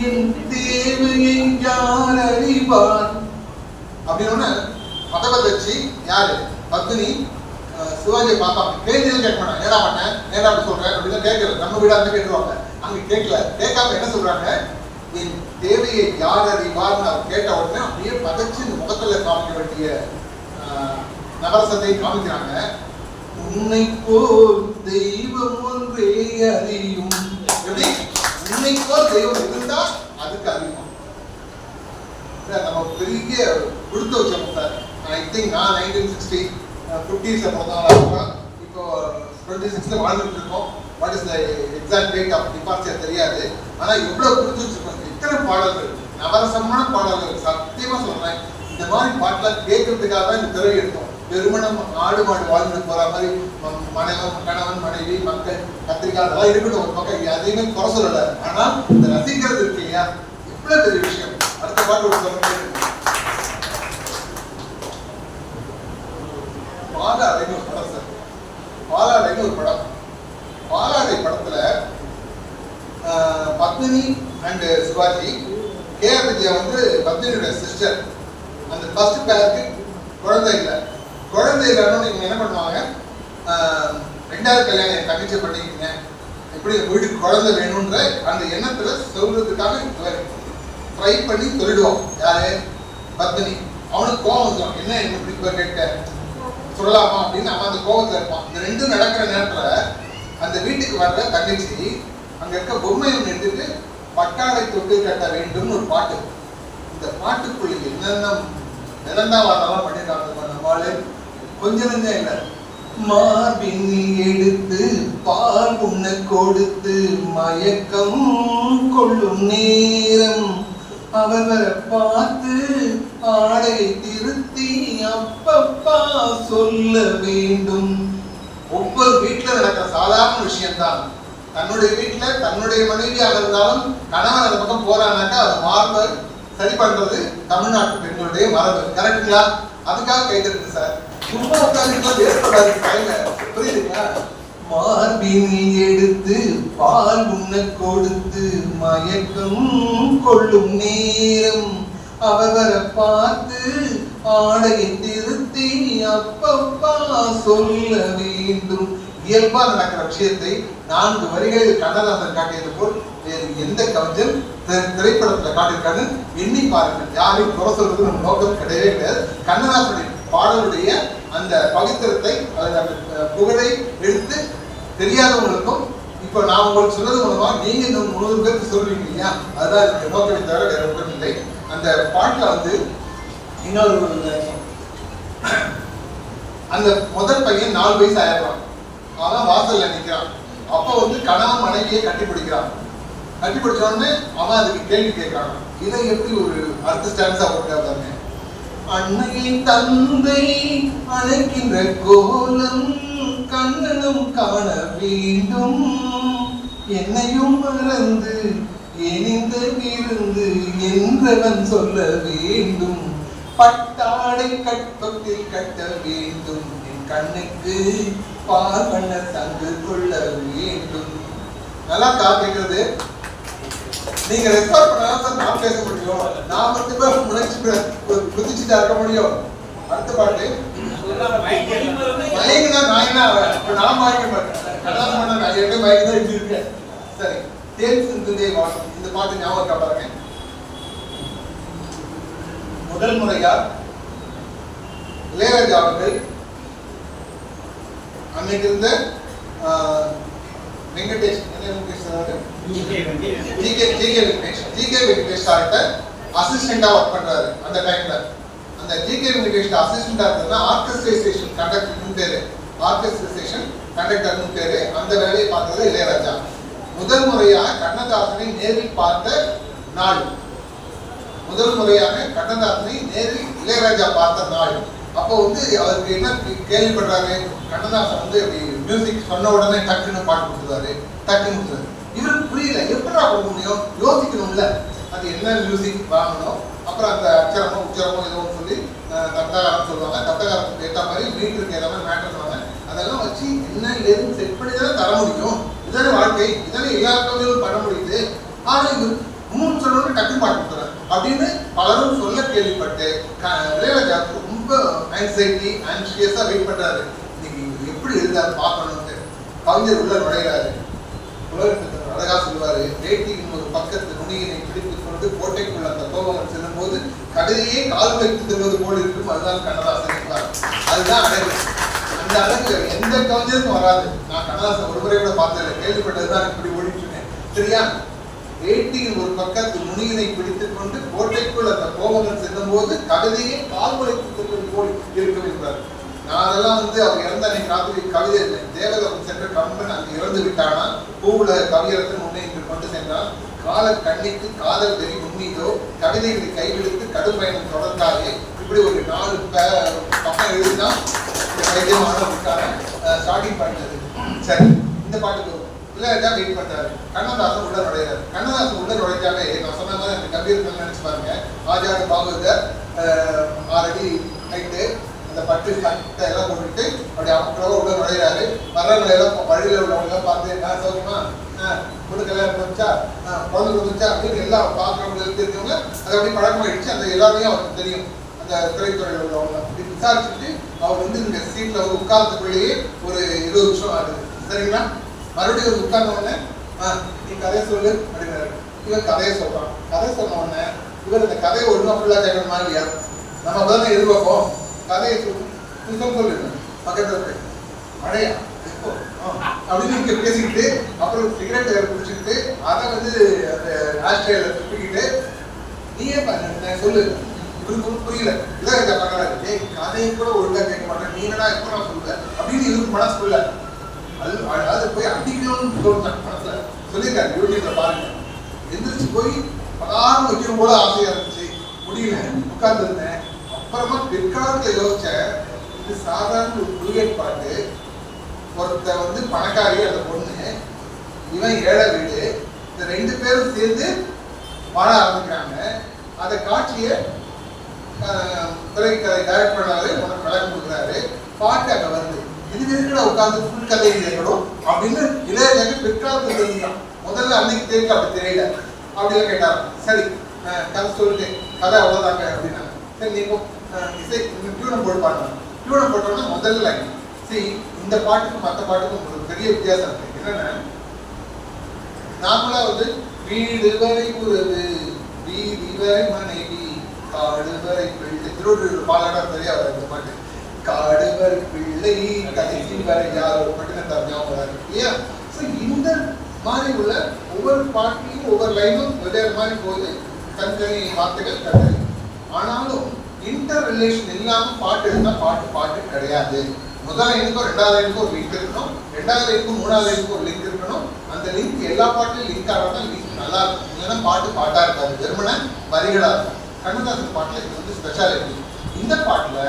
F: என் தேவையை யார் அறிவார் அப்படின்னு பதவதச்சி யாரு பத்மினி சிவாஜியை பார்ப்பாங்க. கேள்வியும் கேட்க மாட்டாங்க, ஏடா பண்ண ஏடா அப்படி சொல்றேன் அப்படின்னு கேட்கல. நம்ம வீடா இருந்து கேட்டுருவாங்க, அங்க கேட்கல. கேட்காம என்ன சொல்றாங்க, என் தேவையை யார் அறிவார்னு அவர் கேட்ட உடனே அப்படியே பதச்சு இந்த முகத்துல காமிக்க வேண்டிய நவரசத்தை காமிக்கிறாங்க. உன்னை போல் தெய்வம் ஒன்றே அறியும். எப்படி உன்னை போல் தெய்வம் இருந்தா அதுக்கு அறியும். நம்ம பெரிய கொடுத்து வச்சோம் சார். ஐ திங்க் நான் 1960 50s பிறந்தவங்க, இப்போ 26ல வாழ்ந்துட்டு இருக்கோம். What is the exact date of departure தெரியாது. ஆனா எவ்வளவு கொடுத்து வச்சிருக்கோம், எத்தனை பாடல்கள், நவரசமான பாடல்கள். சத்தியமா சொல்றேன், இந்த மாதிரி பாட்டெல்லாம் கேட்கறதுக்காக தான் இந்த திரை எடுத்தோம். வெறுமனம் ஆடு மாடு வாழ்ந்துட்டு போற மாதிரி கணவன் மனைவி மக்கள் கத்திரிக்காய் அதெல்லாம் இருக்கட்டும் ஒரு பக்கம், எதையுமே குறை சொல்லல. ஆனா இந்த ரசிக்கிறது இருக்கு இல்லையா, எவ்வளவு பெரிய விஷயம். அடுத்த பாட்டு ஒரு பாலாடைன்னு ஒரு படம் சார். பாலாடைன்னு ஒரு படம். பாலாடை படத்துல பத்மினி அண்ட் சிவாஜி, கேஆர் விஜயா வந்து பத்மினியோட சிஸ்டர். அந்த ஃபர்ஸ்ட் பேருக்கு குழந்தை இல்லை. குழந்தை இல்லைன்னு இவங்க என்ன பண்ணுவாங்க, ரெண்டாவது கல்யாணம் என் தங்கச்சி பண்ணிக்கிங்க, எப்படி வீட்டுக்கு குழந்தை வேணும்ன்ற அந்த எண்ணத்துல சொல்றதுக்காக ட்ரை பண்ணி சொல்லிடுவோம். யாரு பத்மினி. அவனுக்கு கோவம் வந்துடும், என்ன என்ன இப்படி கேட்க சொல்லலாமா அப்படின்னு அவன் அந்த கோவத்துல இருப்பான். இந்த ரெண்டும் நடக்கிற நேரத்துல அந்த வீட்டுக்கு வர்ற தங்கச்சி அங்க இருக்க பொம்மையை எடுத்துட்டு பட்டாடை தொட்டு கட்ட வேண்டும்னு ஒரு பாட்டு. இந்த பாட்டுக்குள்ள என்னென்ன நிரந்தாவாதெல்லாம் பண்ணிருக்காங்க நம்மளால, கொஞ்சம் நெஞ்சம் இல்லை. மார்பின் எடுத்து பால் உண்ண கொடுத்து மயக்கம் கொள்ளும் நேரம், அவரை பார்த்து ஆடையை திருத்தி அப்பப்பா சொல்ல வேண்டும். ஒவ்வொரு வீட்டுல நடக்கிற சாதாரண விஷயம்தான். தன்னுடைய வீட்டுல தன்னுடைய மனைவியாக இருந்தாலும் கணவன் அந்த பக்கம் போறானாக்கா அது மார்பை சரி பண்றது தமிழ்நாட்டு பெண்களுடைய மரபு. கரெக்டுங்களா? அதுக்காக கேட்கறது சார். சும்மா உட்காந்து புரியுதுங்களா? மார்பினி எடுத்து பால் உண்ண கொடுத்து மயக்கம் கொள்ளும் நேரம், அவரை பார்த்து ஆடையை திருத்தி அப்பப்பா சொல்ல வேண்டும். இயல்பா நடக்கிற விஷயத்தை 4 வரிகளில் கண்ணதாசன் காட்டியது போல் வேறு எந்த கவிஞர் திரைப்படத்துல காட்டியிருக்காங்க எண்ணி பாருங்கள். யாரையும் குறை சொல்றது நம்ம நோக்கம் கிடையவே கிடையாது. கண்ணதாசனுடைய பாடலுடைய அந்த பவித்திரத்தை அந்த புகழை எடுத்து தெரியாதவங்களுக்கும் இப்போ நான் உங்களுக்கு சொன்னது மூலமா நீங்க இந்த 300 பேருக்கு சொல்லுவீங்க இல்லையா, அதுதான் இந்த நோக்கத்தை தவிர வேற ஒன்றும் இல்லை. அந்த பாட்டுல வந்து இன்னொரு அந்த முதல் பையன் 4 வயசு ஆயிடுறான். அவன் வாசல்ல நிற்கிறான். அப்ப வந்து கணவன் மனைவியை கட்டி பிடிக்கிறான். கட்டி பிடிச்ச உடனே அவன் அதுக்கு கேள்வி கேட்கிறான். இதை எப்படி ஒரு அடுத்த ஸ்டான்ஸா போட்டாங்க, அன்னையின் தந்தை அழைக்கின்ற கோலம் கண்ணனும் காண வேண்டும், என்னையும் மறந்து எனிந்த விருந்து என்றவன் சொல்ல வேண்டும், பட்டாடை கற்பத்தில் கட்ட வேண்டும், என் கண்ணுக்கு பால் பண்ண தங்கு கொள்ள வேண்டும். நல்லா கேட்கிறது. நீங்க ரெக்கார்ட் பண்ணாதான் சார் நான் பேச முடியும். நான் மட்டுமே முனைச்சு குதிச்சுட்டா இருக்க முடியும். அடுத்த பாட்டு மயங்கினா நான் என்ன நான் மயங்க மாட்டேன். கல்யாணம் பண்ண நான் எப்படி மயங்கதான் இப்படி இருக்கேன். சரி, தேன் சிந்துதே வானம் இந்த பாட்டு ஞாபகம் இருக்கா பாருங்க. முதல் முறையா இளையராஜா அவர்கள் அன்னைக்கு இருந்த வெங்கடேஷ் வெங்கடேஷ் சார்கிட்ட அசிஸ்டண்டா ஒர்க் பண்றாரு. அந்த டைம்ல அந்த ஜிகே வெங்கடேஷ் அசிஸ்டண்டா இருந்தா ஆர்கெஸ்ட்ரேஷன் கண்டக்டர்னு பேரு. ஆர்கெஸ்ட்ரேஷன் கண்டக்டர்னு பேரு. அந்த வேலையை பார்த்தது இளையராஜா. முதல் முறையாக கண்ணதாசனை நேரில் பார்த்த நாள், முதல் முறையாக கண்ணதாசனை நேரில் இளையராஜா பார்த்த நாள். அப்போ வந்து அவருக்கு என்ன கேள்விப்படுறாரு, கண்ணதாசன் வந்து மியூசிக் சொன்ன உடனே டக்குன்னு பாட்டு கொடுத்துருவாரு, டக்குன்னு கொடுத்துருவாரு. இவருக்கு புரியல, எப்படா கொடுக்க முடியும், யோசிக்கணும்ல, அது என்ன மியூசிக் வாங்கணும். அப்புறம் அந்த அச்சரமோ உச்சரமோ ஏதோ சொல்லி தப்தகாரம் சொல்லுவாங்க. தப்தகாரத்துக்கு ஏற்ற மாதிரி மீட்டருக்கு ஏற்ற மாதிரி மேட்டர் சொல்லுவாங்க. அதெல்லாம் வச்சு என்ன ஏதுன்னு செட் பண்ணி தானே தர முடியும். இதுதானே வாழ்க்கை, இதுதானே எல்லா கவிதையும் பண்ண முடியுது. ஆனால் இது மூணு சொல்லணும்னு டக்கு பாட்டு கொடுத்துறாரு அப்படின்னு பலரும் சொல்ல கேள்விப்பட்டு இளையராஜாவுக்கு ரொம்ப ஆங்ஸைட்டி ஆன்ஷியஸா வெயிட் பண்றாரு. இன்னைக்கு எப்படி இருந்தாரு பார்க்கணும்னு. கவிஞர் உள்ள நுழைகிறாரு. உலகத்துக்கு அழகா சொல்லுவாரு, வேட்டியின் ஒரு பக்கத்து நுனியினை பிடித்துக் கொண்டு கோட்டைக்குள்ள அந்த கோபங்கள் செல்லும் போது கடையே கால் வைத்து செல்வது போல் இருக்கும். அதுதான் கண்ணதாசன் இருந்தார். அதுதான் அழகு. அந்த அழகு எந்த கவிஞருக்கும் வராது. நான் கண்ணதாசன் ஒரு முறை கூட பார்த்ததில்லை, கேள்விப்பட்டதுதான் இப்படி ஓடிச்சுனேன். சரியா? வேட்டியின் ஒரு பக்கத்து நுனியினை பிடித்துக் கொண்டு கோட்டைக்குள் அந்த கோபங்கள் செல்லும் போது கவிதையே கால் வைத்து செல்வது போல் இருக்கும் என்றார். நான் அதெல்லாம் வந்து அவர் இறந்த அன்னைக்கு ராத்திரி கவிதை தேவதம் சென்ற கம்பன் அங்கு இறந்து விட்டானா, பூவுல கவியரசன் முன்னேற்று கொண்டு சென்றான், கால கண்ணிக்கு காதல் வெறி உண்மையோ, கவிதைகளை கைவிடுத்து கடும் பயணம் தொடர்ந்தாலே. இப்படி ஒரு 4 பக்கம் எழுதிதான் ஸ்டார்டிங் பண்ணது. சரி, இந்த பாட்டுக்கு இளையராஜா வெயிட் பண்றாரு. கண்ணதாசன் உள்ள நுழைறாரு. கண்ணதாசன் உள்ள நுழைஞ்சாலே நான் சொன்ன மாதிரி அந்த கவியர்கள் நினைச்சு பாருங்க. ஆஜாத பாகவதர் 6 அடி ஹைட்டு, அந்த பட்டு சட்டை எல்லாம் போட்டுட்டு அப்படி அவங்களோட உள்ள நுழைகிறாரு. வர்றவங்களை எல்லாம் வழியில உள்ளவங்க பார்த்து நான் சௌக்கியமா பொண்ணு கல்யாணம் வந்துச்சா, குழந்தை வந்துச்சா அப்படின்னு எல்லாம் பார்க்குறவங்களுக்கு தெரிஞ்சவங்க அதை அப்படி பழக்கமாயிடுச்சு. அந்த எல்லாரையும் அவருக்கு தெரியும். அந்த திரைத்துறையில் உள்ளவங்க அப்படி விசாரிச்சுட்டு அவர் வந்து இந்த சீட்ல வந்து உட்கார்ந்ததுக்குள்ளேயே ஒரு 20 நிமிஷம் ஆகுது. சரிங்களா? மறுபடியும் உட்கார்ந்த உடனே நீ கதையை சொல்லு அப்படிங்கிறாரு. இவன் கதையை சொல்றான். கதை சொன்ன உடனே இவர் இந்த கதையை ஒழுங்கா ஃபுல்லா கேட்கணுமா இல்லையா? நம்ம அப்பதானே எதிர்பார்ப்போம். கதையை சொல்லு பக்கத்துல போய் மழையா இப்போ அப்படின்னு இங்க பேசிக்கிட்டு அப்புறம் சிகரெட் குடிச்சுக்கிட்டு அதை வந்து அந்த ஆஸ்திரேலியா துப்பிக்கிட்டு நீயே சொல்லு. இவருக்கு புரியல. இதான் பண்றாரு, கதையை கூட ஒழுங்கா கேட்க மாட்டேன், நீ என்னடா எப்ப நான் சொல்லுவேன் அப்படின்னு இவருக்கு மனசு புரியல. அது போய் அடிக்கணும்னு தோணுதான் மனசுல. சொல்லியிருக்காரு யூடியூப்ல பாருங்க. எந்திரிச்சு போய் பதாரம் வைக்கணும் போல ஆசையா இருந்துச்சு, முடியல, உட்கார்ந்து இருந்தேன். அப்புறமா பிற்காலத்துல யோசிச்சேன், இது சாதாரண ஒரு டூயட் பாட்டு. ஒருத்த வந்து பணக்காரி, அந்த பொண்ணு, இவன் ஏழை வீடு, இந்த 2 பேரும் சேர்ந்து பாட ஆரம்பிக்கிறாங்க. அதை காட்சிய திரைக்கதை டைரக்ட் பண்ணாரு, உனக்கு விளக்கம் கொடுக்குறாரு, பாட்டு அங்க வருது. இது இருக்கிற உட்காந்து ஃபுல் கதை கேட்கணும் அப்படின்னு இளையராஜாக்கு பிற்காலத்தில் தெரிஞ்சுதான். முதல்ல அன்னைக்கு தெரிவிக்க அப்படி தெரியல. அப்படிலாம் கேட்டாரு. சரி கதை சொல்லிட்டு கதை அவ்வளோதாங்க அப்படின்னா, சரி நீங்க இசை டியூனை போட்டு பாடணும். டியூனை போட்டோம்னா முதல்ல லைன். சரி, இந்த பாட்டுக்கும் மற்ற பாட்டுக்கும் ஒரு பெரிய வித்தியாசம் இருக்கு. என்னன்னா, நாமளா வந்து வீடு வரை உறவு, வீதி வரை மனைவி, காடு வரை பிள்ளை, திருவள்ளூர் பாலாடா தெரியாது இந்த பாட்டு. காடு வரை பிள்ளை, கடைசி வரை யாரோ பட்டினத்தார் ஞாபகம் வராது இல்லையா? ஸோ இந்த மாதிரி உள்ள ஒவ்வொரு பாட்டிலையும் ஒவ்வொரு லைனும் வெவ்வேறு மாதிரி போகுது. தனித்தனி வார்த்தைகள் கட்டது. ஆனாலும் இன்டர் ரிலேஷன் இல்லாம பாட்டு எழுந்தா பாட்டு கிடையாது. முதல் லைனுக்கும் 2வது லைனுக்கும் ஒரு லிங்க் இருக்கணும், 2வது லைனுக்கும் 3வது லைனுக்கும் ஒரு லிங்க் இருக்கணும். அந்த லிங்க் எல்லா பாட்டிலும் லிங்க் ஆகிறதா லிங்க் நல்லா இருக்கும். இல்லைன்னா பாட்டா இருக்காது, வெறுமன வரிகளா இருக்கும். கண்ணதாசன் பாட்டுல இது வந்து ஸ்பெஷாலிட்டி. இந்த பாட்டுல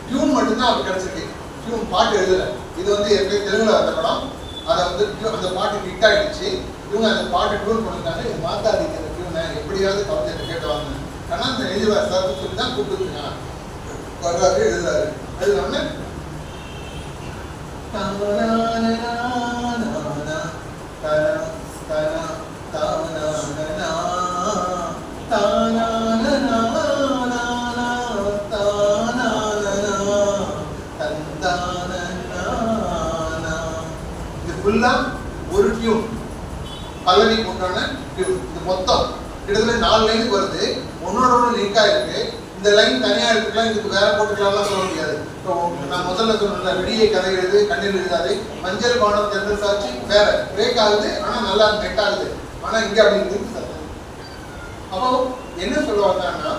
F: டியூன் மட்டும்தான் அவருக்கு கிடைச்சிருக்கு. டியூன் பாட்டு எழுதல. இது வந்து ஏற்கனவே தெலுங்குல வந்த படம். அதை வந்து அந்த பாட்டு ஹிட் ஆயிடுச்சு. இவங்க அந்த பாட்டு டியூன் பண்ணிருக்காங்க. இது மாத்தாதீங்க அந்த டியூனை, எப்படியாவது கவிதை கேட்டுவாங்க. ஆனா அந்த எழுதுவார் சார் சொல்லி தான் கூப்பிட்டுருங்க. வர்றாரு, எழுதுறாரு. எழுதுனோடனே ஃபுல்லாக ஒரு டியூன், பல்லவி உண்டான டியூன். இது மொத்தம் கிட்டத்தட்ட 4 லைனுக்கு வருது, ஒன்னோட ஒன்று லிங்க் ஆகிருக்கு. இந்த லைன் தனியாக இருக்கலாம், இதுக்கு வேற போட்டுக்கலாம்லாம் சொல்ல முடியாது. இப்போ நான் முதல்ல சொன்ன விடியை கதை எழுது, கண்ணில் எழுதாது, மஞ்சள் பானம் தென்றல் சாட்சி வேற பிரேக் ஆகுது, ஆனால் நல்லா நெட் ஆகுது. ஆனால் இங்கே அப்படி இருக்கு சார். அப்போ என்ன சொல்ல வந்தாங்கன்னா,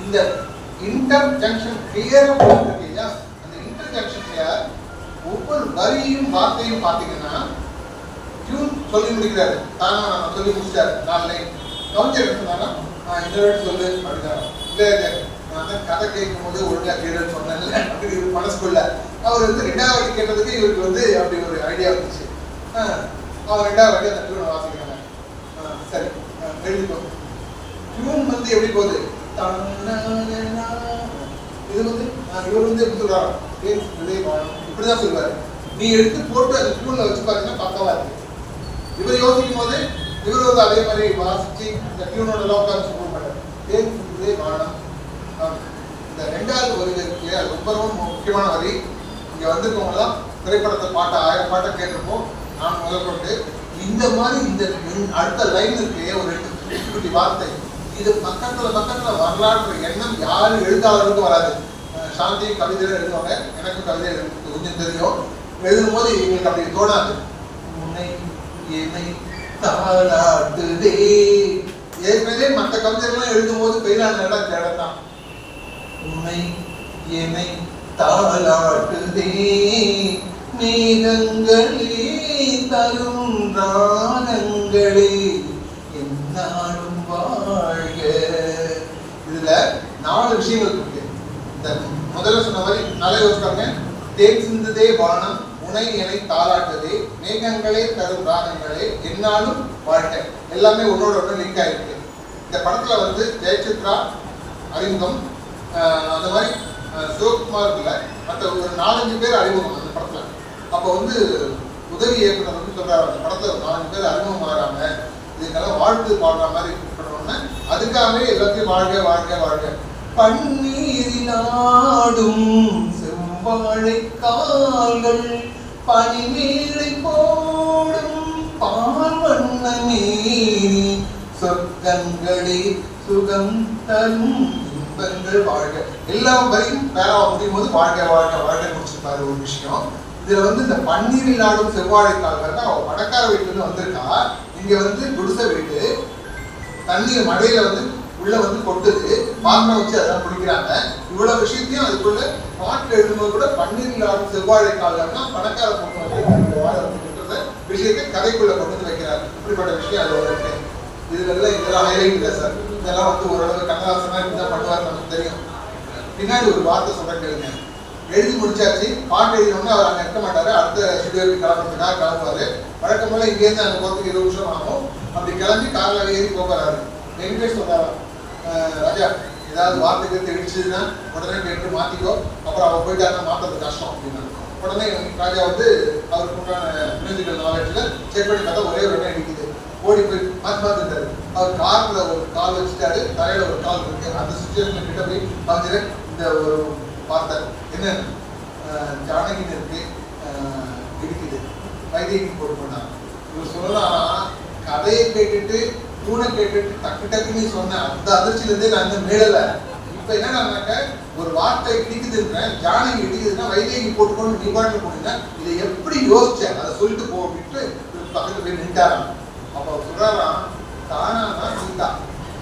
F: இந்த இன்டர்ஜங்ஷன் கிளியரா போயிட்டு இருக்கு இல்லையா, அந்த இன்டர்ஜங்ஷன்ல ஒவ்வொரு வரியும் வார்த்தையும் பார்த்தீங்கன்னா டியூன் சொல்லி முடிக்கிறாரு. தானா நான் சொல்லி முடிச்சாரு 4 லைன். கவிஞர் என்ன சொன்னாரா, இந்த வேர்டு சொல்லு அப்படின்னா, இல்லை நான் கதை கேட்கும் போது ஒழுங்கா கேடுன்னு சொன்னேன்ல அப்படி ஒரு மனசுக்குள்ள அவர் வந்து 2வது வாட்டி கேட்டதுக்கு இவருக்கு வந்து அப்படி ஒரு ஐடியா வந்துச்சு. அவர் 2வது வாட்டி அந்த டியூனை வாசிக்கிறாங்க. சரி எழுதிக்கோ. டியூன் வந்து எப்படி போகுது, இது வந்து இவர் வந்து எப்படி சொல்றாரு, இப்படிதான் சொல்லுவாரு. நீ எடுத்து போட்டு அந்த டியூன்ல வச்சு பாத்தீங்கன்னா பக்கவா இருக்கு. இவர் யோசிக்கும் போது இவர் வந்து அதே மாதிரி வாசிச்சு இந்த டியூனோட லோக்கல் சொல்ல மாட்டார். இந்த 2வது வரி இருக்கு, அது ரொம்ப ரொம்ப முக்கியமான வரி. இங்க வந்திருக்கவங்கலாம் திரைப்படத்தை பாட்டை 1000 பாட்டை கேட்டிருப்போம். நான் முதல் கொண்டு இந்த மாதிரி இந்த அடுத்த லைன் இருக்கு, ஒரு 2 குட்டி வார்த்தை, இது பக்கத்துல வரலாற்று எண்ணம் யாரும் எழுத்தாளருக்கும் வராது. சாந்தி கவிதையில எழுதுவாங்க, எனக்கும் கவிதை எழுதுறது கொஞ்சம் தெரியும். எழுதும் போது எங்களுக்கு அப்படி தோணாது. உன்னை என்னை தாளாட்டுதே, ஏற்கனவே மற்ற கவிதைகள்லாம் எழுதும் போது பெயிலான இடம் இந்த இடம் தான். உன்னை என்னை தாளாட்டுதே மேகங்களே தரும் ராகங்களே என்னாலும் வாழ்க. இதுல 4 விஷயங்கள் இருக்கு. இந்த முதல்ல சொன்ன மாதிரி நல்லா யோசிப்பாங்க. தேன் சிந்துதே வானம், உனை என்னை தாளாட்டுதே, மேகங்களே தரும் ராகங்களே என்னாலும் வாழ்க்கை, எல்லாமே ஒன்னோட ஒன்று லிங்க் ஆயிருக்கு. இந்த படத்துல வந்து ஜெயசித்ரா அறிமுகம், அந்த மாதிரி சிவகுமார் இல்லை, மற்ற ஒரு 4-5 பேர் அறிமுகம் அந்த படத்துல. அப்போ வந்து உதவி இயக்குனர் வந்து சொல்றாரு, அந்த படத்துல 4 பேர் அறிமுகம் ஆகிறாங்க, இதுக்கெல்லாம் வாழ்த்து பாடுற மாதிரி பண்ணணும்னா அதுக்காகவே எல்லாத்தையும் வாழ்க வாழ்க வாழ்க. பன்னீரில் ஆடும் செவ்வாழை கால்கள், பனிமேலை போடும் பால் வண்ணமே, சொர்க்கங்களே சுகம் தரும் இன்பங்கள் வாழ்க. எல்லாம் வரையும் பேரா முடியும் போது வாழ்க வாழ்க வாழ்க முடிச்சிருப்பாரு. ஒரு விஷயம் இதுல வந்து இந்த பன்னீரில் ஆடும் செவ்வாழை கால்கள், அவ பணக்கார வீட்டுல இருந்து வந்திருக்கா, இங்க வந்து குடிசை வீட்டு தண்ணீர் மழையில வந்து உள்ள வந்து கொட்டுது, பாத்திரம் வச்சு அதெல்லாம் குடிக்கிறாங்க. இவ்வளவு விஷயத்தையும் அதுக்குள்ள பாட்டில் எழுதும்போது கூட பன்னீரில் ஆடும் செவ்வாழை கால்கள்னா பணக்கார பொண்ணு வந்து விஷயத்தை கதைக்குள்ள கொண்டு வந்து வைக்கிறார். இப்படிப்பட்ட விஷயம் அது இருக்கு. இதுல இதெல்லாம் ஹைலைட் இல்லை சார். இதெல்லாம் வந்து ஓரளவு கண்ணதாசனா இப்படிதான் பண்ணுவார் நமக்கு தெரியும். பின்னாடி ஒரு வார்த்தை சொல்ற கேளுங்க. எழுதி முடிச்சாச்சு, பாட்டு எழுதினோடனே அவர் அங்கே இருக்க மாட்டாரு, அடுத்த ஸ்டுடியோக்கு கிளம்புறதுக்காக கிளம்புவாரு. வழக்கம் போல இங்கேருந்து அங்கே போகிறதுக்கு 20 நிமிஷம் ஆகும். அப்படி கிளம்பி காரில் ஏறி போகிறாரு. வெங்கடேஷ் சொல்றாரு, ராஜா ஏதாவது வார்த்தைக்கு தெரிவிச்சதுன்னா உடனே கேட்டு மாற்றிக்கோ, அப்புறம் அவர் போயிட்டாருன்னா மாற்றுறது கஷ்டம் அப்படின்னா. உடனே ராஜா வந்து அவருக்கு உண்டான மியூசிக்கல் நாலேஜில் செக் பண்ணி பார்த்தா ஒரே ஒரு இடம் இடிக்குது. ஓடி போய் பார்த்துட்டாரு. அவர் காரில் ஒரு கால் வச்சுட்டாரு, தரையில் ஒரு கால் இருக்கு. அந்த சுச்சுவேஷன் கிட்ட போய் பார்த்துட்டு இந்த ஒரு வார்த்தை என்ன, ஜானகின்னு இருக்கு, இடிக்குது, வைத்தியக்கு போட்டு போனாங்க. இவர் சொல்லலாம், கதையை கேட்டுட்டு தூணை கேட்டுட்டு டக்கு டக்குன்னு சொன்னேன். அந்த அதிர்ச்சியிலேருந்தே நான் இன்னும் மேடலை. இப்போ என்னன்னாக்க ஒரு வார்த்தை இடிக்குதுன்றேன், ஜானகி இடிக்குதுன்னா வைத்தியக்கு போட்டுக்கொண்டு நிவாரணம் போடுங்க. இதை எப்படி யோசிச்சேன், அதை சொல்லிட்டு போட்டு பக்கத்துல போய் நின்றாராம். அப்போ சொல்றாராம், தானானா சீதா,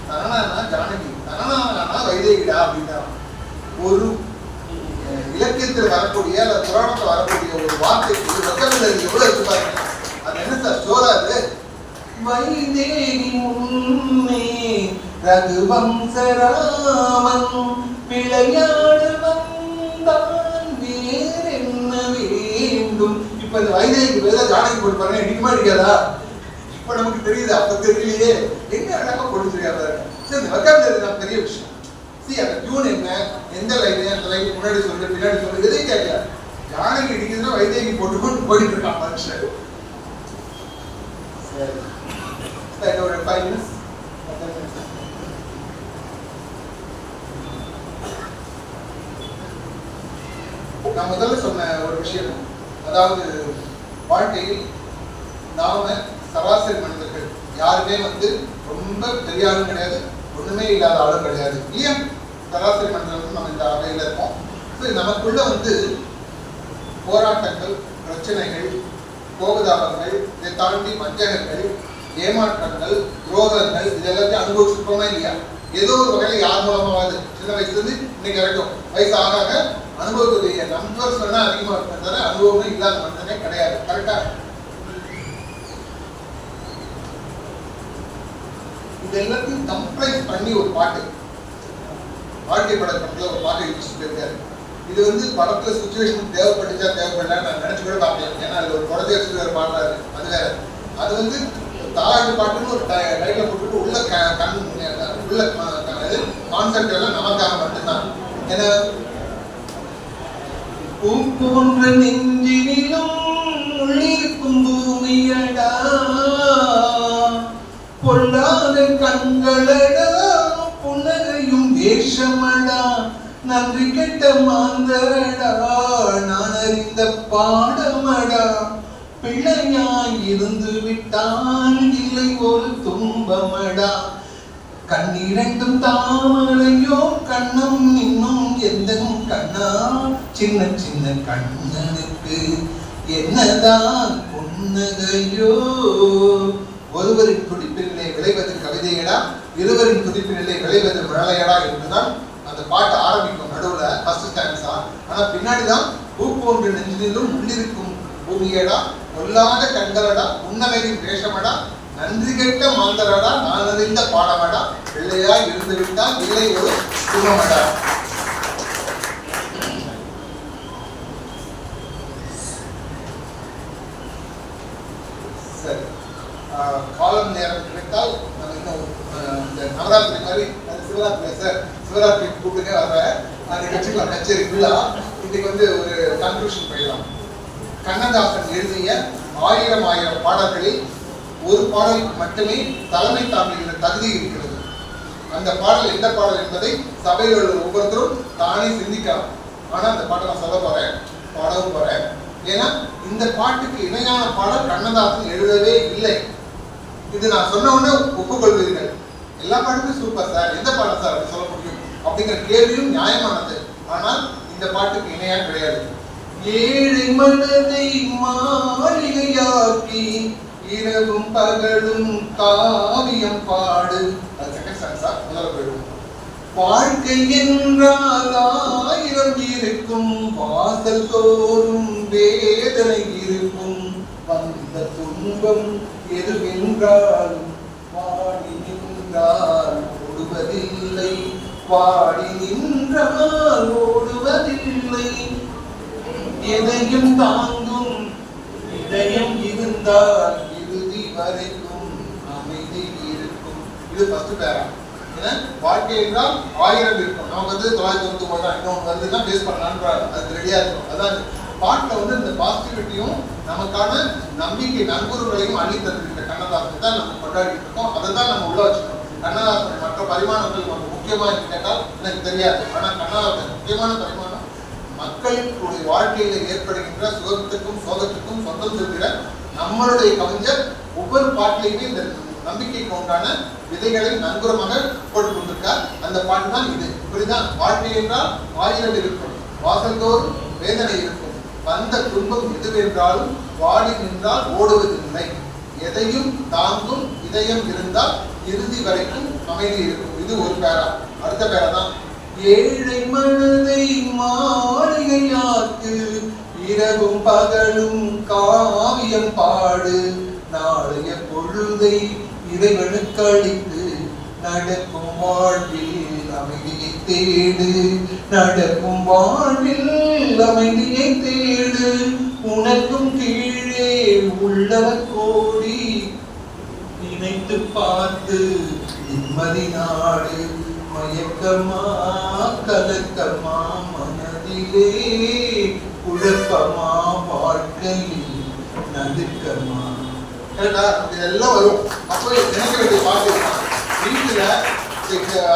F: தனனானா ஜானகி, தனனானா வைத்தியகிடா அப்படின்றாராம். ஒரு இலக்கியத்தில் வரக்கூடிய அல்ல புராணத்தில் வரக்கூடிய ஒரு வார்த்தைக்கு ரொக்கமில்லை எவ்வளவு இருக்கு பாருங்க. அது என்ன சார் ஸ்டோரா அது? வைதேகி முன்னே ரகுவம்சராமன் விளையாட வந்தான் வேறென்ன வேண்டும். இப்ப இந்த வைதேகி பதிலாக ஜானகி போட்டு பாருங்க, இடிக்குமா இடிக்காதா? இப்ப நமக்கு தெரியுது, அப்ப தெரியலையே. என்ன அழகா போட்டுருக்காரு. சரி, இந்த வக்காபிலரி பெரிய விஷயம். அந்த டியூன் என்ன, எந்த லைன், அந்த லைன் முன்னாடி சொல்லு பின்னாடி சொல்லு எதையும் கேட்கல. ஜானகி இடிக்குதுன்னா வைத்தியகி போட்டுக்கொண்டு போயிட்டு இருக்கான் மனுஷன். சரி, ஒரு 5 minutes. நான் முதல்ல சொன்ன ஒரு விஷயம், அதாவது வாழ்க்கையில் நாம சராசரி மனிதர்கள் யாருமே வந்து ரொம்ப பெரிய ஆளும் கிடையாது, ஒண்ணுமே இல்லாத ஆளும் கிடையாது இல்லையா? சராசரி மனிதர்கள் நம்ம இந்த அவையில இருக்கோம். நமக்குள்ள வந்து போராட்டங்கள், பிரச்சனைகள், கோபதாபங்கள், இதை தாண்டி வஞ்சகங்கள், ஏமாற்றங்கள், துரோகங்கள் இது எல்லாத்தையும் அனுபவிச்சிருக்கோமா இல்லையா? ஏதோ ஒரு வகையில யார் மூலமாவது சின்ன வயசுல இருந்து இன்னைக்கு வரைக்கும் வயசு ஆக அனுபவத்துடைய நம்பர்ஸ் வேணா அதிகமா இருக்கும் தவிர அனுபவமே இல்லாத மனிதனே கிடையாது. கரெக்டா? இது எல்லாத்தையும் கம்ப்ரைஸ் பண்ணி ஒரு பாட்டு, வாழ்க்கை படத்துல ஒரு பாட்டு இருக்காரு. இது வந்து படத்துல சுச்சுவேஷன் தேவைப்பட்டுச்சா தேவைப்படல நான் நினைச்சு கூட பார்க்கலாம். ஏன்னா அதுல ஒரு குழந்தை வச்சுட்டு வேற பாடுறாரு, அது வேற. அது வந்து தாலாட்டு பாட்டுன்னு ஒரு டைட்டில் போட்டுட்டு உள்ள உள்ள கான்செப்ட் எல்லாம் நமக்காக மட்டும்தான். ஏன்னா
G: போன்ற நெஞ்சினிலும் உள்ளிருக்கும் பூமியடா, பொல்லாத கண்களடா, புன்னகையும் வேஷமடா, நன்றி கெட்ட மாந்தரடா, நான் அறிந்த பாடமடா, பிள்ளையாய் இருந்து விட்டால் இல்லை ஒரு துன்பமடா, கண்ணிரண்டும் தாமரையோ கண்ணம் இன்னும் எந்த கண்ணா, சின்ன சின்ன கண்ணனுக்கு என்னதான் புன்னகையோ, ஒருவரின் துடிப்பினிலே விளைவது கவிதையடா, இருவரின் துடிப்பினிலே விளைவது மழலையடா என்றுதான் அந்த பாட்டு ஆரம்பிக்கும் நடுவுல ஃபர்ஸ்ட் ஸ்டான்ஸா. ஆனா பின்னாடிதான் பூ போன்ற நெஞ்சினிலும் உள்ளிருக்கும் பூமியடா, பொல்லாத கண்களடா, புன்னகையின் வேஷமடா, நன்றி கெட்ட மாந்தரடா, நான் அறிந்த பாடமடா, பிள்ளையா இருந்து விட்டால் இல்லை ஒரு சுகமடா. சரி, காலம் நேரம் கிடைத்தால் நம்ம இன்னும் இந்த நவராத்திரி மாதிரி சிவராத்திரி சார் சிவராத்திரி கூப்பிட்டுங்க வர நிகழ்ச்சிக்கலாம் கச்சேரி ஃபுல்லா. இன்னைக்கு வந்து ஒரு கன்க்ளூஷன் பண்ணிடலாம். கண்ணதாசன் எழுதிய 1000 பாடல்களில் ஒரு பாடலுக்கு மட்டுமே தலைமை தாங்குகிற தகுதி இருக்கிறது. அந்த பாடல் எந்த பாடல் என்பதை சபையில் உள்ள ஒவ்வொருத்தரும் தானே சிந்திக்கலாம். ஆனா அந்த பாட்டை நான் சொல்ல போறேன், பாடவும் போறேன். ஏன்னா இந்த பாட்டுக்கு இணையான பாடல் கண்ணதாசன் எழுதவே இல்லை. இது நான் சொன்ன உடனே ஒப்புக்கொள்வீர்கள், எல்லா பாட்டுமே சூப்பர் சார், எந்த பாடல் சார் அப்படி சொல்ல முடியும் அப்படிங்கிற கேள்வியும் நியாயமானது. ஆனால் இந்த பாட்டுக்கு இணையா கிடையாது. ஏழை மனதை மாளிகையாக்கி இரவும் பகலும் காவியம் பாடு,
F: அது செகண்ட் ஸ்டான்ஸா, முதல்ல போயிடும்.
G: வாழ்க்கை என்றால் 1000 இருக்கும், வாசல் தோறும் வேதனை இருக்கும், வந்த துன்பம் எதுவென்றாலும் வாடி நின்றால் ஓடுவதில்லை, வாடி நின்றால் ஓடுவதில்லை, எதையும் தாங்கும் இதயம் இருந்தால் இறுதி வரைக்கும் அமைதி இருக்கும்.
F: இது ஃபர்ஸ்ட் பேரா. ஏன்னா வாழ்க்கை என்றால் 1000 இருக்கும், நமக்கு வந்து 999 தான், இன்னொன்று வருதுன்னா பேஸ் பண்ணலான்றாரு, அது ரெடியா இருக்கும். அதான் பாட்டில் வந்து இந்த பாசிட்டிவிட்டியும் நமக்கான நம்பிக்கை நண்பர்களையும் அள்ளி தந்திருக்கிற கண்ணதாசனை தான் நம்ம கொண்டாடிட்டு இருக்கோம். அதை தான் நம்ம உள்ள வச்சுக்கணும். கண்ணதாசன் மற்ற பரிமாணங்கள் நமக்கு முக்கியமா கேட்டால் எனக்கு தெரியாது. ஆனால் கண்ணதாசன் முக்கியமான பரிமாணம் மக்களுடைய வாழ்க்கையில ஏற்படுகின்ற சுகத்துக்கும் சோகத்துக்கும் சொந்தம் சொல்கிற நம்மளுடைய கவிஞர் ஒவ்வொரு பாட்டிலையுமே இந்த நம்பிக்கைக்கு உண்டான விதைகளை நன்குரமாக போட்டு கொண்டிருக்கார். அந்த பாட்டு தான் இது. இப்படிதான் வாழ்க்கை என்றால் 1000 இருக்கும், வாசல்தோறும் வேதனை இருக்கும், வந்த துன்பம் எதுவென்றாலும் வாடி நின்றால் ஓடுவதில்லை, எதையும் தாங்கும் இதயம் இருந்தால் இறுதி வரைக்கும் அமைதி இருக்கும். இது ஒரு பேரா. அடுத்த பேரா தான்
G: ஏழை மனதை மாளிகையாக்கு இரவும் பகலும் காவியம் பாடு, நாளைய பொழுதை இறைவனுக்கு அளித்து நடக்கும் வாழ்வில் அமைதியை தேடு, நடக்கும் வாழ்வில் அமைதியை தேடு, உனக்கும் கீழே உள்ளவர் கோடி நினைத்து பார்த்து நிம்மதி நாடு, மயக்கமா கலக்கமா மனதிலே குழப்பமா வாழ்க்கையில் நடுக்கமா.
F: இதெல்லாம் வரும். அப்போ நினைக்க வேண்டிய பாட்டு வீட்டுல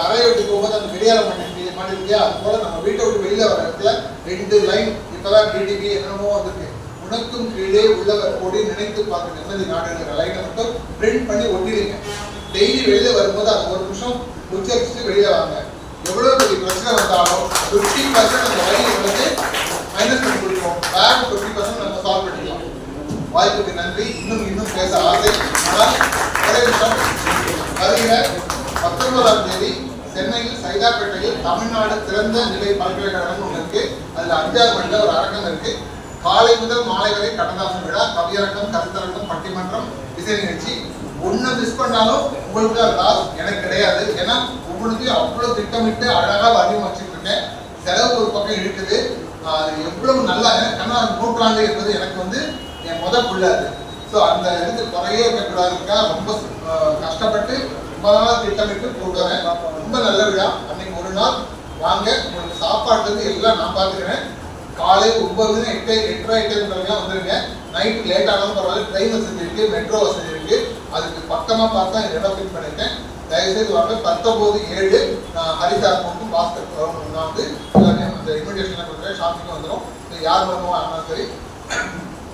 F: அறையை விட்டு போகும்போது அந்த வெளியால மாட்டிருக்கியா, அது போல நம்ம வீட்டை விட்டு வெளியில வர இடத்துல 2 லைன் இப்பதான் டிடிபி என்னமோ வந்துருக்கு உனக்கும் கீழே உள்ளவர் கூடி நினைத்து பார்க்க நிம்மதி நாடுங்கிற லைனை மட்டும் பிரிண்ட் பண்ணி ஒட்டிடுங்க. டெய்லி வெளியே வரும்போது அது ஒரு நிமிஷம் உச்சரிச்சுட்டு வெளியே வாங்க. எவ்வளவு பெரிய பிரச்சனை வந்தாலும் 50% அந்த வழியை வந்து மைனஸ் பண்ணி கொடுப்போம். பேக் 50% நம்ம சால்வ் பண்ணிக்கலாம். வாய்ப்புக்கு நன்றி. இன்னும் பேச ஆசை. ஆனால் ஒரே நிமிஷம் வருகிற 19ஆம் தேதி சென்னையில் சைதாப்பேட்டையில் தமிழ்நாடு திறந்த நிலை பல்கலைக்கழகம் ஒன்று இருக்கு. அதுல 5ஆம் மணில ஒரு அரங்கம் இருக்கு. காலை முதல் மாலை வரை கண்ணதாசன் விழா, கவியரங்கம், கருத்தரங்கம், பட்டிமன்றம், இசை நிகழ்ச்சி. ஒண்ணு மிஸ் பண்ணாலும் உங்களுக்கு லாஸ், எனக்கு கிடையாது. ஏன்னா ஒவ்வொன்றுத்தையும் அவ்வளவு திட்டமிட்டு அழகா வடிவமைச்சிட்டு இருக்கேன். செலவு ஒரு பக்கம் இருக்குது. அது எவ்வளவு நல்லா கண்ணதாசன் நூற்றாண்டு என்பது எனக்கு வந்து என் புள்ள அது. ஸோ அந்த இதுக்கு குறையே இருக்கக்கூடாதுக்கா ரொம்ப கஷ்டப்பட்டு ரொம்ப நாளாக திட்டமிட்டு போடுறேன். ரொம்ப நல்ல விழா. அன்னைக்கு ஒரு நாள் வாங்க, உங்களுக்கு சாப்பாடுலேருந்து எல்லாம் நான் பார்த்துக்கிறேன். காலை 9 8:30 வந்துருங்க. நைட்டு லேட் ஆனாலும் பரவாயில்ல, ட்ரெயின் வசதி இருக்கு, மெட்ரோ வசதி இருக்கு. அதுக்கு பக்கமா பார்த்தா இடம் ஃபிட் பண்ணிட்டேன். தயவுசெய்து வாங்க. 19/7 நான் ஹரிசார் போட்டும் பாஸ்கர் நான் வந்து அந்த இன்விடேஷன் கொடுக்குறேன். ஷாப்பிங்கும் வந்துடும். யார் வரணும் ஆனாலும் சரி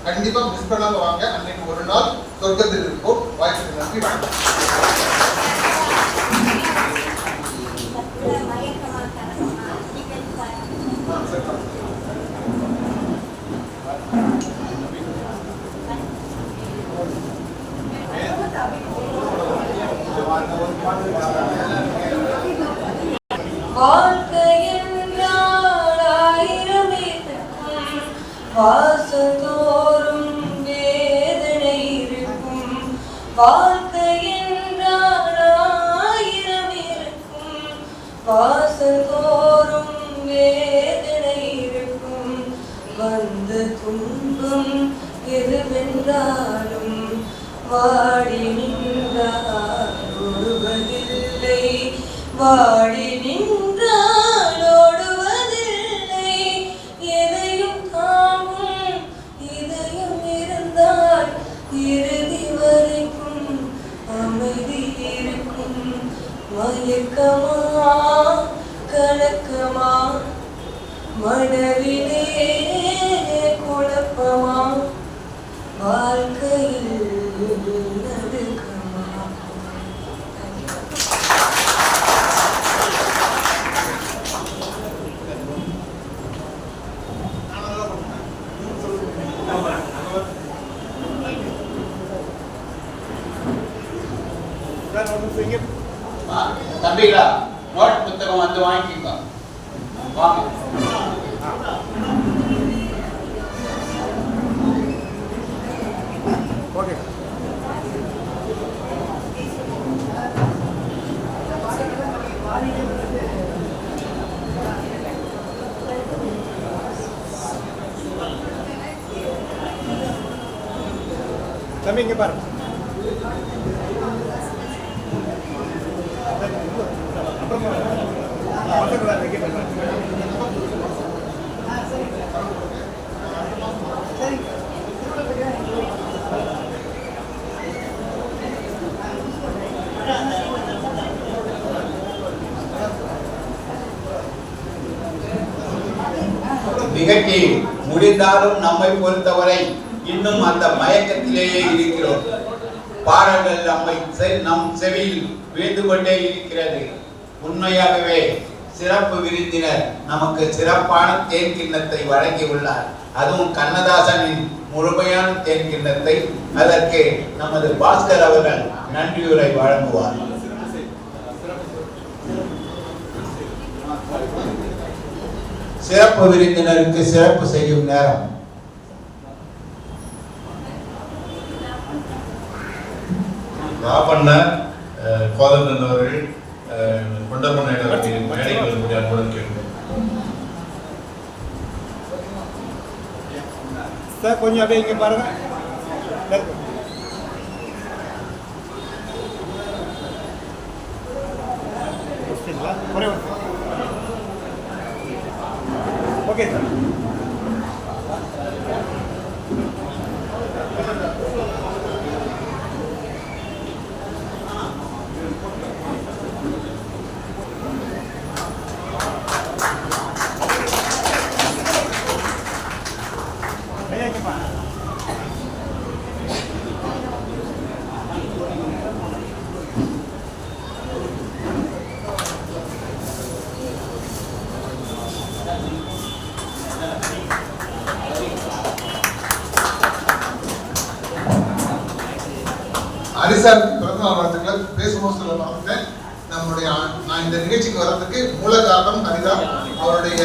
F: கண்டிப்பா மிஸ் பண்ணாம வாங்க. அன்னைக்கு ஒரு நாள் சொர்க்கத்தில் இருக்கும். வாய்ப்புக்கு நன்றி.
B: வாசந்தோறும் வேதனை இருக்கும். வாழ்க்கை என்றால் 1000 இருக்கும். வாசந்தோறும் வேதனை இருக்கும். வந்த துன்பம் எதுவென்றாலும் வாடி நின்றால் ஓடுவதில்லை. வாடி நின்றால் ஓடுவதில்லை. எதையும் தாங்கும் இதயம் இருந்தால் இறுதி வரைக்கும் அமைதி இருக்கும். மயக்கமா கலக்கமா மனதிலே குழப்பமா வாழ்க்கையில் நடுக்கமா.
A: தம்பிகளா, நோட் புத்தகம் வந்து வாங்கிக்கோங்க. வாங்க.
D: ஓகே. தம்பி இங்க பாரு.
A: நிகழ்ச்சி முடிந்தாலும் நம்மை பொறுத்தவரை இன்னும் அந்த மயக்கத்திலேயே இருக்கிறோம். பாடல்கள் நம் செவியில் வீழ்ந்து கொண்டே இருக்கிறது. உண்மையாகவே சிறப்பு விருந்தினர் நமக்கு சிறப்பான தேன் கிண்ணத்தை வழங்கி உள்ளார். அதுவும் கண்ணதாசனின் முழுமையான தேன் கிண்ணத்தை. அதற்கு நமது பாஸ்கர் அவர்கள் நன்றியுரை வழங்குவார். சிறப்பு விருந்தினருக்கு சிறப்பு செய்யும் நேரம்.
E: ராபண்ண கோதண்டன் அவர்கள் கொண்டமன் மேடைக்கு வரும்படி அன்புடன் கேட்கிறேன்.
D: சார் கொஞ்சம் அப்படியே இங்கே பாருங்க. ஒரே ஒரு ஓகே சார். ஐயா இங்கே பாருங்க.
F: சாருக்கு பிறந்தநாள் வாழ்த்துக்களை பேசும்போது சொல்ல மறந்துட்டேன். நான் இந்த நிகழ்ச்சிக்கு வர்றதுக்கு மூல காரணம் ஹரிதான். அவருடைய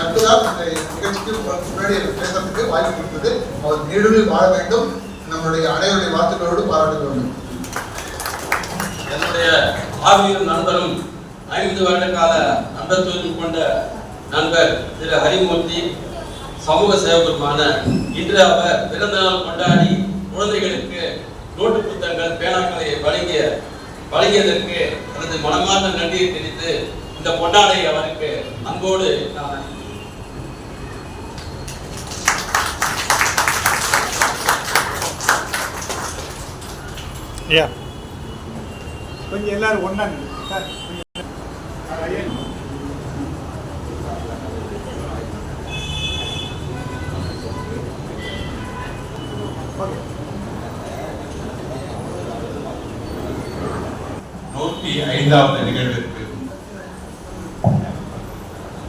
F: நட்பு தான் அந்த நிகழ்ச்சிக்கு முன்னாடி பேசுறதுக்கு வாய்ப்பு கொடுத்தது. அவர் நீடுவில் வாழ வேண்டும். நம்மளுடைய அனைவருடைய வாழ்த்துக்களோடு பாராட்ட வேண்டும்.
H: என்னுடைய ஆவியும் நண்பரும் 50 வருட கால நண்பத்துவம் கொண்ட நண்பர் திரு ஹரிமூர்த்தி சமூக சேவகருமான இன்று அவர் பிறந்த நாள் கொண்டாடி குழந்தைகளுக்கு நோட்டு புத்தகங்கள் பேனாக்களை வழங்கியதற்கு எனது மனமார்ந்த நன்றியை தெரிவித்து இந்த பொன்னாடை அவருக்கு அன்போடு நான்
D: கொஞ்சம் எல்லாரும் ஒன்றா சார். ஓகே.
A: 105வது நிகழ்விற்கு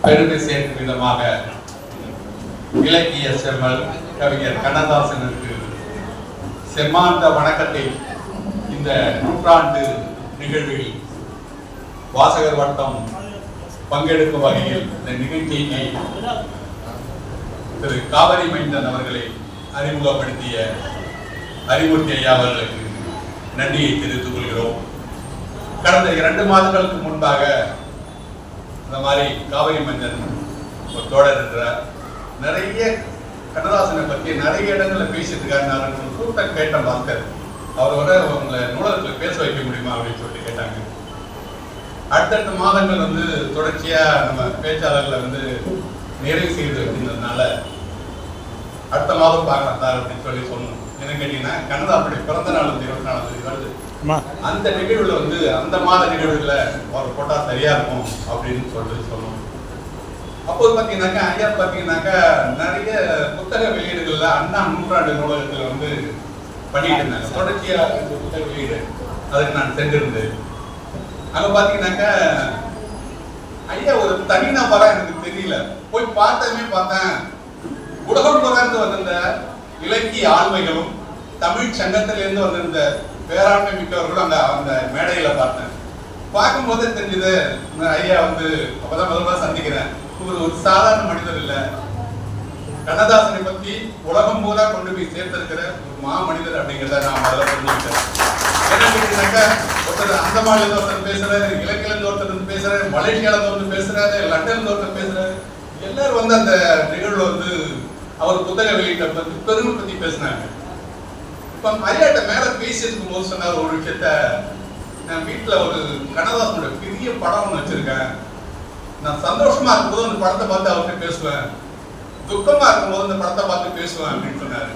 A: பெருமை சேர்க்கும் விதமாக இலக்கிய செம்மல் கவிஞர் கண்ணதாசனுக்கு செம்மாந்த வணக்கத்தை இந்த நூற்றாண்டு நிகழ்வில் வாசகர் வட்டம் பங்கெடுக்கும் வகையில் இந்த நிகழ்ச்சியை திரு காவிரி மைந்தன் அவர்களை அறிமுகப்படுத்திய ஹரிமூர்த்தி ஐயா அவர்களுக்கு நன்றியை தெரிவித்துக் கொள்கிறோம். கடந்த 2 மாதங்களுக்கு முன்பாக இந்த மாதிரி காவிரி மைந்தன் ஒரு தோழர் இருக்கிறார், நிறைய கண்ணதாசனை பற்றி நிறைய இடங்களில் பேசிட்டு இருக்காரு. நான் கூட்டம் கேட்ட மாஸ்டர் அவரோட உங்களை நூலகத்தில் பேச வைக்க முடியுமா அப்படின்னு சொல்லிட்டு கேட்டாங்க. அடுத்தடுத்த மாதங்கள் வந்து தொடர்ச்சியா நம்ம பேச்சாளர்களை வந்து நிறைவு செய்து வச்சிருந்ததுனால அடுத்த மாதம் பார்க்கலாம் சார் அப்படின்னு சொல்லி சொன்னோம். என்ன கேட்டீங்கன்னா கண்ணதாசனுடைய பிறந்த நாள் வந்து 24ஆம் தேதி வருது. அந்த நிகழ்வுல வந்து அந்த மாத நிகழ்வுல அவர் போட்டா சரியா இருக்கும் அப்படின்னு சொல்லி சொன்னோம். அப்போது பார்த்தீங்கன்னாக்கா ஐயா பார்த்தீங்கன்னாக்கா நிறைய புத்தக வெளியீடுகள்ல அண்ணா நூற்றாண்டு நூலகத்தில் வந்து பண்ணிட்டு இருந்தாங்க. தொடர்ச்சியா இந்த புத்தக வெளியீடு அதுக்கு நான் சென்றிருந்தேன். அங்க பாத்தீங்கன்னாக்கா ஐயா ஒரு தனிநபரா எனக்கு தெரியல. போய் பார்த்தேன் உலகம் புறந்து வந்திருந்த இலக்கிய ஆண்மைகளும் தமிழ் சங்கத்திலிருந்து வந்திருந்த பேராண்மை மிக்கவர்களும் அந்த மேடையில பார்த்தேன். பார்க்கும்போதே தெரிஞ்சது ஐயா வந்து அப்பதான் முதல்ல சந்திக்கிறேன். ஒரு சாதாரண மனிதர் இல்ல, கண்ணதாசனை பத்தி உலகம் பூரா கொண்டு போய் சேர்த்திருக்கிற ஒரு மாமனிதர் அப்படிங்கிறத நான் முதல்ல தெரிஞ்சுக்கிட்டேன். என்ன கேட்டீங்கன்னாக்கா ஒருத்தர் அந்தமான்ல ஒருத்தர் பேசுறாரு, இலக்கியில ஒருத்தர் பேசுறாரு, மலேசியால ஒருத்தர் பேசுறாரு, லண்டன்ல ஒருத்தர் பேசுறாரு. எல்லாரும் வந்து அந்த நிகழ்வுல வந்து அவர் புத்தக வெளியிட்ட பத்தி பெருமை பத்தி பேசினாங்க. இப்ப ஐயாட்ட மேல பேசிட்டு இருக்கும் போது சொன்னார் ஒரு விஷயத்த, நான் வீட்டுல ஒரு கண்ணதாசனோட பெரிய படம் ஒன்று வச்சிருக்கேன். நான் சந்தோஷமா இருக்கும்போது அந்த படத்தை பார்த்து அவர்கிட்ட பேசுவேன், துக்கமா இருக்கும்போது அந்த படத்தை பார்த்து பேசுவேன் அப்படின்னு சொன்னாரு.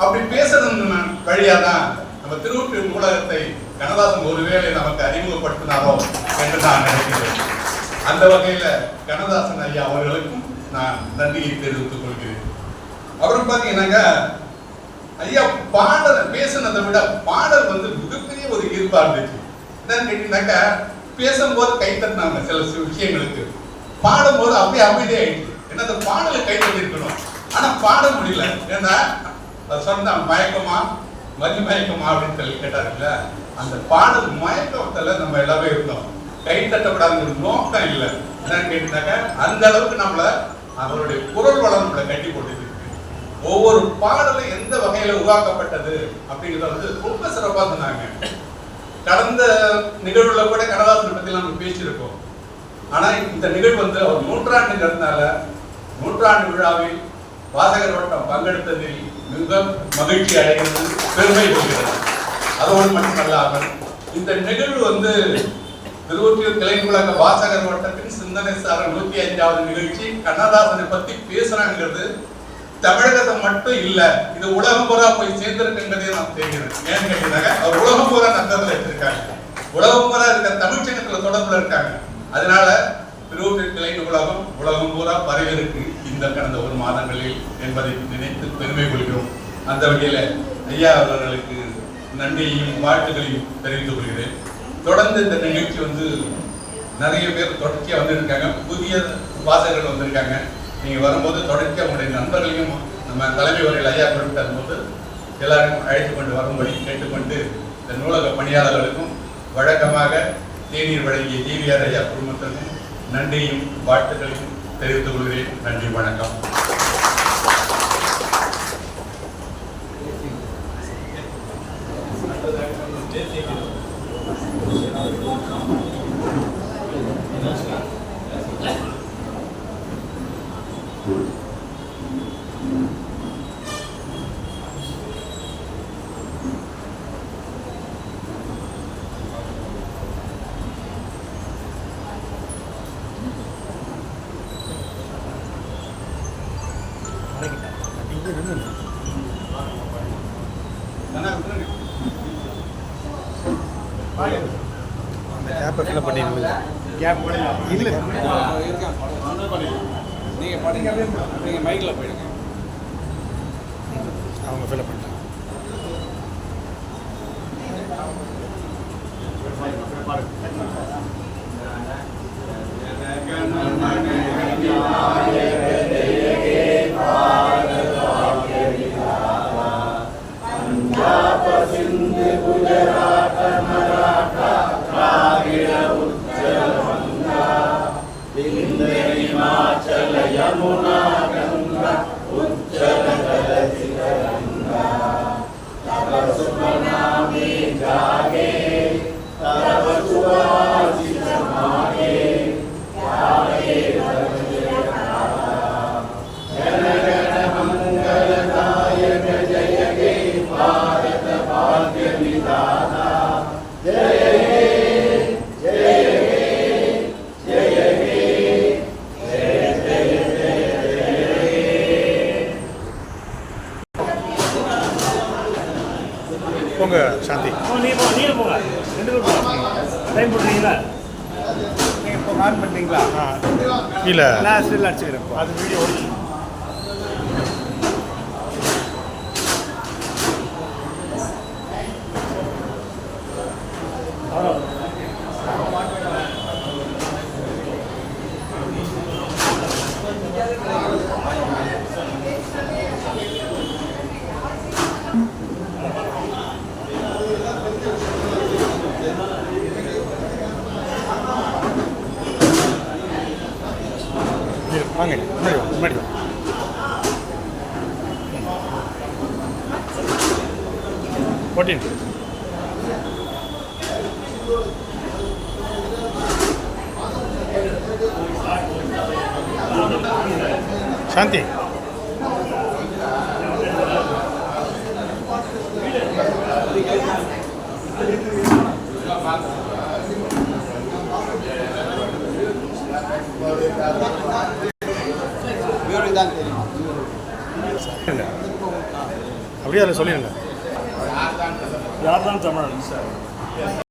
A: அப்படி பேசுறது வழியாதான் நம்ம திருவொற்றியூர் நூலகத்தை கண்ணதாசன் ஒருவேளை நமக்கு அறிமுகப்படுத்தினாரோ என்று நான் நினைக்கிறேன். அந்த வகையில கண்ணதாசன் ஐயா அவர்களுக்கும் நான் நன்றியை தெரிவித்துக் கொள்கிறேன். அப்புறம் பாத்தீங்கன்னாக்கா ஐயா பாடல் பேசுனதை விட பாடல் வந்து மிகப்பெரிய ஒரு ஈர்ப்பா இருந்துச்சு. என்னன்னு கேட்டீங்கன்னாக்கா பேசும்போது கை தட்டினாங்க சில விஷயங்களுக்கு, பாடும்போது அப்படியே அமைதியாயிடுச்சு. ஏன்னா அந்த பாடலை கை தட்டிருக்கணும், ஆனா பாட முடியல. ஏன்னா சொன்ன மயக்கமா மதி மயக்கமா அப்படின்னு சொல்லி கேட்டாருல்ல, அந்த பாடல் மயக்கத்துல நம்ம எல்லாமே இருந்தோம். கை தட்டப்படாத நோக்கம் இல்லை. என்னன்னு கேட்டீங்கன்னாக்கா அந்த அளவுக்கு நம்மள அவருடைய குரல் வளம் நம்மளை கட்டி போட்டு ஒவ்வொரு பாடலும் எந்த வகையில உருவாக்கப்பட்டது அப்படிங்கிறத வந்து ரொம்ப சிறப்பா சொன்னாங்க. கடந்த நிகழ்வுல கூட கண்ணதாசனை பத்தி நம்ம பேசியிருக்கோம். ஆனா இந்த நிகழ்வு வந்து அவர் நூற்றாண்டுங்கிறதுனால நூற்றாண்டு விழாவில் வாசகர் வட்டம் பங்கெடுத்ததில் மிக மகிழ்ச்சி அடைகிறது, பெருமை கொள்கிறது. அதோடு மட்டுமல்லாமல் இந்த நிகழ்வு வந்து திருவொற்றியூர் கிளைநூலக வாசகர் வட்டத்தின் சிந்தனை சார 105வது நிகழ்ச்சி. கண்ணதாசனை பத்தி பேசுறாங்கிறது தமிழகத்தை மட்டும் இல்ல, இது உலகம் பூரா போய் சேர்ந்திருக்குங்கிறதே நான் தெரிகிறேன். ஏன்னு கேட்டீங்கன்னா அவர் உலகம் பூரா நகர்ல இருக்காங்க, உலகம் பூரா இருக்க தமிழ் சங்கத்துல தொடர்புல இருக்காங்க. அதனால திருவொற்றியூர் கிளைநூலகம் உலகம் பூரா பரவி இருக்கு இந்த கடந்த 1 மாதங்களில் என்பதை நினைத்து பெருமை கொள்கிறோம். அந்த வகையில ஐயா அவர்களுக்கு நன்றியையும் வாழ்த்துக்களையும் தெரிவித்துக் கொள்கிறேன். தொடர்ந்து இந்த நிகழ்ச்சி வந்து நிறைய பேர் தொடர்ச்சியா வந்திருக்காங்க, புதிய வாசகர்கள் வந்திருக்காங்க. நீங்க வரும்போது தொடர்ச்சியா உங்களுடைய நண்பர்களையும் நம்ம தலைமை வரையில் ஐயா குறிப்பிட்ட போது எல்லாரும் அழைத்து கொண்டு வரும்படி கேட்டுக்கொண்டு இந்த நூலக பணியாளர்களுக்கும் வழக்கமாக தேநீர் வழங்கிய ஜிவிஆர் ஐயா குடும்பத்திற்கும் நன்றியும் வாழ்த்துக்களையும் தெரிவித்துக் கொள்கிறேன். நன்றி, வணக்கம்.
I: கேப்பை ஃபில்அப் பண்ணிடுங்க. கேப் இல்லை நீங்கள் மைக்கில் போயிடுங்க. அவங்க ஃபில்அப் பண்ணிட்டாங்க. போங்க சாந்தி.
J: நீங்கள் போங்க, 2 பேரும் போங்க. டைம் போடுறீங்களா? நீங்கள் இப்போ ஆன் பண்ணுறீங்களா?
I: இல்லை
J: நான் ஸ்டில் அடிச்சுக்கிறேன்.
I: அது வீடியோ ஓடிச்சு. வாங்க முன்னாடி வாங்க, முன்னாடி வாங்க. போட்டீங்க. சாந்தி அப்படியே அதில் சொல்லிடுங்க.
J: யார் தான் தமிழன் சார்?